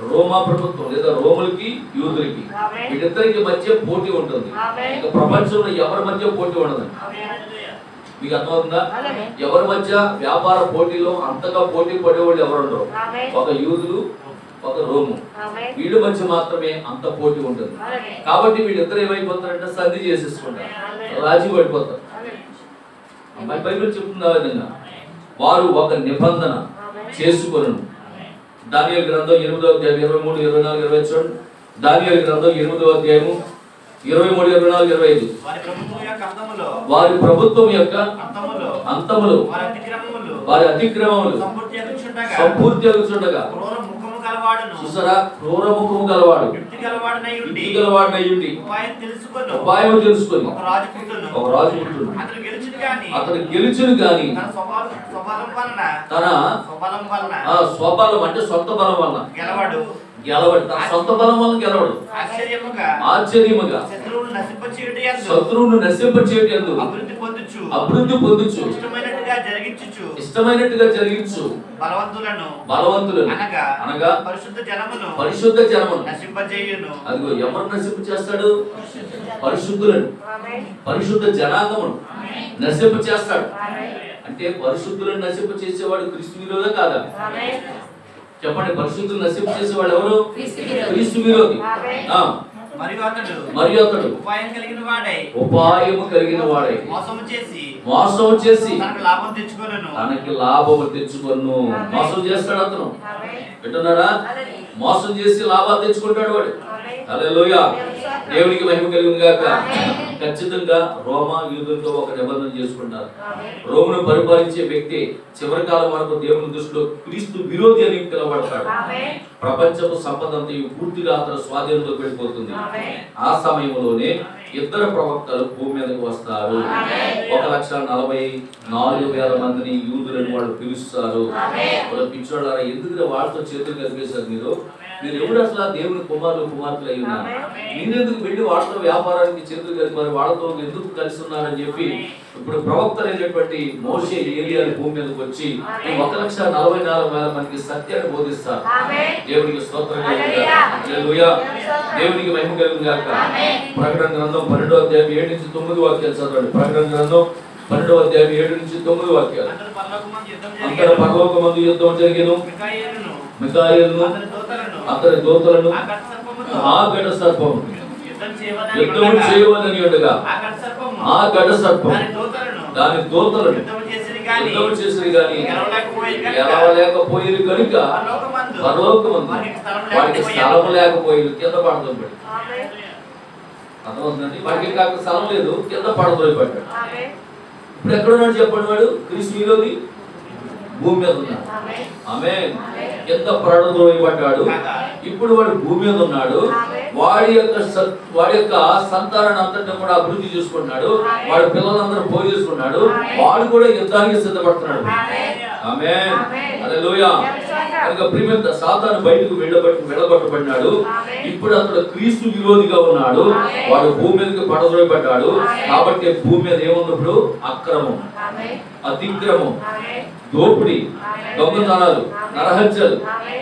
రోమా ప్రభుత్వం లేదా రోములకి యూదులకి వీటిద్దరికి మధ్య పోటీ ఉంటుంది. ఇక ప్రపంచంలో ఎవరి మధ్య పోటీ ఉండదు. మీకు అర్థమవుతుందా? ఎవరి మధ్య వ్యాపార పోటీలో అంతగా పోటీ పడేవాళ్ళు ఎవరు ఉండరు. ఒక యూదులు, ఒక రోము, వీళ్ళ మధ్య మాత్రమే అంత పోటీ ఉంటుంది. కాబట్టి వీళ్ళిద్దరు ఏమైపోతారంటే సంధి చేసేసుకుంటారు, రాజీ పడిపోతారు. బైబిల్ చెప్తున్న విధంగా వారు ఒక నిబంధన చేసుకొను. దానియేలు గ్రంథం 8వ అధ్యాయం 23, 24, 25 చూడండి. దానియేలు గ్రంథం 8వ అధ్యాయము 23, 24, 25. వారి ప్రభుత్వం యొక్క అంతములో వారి అతిక్రమములు సంపూర్తి అగుచుండగా గలవాడును. చూసారా, క్రూర ముఖము గలవాడు, యుక్తి గలవాడనై ఉండి ఉపాయం తెలుసుకొని ఒక రాజు పుట్టును. అతడు గెలుచును గాని తన స్వబలం వలన స్వబలం అంటే సొంత బలం వలన గెలవడు. తన సొంత బలం వలన గెలవడు. ఆశ్చర్యముగా శత్రువును నశింపచేయుటయందు అభివృద్ధి పొందుచు ఇష్టమైనట్టుగా జరిగించు బలవంతులను అనగా పరిశుద్ధ జనమును నశింపజేయును. అదిగో ఎవరు నశింప చేస్తాడు? పరిశుద్ధులను, పరిశుద్ధ జనాంగమును నశింప చేస్తాడు. అంటే పరిశుద్ధులను నశింప చేసేవాడు క్రీస్తు విరోధి కాదా? చెప్పండి, పరిశుద్ధులు నశింప చేసేవాడు ఎవరు? క్రీస్తు విరోధి. మరియు అతడు ఉపాయము కలిగిన వాడై మోసము చేసి తనకి లాభము తెచ్చుకొను. మోసం చేస్తాడు అతను, వింటున్నారా? మోసం చేసి లాభాలు తెచ్చుకుంటాడు వాడు. హల్లెలూయా, దేవునికి మహిమ కలుగును గాక. ఖచ్చితంగా రోమా యూదులతో ఒక నిబంధన చేసుకుంటారు. రోమును పరిపాలించే వ్యక్తి చివరి కాలం వరకు దేవుని దృష్టిలో క్రీస్తు విరోధి అని పిలువబడతాడు. ప్రపంచపు సంపద అంతా పూర్తిగా అతని స్వాధీనంలోకి వెళ్ళిపోతుంది. ఆ సమయంలోనే ఇద్దరు ప్రవక్తలు భూమి మీదకి వస్తారు. 1,44,000 మందిని యూదులను వాళ్ళు పిలుస్తారు. వాళ్ళు పిచ్చోళ్ళారా, ఎందుకు వాళ్ళతో చేతులు కలిపేశారు? మీరు ఎవరు అసలు దేవుని కుమార్తెలు అయి ఉన్నారు? మీరెందుకు వెళ్ళి వాళ్ళతో వ్యాపారానికి చేతులు కలిపారు? వాళ్ళతో ఎందుకు కలిసి ఉన్నారని చెప్పి ఇప్పుడు ప్రవక్తలైనటువంటి మోషే, ఏలియాలు భూమి మీదకి వచ్చి 1,44,000 మందికి సత్యాన్ని బోధిస్తారు. దేవునికి స్తోత్రం హల్లెలూయా, దేవునికి మహిమ కలుగును గాక. ప్రకటన గ్రంథం 12వ అధ్యాయం 7 నుంచి 9 వాక్యాలు చదవండి. ప్రకటన గ్రంథం 12వ అధ్యాయం 7 నుంచి 9 వాక్యాలు. అంతట పరలోకమందు యుద్ధం జరిగెను. మిఖాయేలును అతని దూతలను ఆ ఘట సర్పము యుద్ధం చేయవలని ఉండగా ఆ ఘట సర్పం దాని దూతలను యుద్ధం చేసిరి గాని గెలవలేకపోయేది కనుక పరలోకమందు వాడికి స్థలం లేకపోయేది, కింద పడదు. అర్థమవుతుందండి? వాడికి కాక స్థలం లేదు, కింద పడదోయి పడ్డాడు. ఇప్పుడు ఎక్కడున్నాడు చెప్పండి? వాడు క్రీస్తు విరోధి భూమి మీద ఉన్నాడు. ఆమేన్. కింద పడదోయబడ్డాడు. ఇప్పుడు వాడు భూమి మీద ఉన్నాడు. వాడి యొక్క సంతానాన్ని అంతటిని కూడా అభివృద్ధి చేసుకుంటున్నాడు. వాడి పిల్లలందరూ పోయి చేసుకున్నాడు. వాడు కూడా యుద్ధానికి సిద్ధపడుతున్నాడు. ఆమేన్, హల్లెలూయా. కనుక ప్రియమైన సాతాను బయటకు వెళ్ళబట్టబడినాడు. ఇప్పుడు అతడు క్రీస్తు విరోధిగా ఉన్నాడు. వాడు భూమి మీదకి పడదోయబడ్డాడు. కాబట్టి భూమి మీద ఏమున్నప్పుడు అక్రమం, అతిక్రమం, దోపిడి, దొంగతనాలు, నరహత్యలు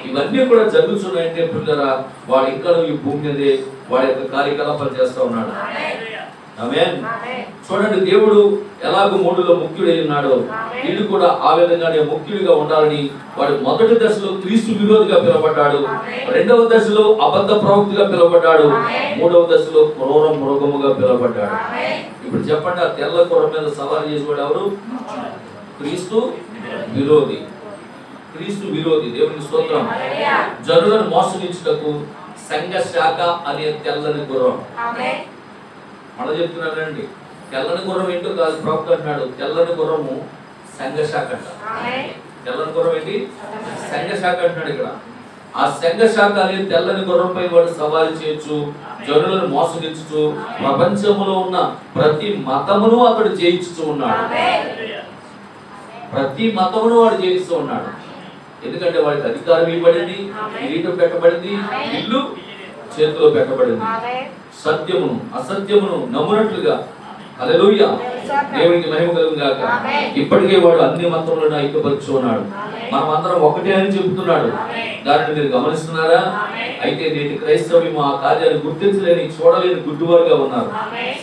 ఇవన్నీ కూడా జరుగుతున్నాయంటే పిల్లరా, వాడు ఇంకా ఈ భూమి మీదే వాడి యొక్క కార్యకలాపాలు చేస్తా ఉన్నాడు. ఆమేన్. చూడండి, దేవుడు ఎలాగో 3లో ముఖ్యుడై ఉన్నాడో వీడు కూడా ఆ విధంగానే ముఖ్యుడిగా ఉండాలని వాడు మొదటి దశలో క్రీస్తు విరోధిగా పిలువబడ్డాడు. 2వ దశలో అబద్ధ ప్రవక్తగా పిలువబడ్డాడు. 3వ దశలో క్రూర మృగముగా పిలువబడ్డాడు. ఇప్పుడు చెప్పండి, ఆ తెల్ల కొర మీద సవాలు చేసేవాడు ఎవరు? క్రీస్తు విరోధి. క్రీస్తు విరోధి. దేవునికి స్తోత్రం. జనులను మోసగించుటకు సంఘ శాఖ అనే తెల్లని గుర్రం. మళ్ళీ చెప్తున్నానండి, తెల్లని గుర్రం ఏంటో కాదు, ప్రవక్త అంటున్నాడు తెల్లని గుర్రము సంఘ శాఖ అంట. తెల్లని గుర్రం ఏంటి? సంఘ శాఖ అంటున్నాడు ఇక్కడ. ఆ సంఘ శాఖ అనే తెల్లని గుర్రంపై వాడు సవాలు చేయొచ్చు, జనులను మోసగించు, ప్రపంచంలో ఉన్న ప్రతి మతమును అతడు జయించుతూ ఉన్నాడు. ప్రతి మతమును వాడు జయిస్తూ ఉన్నాడు. ఎందుకంటే వాడికి అధికారం ఇవ్వబడింది, కిరీటం పెట్టబడింది, ఇల్లు చేతిలో పెట్టబడింది. సత్యమును అసత్యమును నమ్మునట్లుగా. హల్లెలూయా, దేవునికి మహిమ కలుగును గాక. ఇప్పటికే వాడు అన్ని మతములను ఐక్యపరుచు ఉన్నాడు. మనం అందరం ఒకటే అని చెబుతున్నాడు. దానిని మీరు గమనిస్తున్నారా? అయితే నేటి క్రైస్తవ్యం ఆ కార్యాన్ని గుర్తించలేని, చూడలేని గుడ్డివారుగా ఉన్నారు.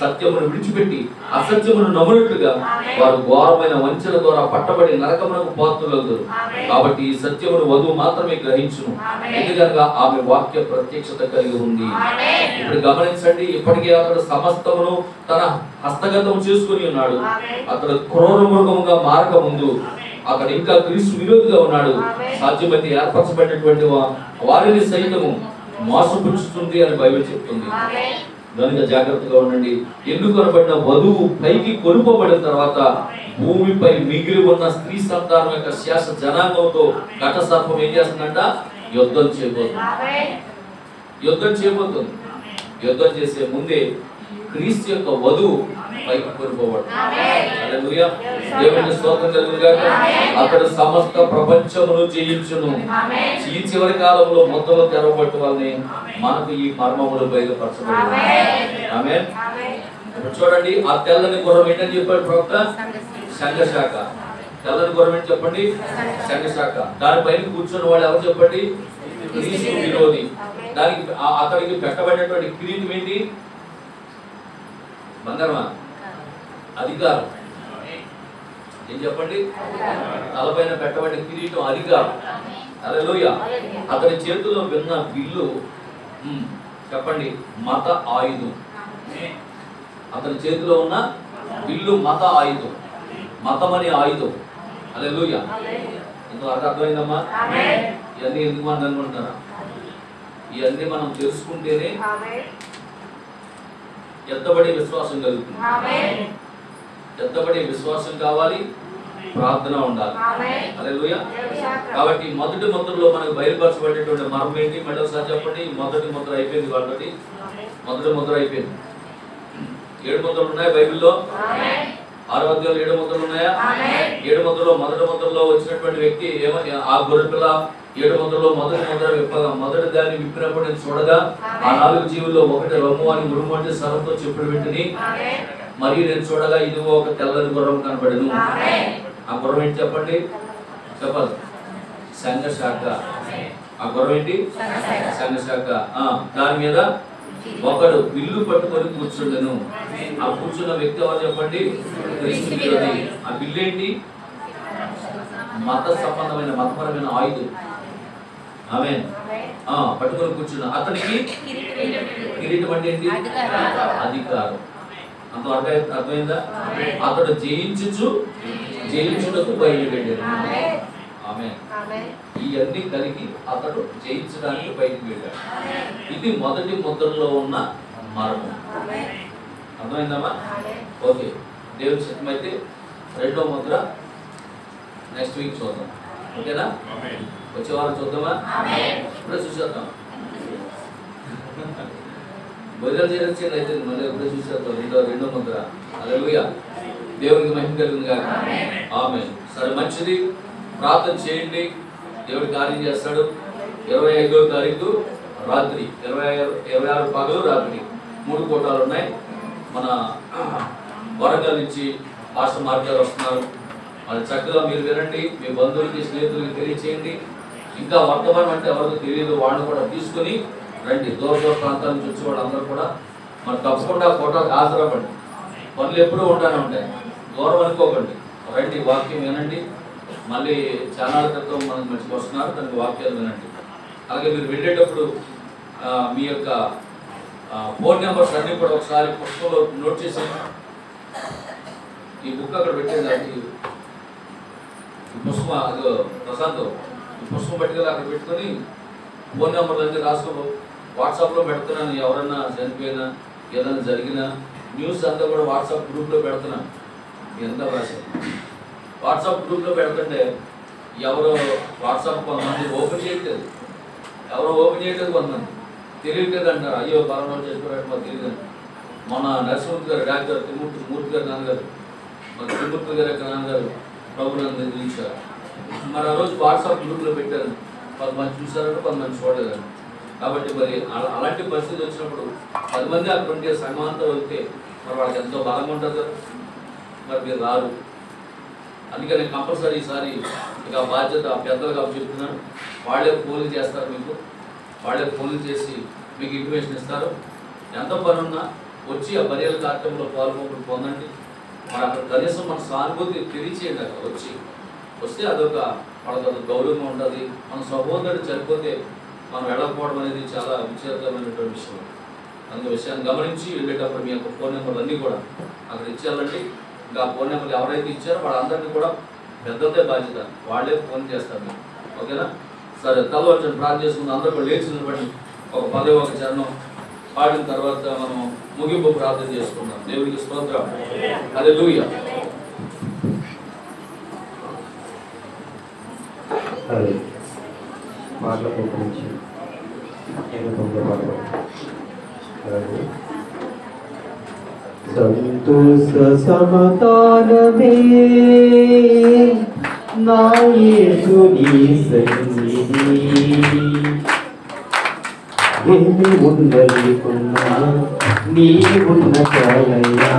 సత్యమును విడిచిపెట్టి అసత్యమును నమ్మునట్లుగా వారు ఘోరమైన వంచన ద్వారా పట్టబడి నరకమునకు పాత్రులవుతారు. కాబట్టి ఈ సత్యమును వధువు మాత్రమే గ్రహించును, ఎందుకనగా ఆమె వాక్య ప్రత్యక్షత కలిగి ఉంది. ఇప్పుడు గమనించండి, ఇప్పటికే అతడు సమస్తమును తన హస్తగతం చేసుకుని ఉన్నాడు. అతడు క్రూర మృగముగా మారక ముందు అతడు ఇంకా క్రీస్తు విరోధిగా ఉన్నాడు. సాధ్యమైతే ఏర్పరచబడినటువంటి వారిని సైతము మోసపుచ్చుతుంది అని బైబిల్ చెప్తుంది. దానిగా జాగ్రత్తగా ఉండండి. ఎన్నుకొనబడిన వధువు పైకి కొనుపబడిన తర్వాత భూమిపై మిగిలి ఉన్న స్త్రీ సంతానం యొక్క శేష జనాంగంతో ఘట సర్పం ఏం చేస్తుందంట? యుద్ధం చేయబోతుంది. యుద్ధం చేయబోతుంది. యుద్ధం చేసే ముందే క్రీస్తు యొక్క వధువు పైకి కొనిపోబడుతుంది. హల్లెలూయా. దేవునికి స్తోత్రం కలుగును గాక. అతడు సమస్త ప్రపంచమును జయించును. ఈ చివరి కాలంలో మొత్తము తెరవబట్టు వల్లనే మనకు ఈ మర్మములు బయలుపరచబడి. ఆమేన్. ఇప్పుడు చూడండి, ఆ తెల్లని గుర్రం ఏంటని చెప్పాడు ప్రవక్త? సంఘశాఖ. తెల్లని గుర్రం ఏంటి చెప్పండి? సంఘశాఖ. దానిపైన కూర్చున్న వాడు ఎవరు చెప్పండి? క్రీస్తు విరోధి. దానికి అతడికి పెట్టబడినటువంటి కిరీటం ఏంటి? బంగారమా? అధికారం. ఏం చెప్పండి? తలపైన పెట్టబడిన కిరీటం అధికారం. హల్లెలూయా. అతని చేతిలో విన్న బిల్లు చెప్పండి మత ఆయుధం. అతని చేతిలో ఉన్న బిల్లు మత ఆయుధం. మతం అనే ఆయుధం. హల్లెలూయా. ఇందులో అర్థమైందమ్మా? ఇవన్నీ ఎందుకు మనం అనుకుంటున్నారా? ఇవన్నీ మనం తెలుసుకుంటేనే ఎత్తబడే విశ్వాసం కలుగుతుంది. ఎత్తబడే విశ్వాసం కావాలి, ప్రార్థన ఉండాలి. హల్లెలూయా. కాబట్టి మొదటి ముద్రలో మనకు బయలుపరచబడేటువంటి మర్మం ఏంటి? మళ్ళీ ఒకసారి చెప్పండి. మొదటి ముద్ర అయిపోయింది. వాళ్ళకి మొదటి ముద్ర అయిపోయింది. 7 ముద్రలు ఉన్నాయి బైబిల్లో. 6వ అధ్యాయంలో 7 ముద్రలు ఉన్నాయా? 7 ముద్రలో మొదటి ముద్రలో వచ్చినటువంటి వ్యక్తి ఆ గొర్రెపిల్ల 7 ముద్రలో మొదటి ముద్ర మొదటి దాన్ని విప్పినప్పుడు నేను చూడగా ఆ 4 జీవుల్లో ఒకటి రొమ్ము అని ఉరుము అంటే స్వరంతో చెప్పుడు వింటిని. మరియు నేను చూడగా ఇదిగో ఒక తెల్లని గుర్రం కనబడెను. ఆ గుర్రం ఏంటి చెప్పండి? చెప్పాలి. సంఘశాఖ. ఆ గుర్రం ఏంటి? సంఘశాఖ. దాని మీద ఒకడు విల్లు పట్టుకొని కూర్చుండెను. ఆ కూర్చున్న వ్యక్తి ఎవరు చెప్పండి? క్రీస్తు విరోధి. ఆ బిల్లు ఏంటి? మత సంబంధమైన మతపరమైన ఆయుధం. ఆమేన్. పట్టుకొని కూర్చున్న అతనికి కిరీటం అంటే ఏంటి? అధికారం. అంత అర్థమైందా? అతడు జయించుటకు బయలుదేరాడు. ఆమేన్. ఇవన్నీ కలిగి అతడు జయించడానికి బయటికి వెళ్ళాడు. ఇది మొదటి ముద్రలో ఉన్న మర్మం. అర్థమైందమ్మా? ఓకే. దేవుని చిత్తమైతే 2వ ముద్ర నెక్స్ట్ వీక్ చూద్దాం. ఓకేనా? వచ్చే వారం చూద్దామా? ఇప్పుడే చూసేద్దాం. భోజనం చేయొచ్చేది అయితే మళ్ళీ ఎప్పుడే చూసేద్దాం. 2వ ముద్ర. హల్లెలూయా. దేవునికి మహిమ కలుగును గాక. ఆమేన్. సరే, మంచిది. ప్రార్థన చేయండి. దేవుడు కార్యం చేస్తాడు. 25వ తారీఖు రాత్రి 26 పగలు రాత్రి 3 కోటాలు ఉన్నాయి. మన వరంగల్ నుంచి పాస్టర్ మార్గారు వస్తున్నారు. అది చక్కగా మీరు వినండి. మీ బంధువులకి స్నేహితులకి తెలియచేయండి. ఇంకా వర్తమానం అంటే ఎవరికి తెలియదు, వాళ్ళని కూడా తీసుకుని రండి. దూర ప్రాంతాల నుంచి వచ్చే వాళ్ళందరూ కూడా మరి తప్పకుండా కోటాకు హాజరవ్వండి. పనులు ఎప్పుడూ ఉంటానే ఉంటాయి. దూరం అనుకోకండి. రండి, వాక్యం వినండి. మళ్ళీ చాలా క్రితం మనకు మంచిగా వస్తున్నారు, దానికి వాక్యాలు వినండి. అలాగే మీరు వెళ్ళేటప్పుడు మీ యొక్క ఫోన్ నెంబర్స్ అన్నీ కూడా ఒకసారి పుస్తకంలో నోట్ చేసి ఈ బుక్ అక్కడ పెట్టేది. ఈ పుస్తకం అది ప్రశాంత్ ఈ పుస్తకం పట్టుకెళ్ళి అక్కడ పెట్టుకొని ఫోన్ నెంబర్లు అన్నీ రాసుకో. వాట్సాప్లో పెడుతున్నాను. ఎవరన్నా చనిపోయినా ఏదైనా జరిగినా న్యూస్ అంతా కూడా వాట్సాప్ గ్రూప్లో పెడుతున్నాను. ఎంత రాశాను వాట్సాప్ గ్రూప్లో పెడుతుంటే ఎవరో వాట్సాప్ కొంతమంది ఓపెన్ చేయట్లేదు. కొంతమంది తెలియట్లేదు అంటారు. అయ్యో పలానా చేసుకోవడం మాకు తెలియదు. మన నరసింహమూర్తి గారు డాక్టర్ మూర్తి గారు నాన్నగారు, మన త్రిమూర్తి గారు యొక్క నాన్నగారు ప్రభుత్వం నిలిచారు. మరి ఆ రోజు వాట్సాప్ గ్రూప్లో పెట్టారు. కొంతమంది చూసారంటే కొంతమంది చూడలేదండి. కాబట్టి మరి అలాంటి పరిస్థితి వచ్చినప్పుడు 10 మంది అక్కడ ఉంటే సంఘం అంతా వెళ్తే మరి వాళ్ళకి ఎంతో బలంగా ఉంటుంది కదా. మరి మీరు రారు. అందుకని కంపల్సరీ ఈసారి ఇక బాధ్యత పెద్దలుగా చెప్తున్నాను. వాళ్ళే ఫోన్లు చేస్తారు మీకు. వాళ్ళే ఫోన్లు చేసి మీకు ఇన్ఫర్మేషన్ ఇస్తారు. ఎంత పని ఉన్నా వచ్చి ఆ బర్యాల కార్యక్రమంలో పొందండి. మరి అక్కడ కనీసం మన సానుభూతి తెలియచేయండి. అక్కడ వస్తే అదొక వాళ్ళకి గౌరవంగా ఉంటుంది. మన సహోదరుడు చనిపోతే మనం వెళ్ళకపోవడం అనేది చాలా విచిత్రమైనటువంటి విషయం. అందుకే విషయాన్ని గమనించి వెళ్ళేటప్పుడు మీ యొక్క ఫోన్ నెంబర్లు అన్నీ కూడా అక్కడ ఇచ్చేయాలండి. ఇంకా ఫోన్ నెంబర్లు ఎవరైతే ఇచ్చారో వాళ్ళందరినీ కూడా పెద్దదే బాధ్యత. వాళ్ళే ఫోన్ చేస్తారు మీరు. ఓకేనా? సరే, తలవచ్చని ప్రార్థన చేసుకుందాం. అందరూ కూడా లేచి నిలబడి ఒక 10వ చరణం పాడిన తర్వాత మనం ముగింపు ప్రార్థన చేసుకుందాం. దేవునికి స్తోత్రం. హల్లెలూయా. మాటల పైకి నుంచి నేను పొందబడతాను. సంతోష సమాధానమే నా యేసుని సన్నిధి, ఎన్ని ఉండలేకున్నా నీ ఉన్న చాలయ్యా,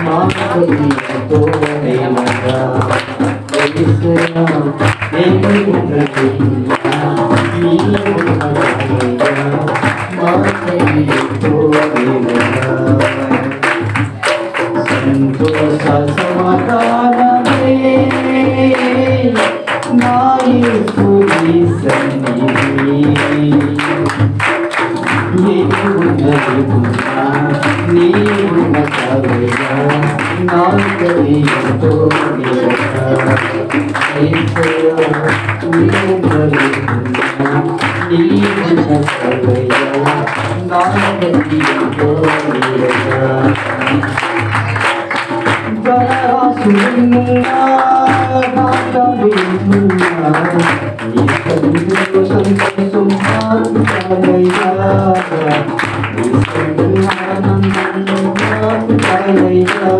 మా కవితో నేనగా యేసయ్యా, ఎన్ని ఉండలేకున్నా నీ ఉన్న చాలయ్యా, మా కవితో నేనగా. సంతోష సమాధానమే నా యేసుని సన్నిధి, నీవున్న చాలయ్యా, నా కవితో నేనగా యేసయ్యా, నీవున్న చాలయ్యా, నా కవితో నేనగా. గణరాసులున్నా రాజాలున్నా నీ కన్నులో సంతోషం నాకు చాలయ్యా, నీ ఆనందం నాకు చాలయ్యా.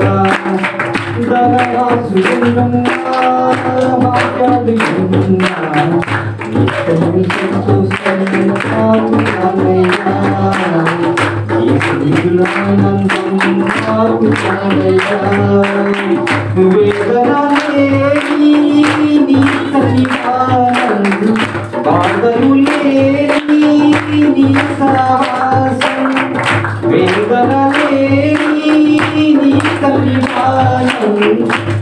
గణరాసులున్నా రాజాలున్నా నీ కన్నులో సంతోషం నాకు చాలయ్యా, నీ ఆనందం నాకు చాలయ్యా. వేదనలే నీ సన్నిధానం, బాధలు లేని నీ సహవాసం, వేదనలే నీ సన్నిధానం,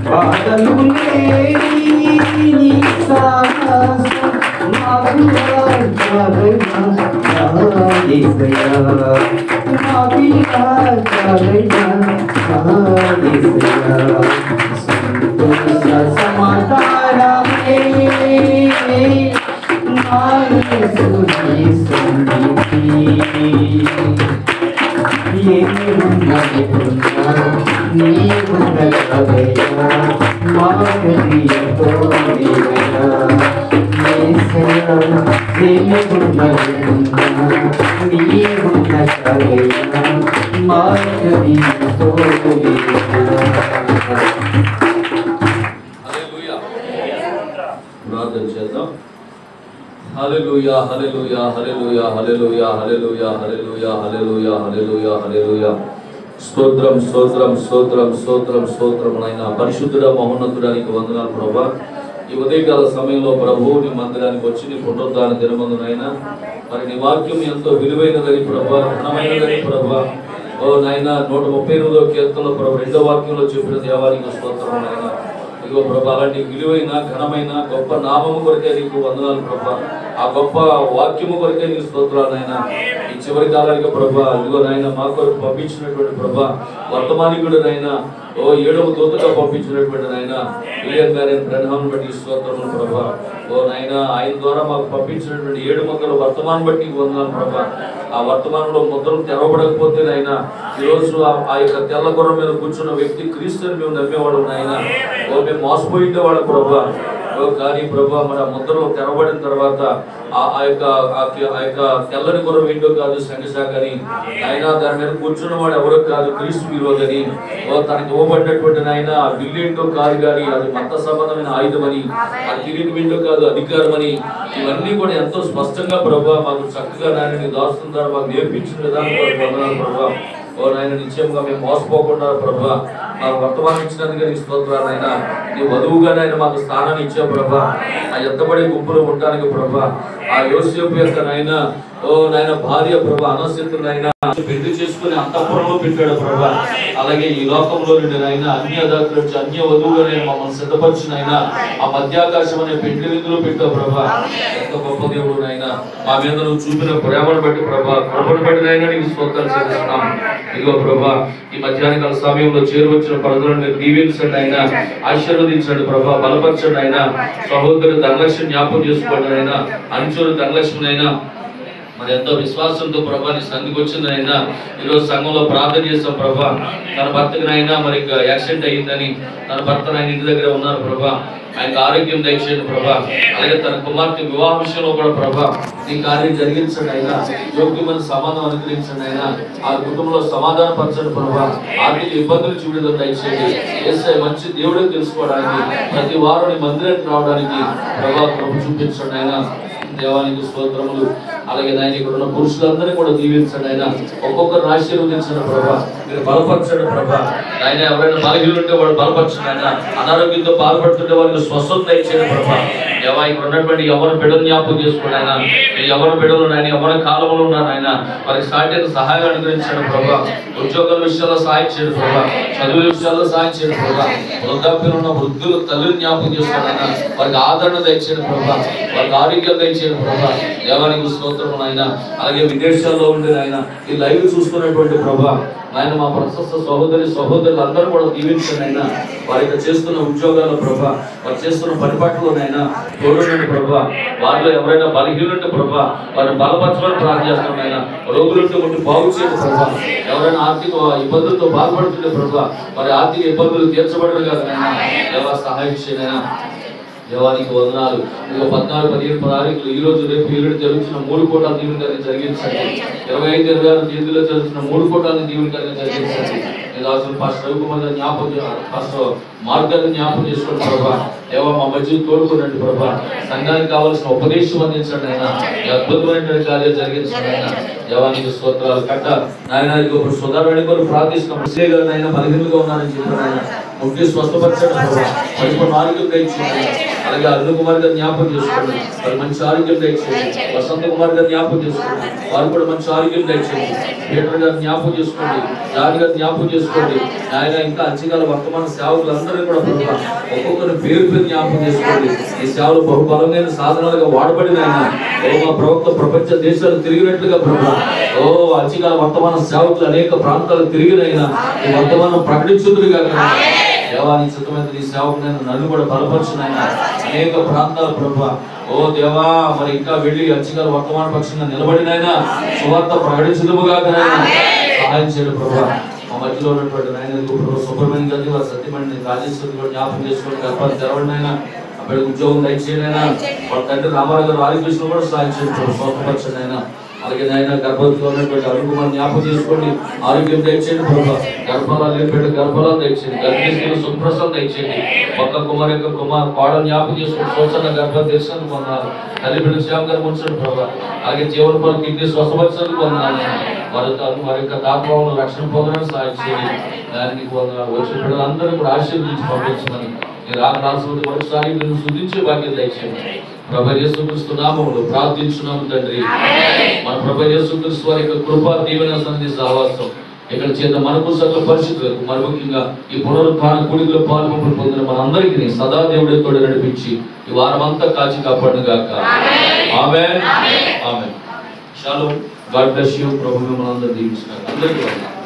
బాధలు లేని నీ సహవాసం, నాకు చాలయ్యా యేసయ్యా, నాకు చాలయ్యా యేసయ్యా. సంతోష సమాధానమే నా యేసుని సన్నిధి, ఏమున్నదికున్నా నీవున్న చాలయ్యా, మా కవితో నేనగా యేసయ్యా, ఏమున్నదికున్నా నీవున్న చాలయ్యా, మా కవితో నేనగా. ప్రార్థన చేద్దాం. హల్లెలూయా హల్లెలూయా హల్లెలూయా హల్లెలూయా హల్లెలూయా హల్లెలూయా హల్లెలూయా హల్లెలూయా హల్లెలూయా. స్తోత్రం స్తోత్రం స్తోత్రం స్తోత్రం స్తోత్రం నాయనా. పరిశుద్ధుడా మహోన్నతుడానికి వందనాలు ప్రభువా. ఈ ఉదయకాల సమయంలో ప్రభువు నీ మందిరానికి వచ్చి నీ పునరుద్ధాన దినమందునైనా మరి నీ వాక్యం ఎంతో విలువైనదని ప్రభువా, ఘనమైనదని ప్రభువా. ఓ నాయనా 138వ కీర్తనలో ప్రభు 2వ వాక్యంలో చెప్పిన దేవానికి స్తోత్రం నాయనా. ఇదిగో ప్రభా, అలాంటి విలువైన ఘనమైన గొప్ప నామము కొరకే నీకు వందనాలు ప్రభా. ఆ గొప్ప వాక్యము కొరకే నీకు స్తోత్రాలు నాయన. ఈ చివరి కాలానికి ప్రభా ఇదిగో నాయన మా కొరకు పంపించినటువంటి ప్రభా వర్తమానికుడు నాయన, ఓ 7వ దూతగా పంపించినటువంటి నాయన విలియం గారి బ్రహ్మాన్ని బట్టి స్తోత్రములు ప్రభా. ఓ నాయన ఆయన ద్వారా మాకు పంపించినటువంటి 7 మొక్కల వర్తమానం బట్టి వందనాలు ప్రభా. ఆ వర్తమానంలో ముద్రలు తెరవబడకపోతే నాయన ఈరోజు ఆ యొక్క తెల్ల గుర్ర మీద కూర్చున్న వ్యక్తి క్రీస్తుని మేము నమ్మేవాడు నాయన. ఓ మేము మోసపోయిండేవాడు ప్రభా. కానీ ప్రభా మన ముద్రలు తెరవబడిన తర్వాత ఆ యొక్క తెల్లని గుర్రం ఏంటో కాదు సంఘశాఖ అని, ఆయన దాని మీద కూర్చున్న వాడు ఎవరో కాదు క్రీస్తు విరోధని. తనకి ఇవ్వబడినటువంటి నాయన ఆ బిల్లు ఏంటో కాదు కానీ అది మత సంబంధమైన ఆయుధం అని, ఆ కిరీటం ఏంటో కాదు అధికారం అని, ఇవన్నీ కూడా ఎంతో స్పష్టంగా ప్రభా మాకు చక్కగా నాయన దాస్తున్నారు మాకు నేర్పించిన విధానం వందనాలు ప్రభా. ఓ నాయన నిశ్చయంగా మేము మోసపోకుండా ప్రభా మాకు వర్తమానం ఇచ్చినందుకే నీ స్తోత్రాలు నాయన. నీ వధువుగా నాయన మాకు స్థానాన్ని ఇచ్చావు ప్రభా. ఆ ఎత్తబడే గుంపులో ఉండడానికి ప్రభా ఆ యోసేపు యొక్క నాయన ఓ నాయన భార్య ప్రభా అనస్థితులు నాయన పెళ్లి చేసుకుని అంతఃపురంలో పెట్టాడు ప్రభా. అలాగే ఈ లోకంలో నుండి నాయన అన్య దాఖలు అన్య వధువుగా నేను మమ్మల్ని సిద్ధపరిచిన ఆయన ఆ మధ్యాకాశం అనే పెళ్లి విందులో పెట్టావు ప్రభా. ఎంత గొప్ప దేవుడు నాయన. మా మీద నువ్వు చూపిన ప్రేమను బట్టి ప్రభా కృపను బట్టి నాయన నీకు స్తోత్రాలు చెల్లిస్తున్నాం. ఇదిగో ప్రభా ఈ మధ్యాహ్నకాల సమయంలో చేరువచ్చిన ప్రజలను దీవించండి ఆయన, ఆశీర్వదించండి ప్రభా, బలపరచండి ఆయన. సహోదరు ధనలక్ష్మి జ్ఞాపకం చేసుకోండి ఆయన, అంచులు ధనలక్ష్మి అయినా మరి ఎంతో విశ్వాసంతో ప్రభా నీ సన్నిధికి వచ్చిందనైనా ఈరోజు సంఘంలో ప్రార్థన చేస్తాం ప్రభా. తన భర్తకినైనా మరి యాక్సిడెంట్ అయ్యిందని తన భర్త ఆయన ఇంటి దగ్గర ఉన్నారు ప్రభా. ఆయనకు ఆరోగ్యం దయచేయండి ప్రభా. అలాగే తన కుమార్తె వివాహ విషయంలో కూడా ప్రభా నీ కార్యం జరిగించండి అయినా, యోగ్యమైన సమాధానం అనుగ్రహించండి అయినా, ఆ కుటుంబంలో సమాధాన పరచండి ప్రభా. ఆర్థిక ఇబ్బందులు చూడడం దయచేయండి. యేసయ్య మంచి దేవుడే తెలుసుకోవడానికి, ప్రతి వారం మందిరానికి రావడానికి ప్రభా కృప చూపించండి అయినా. దేవానికి స్తోత్రములు. అలాగే ఆయన ఇక్కడ ఉన్న పురుషులందరినీ కూడా దీవించండి ఆయన, ఒక్కొక్కరు ఆశీర్వదించండి ప్రభా. మీరు బలపరచండి ప్రభా. ఆయన ఎవరైనా బలహీనులు ఉంటే వాడు బలపరచండి ఆయన, అనారోగ్యంతో బాధపడుతుంటే వారికి స్వస్థత ఇచ్చేయండి ప్రభా. దేవా ఇక్కడ ఉన్నటువంటి ఎవరి బిడ్డలు జ్ఞాపకం చేసుకోండి ఆయన, ఎవరి బిడ్డలు ఆయన ఎవరి కాలంలో ఉన్నారు ఆయన, వారికి సాధ్యత సహాయం అనుగ్రహించండి ప్రభా. ఉద్యోగాల విషయాల్లో సహాయం చేయండి ప్రభా. చదువుల విషయాల్లో సహాయం చేయండి ప్రభా. వృద్ధాప్యంలో ఉన్న వృద్ధులు తల్లిని జ్ఞాపకం చేసుకోండి ఆయన, వారికి ఆదరణ దయచేయండి ప్రభా. వారికి ఆరోగ్యం దయచేయండి ప్రభా. దేవానికి స్తోత్రం ఆయన. అలాగే విదేశాల్లో ఉండే ఆయన ఈ లైవ్ చూసుకున్నటువంటి ప్రభా ఆయన మా ప్రశస్త సహోదరులు అందరూ కూడా దీవించండి అయినా. వారి చేస్తున్న ఉద్యోగాల ప్రభా, వారు చేస్తున్న పనిపాట్లోనైనా తోడునండి ప్రభా. వారిలో ఎవరైనా బలహీనుంటే ప్రభా వారిని బలపరచమని ప్రార్థన చేస్తున్నాం ఆయన. రోగులుంటే ఉంటే బాగు చేయండి ప్రభా. ఎవరైనా ఆర్థిక ఇబ్బందులతో బాధపడుతుంటే ప్రభా వారి ఆర్థిక ఇబ్బందులు తీర్చబడరు కదా దేవా సహాయం చేయనైనా. దేవానికి వందనాలు. ఇక 14, 15, 16 ఈ రోజు రేపు ఈరోజు జరుగుతున్న 3 కోటాల దీవెనకరణ జరిగించండి. 25, 26 తేదీలో జరుగుతున్న 3 కోటాల దీవెనకరణ జరిగించండి. నేను అసలు పాస్టర్ రవికుమార్ గారిని జ్ఞాపకం, పాస్టర్ మార్గాన్ని జ్ఞాపకం చేసుకోండి ప్రభా. దేవా మా మధ్య తోడుకోనండి ప్రభా. సంఘానికి కావాల్సిన ఉపదేశం అందించండి ఆయన, అద్భుతమైనటువంటి కార్యాలు జరిగించండి ఆయన. దేవానికి స్తోత్రాలు. కట్ట నాయన ఇప్పుడు సుధారాణి కొరకు ప్రార్థిస్తున్నాం. ఆయన బలహీనంగా ఉన్నారని చెప్పారు ఆయన, ముట్టి స్వస్థపరచండి ప్రభా. పరిపూర్ణ ఆరోగ్యం దయచేయండి. అలాగే అరుణ్ కుమార్ గారు జ్ఞాపకం చేసుకోండి, వారు మంచి ఆరోగ్యం దయచేయండి. వసంత కుమార్ గారు జ్ఞాపకం చేసుకోండి, వారు కూడా మంచి ఆరోగ్యం దయచేయండి. పీటర్ గారు జ్ఞాపకం చేసుకోండి, జాన్ గారు జ్ఞాపకం చేసుకోండి. ఆయన ఇంకా అంచకాల వర్తమాన సేవకులందరూ కూడా ప్రభా ఒక్కొక్కరు పేరు జ్ఞాపకం చేసుకోండి. ఈ సేవలు బహుబలమైన సాధనాలుగా వాడబడిన ఆయన మా ప్రవక్త ప్రపంచ దేశాలు తిరిగినట్లుగా ప్రభా అంచకాల వర్తమాన సేవకులు అనేక ప్రాంతాలు తిరిగినైనా ఈ వర్తమానం ప్రకటించుదురుగా దేవానికి సిద్ధమైన ఈ సేవకునైనా నన్ను కూడా బలపరచునైనా అనేక ప్రాంతాల ప్రభా. ఓ దేవా మరి ఇంకా వెళ్ళి అంచకాల వర్తమాన పక్షంగా నిలబడినైనా సువార్త ప్రకటించుదుముగా సహాయం చేయడం ప్రభా. మా మధ్యలో ఉన్నటువంటి నాయన సుబ్రహ్మణ్యం గారిని వారి సత్యమణి రాజేశ్వరి కూడా జ్ఞాపకం చేసుకుని గర్భాన్ని తెరవడినైనా అప్పటికి ఉద్యోగం దయచేయనైనా. వాళ్ళ తండ్రి రామారావు గారు ఆరోగ్యం కూడా సహాయం చేయడం స్వస్థపరచండి అయినా. అలాగే నాయన గర్భవతిలో ఉన్నటువంటి అరుణ్ కుమార్ జ్ఞాపకం చేసుకోండి, ఆరోగ్యం దయచేయండి ప్రభా. గర్భాలు లేని గర్భాలను దయచేయండి, గర్భిణీలు సుప్రసం దయచేయండి. ఒక్క కుమార్ యొక్క కోడలు జ్ఞాపకం చేసుకుని సోచన గర్భం దర్శనం పొందాలి. తల్లి బిడ్డ శ్యామ గారు ఉంచండి ప్రభా. అలాగే జీవన పనులు కిడ్నీ స్వస్థపరచడానికి పొందాలి. వారి యొక్క దాత్మాలను రక్షణ పొందడానికి సహాయం చేయండి. దానికి వచ్చిన బిడ్డలందరూ కూడా ఆశీర్వదించి పంపించమని మీరు రాష్ట్రపతి మరోసారి మీరు శుద్ధించే భాగ్యం దయచేయండి. ప్రభు యేసుక్రీస్తు నామములో ప్రార్థించున్నాము తండ్రి. మన ప్రభు యేసుక్రీస్తు వారి యొక్క కృపా దీవెన సన్నిధి సహవాసం ఇక్కడ చేత మనకు సకల పరిస్థితులకు మరి ముఖ్యంగా ఈ పునరుత్థాన కూడికలో పాల్గొని పొందిన మనందరికీ సదా దేవుడి తోడు నడిపించి ఈ వారం అంతా కాచి కాపాడును గాక. ఆమేన్. ఆమేన్. షాలోమ్. God bless you. ప్రభు మిమ్మల్ని అందరికీ దీవించుగాక. అందరికీ వందనాలు.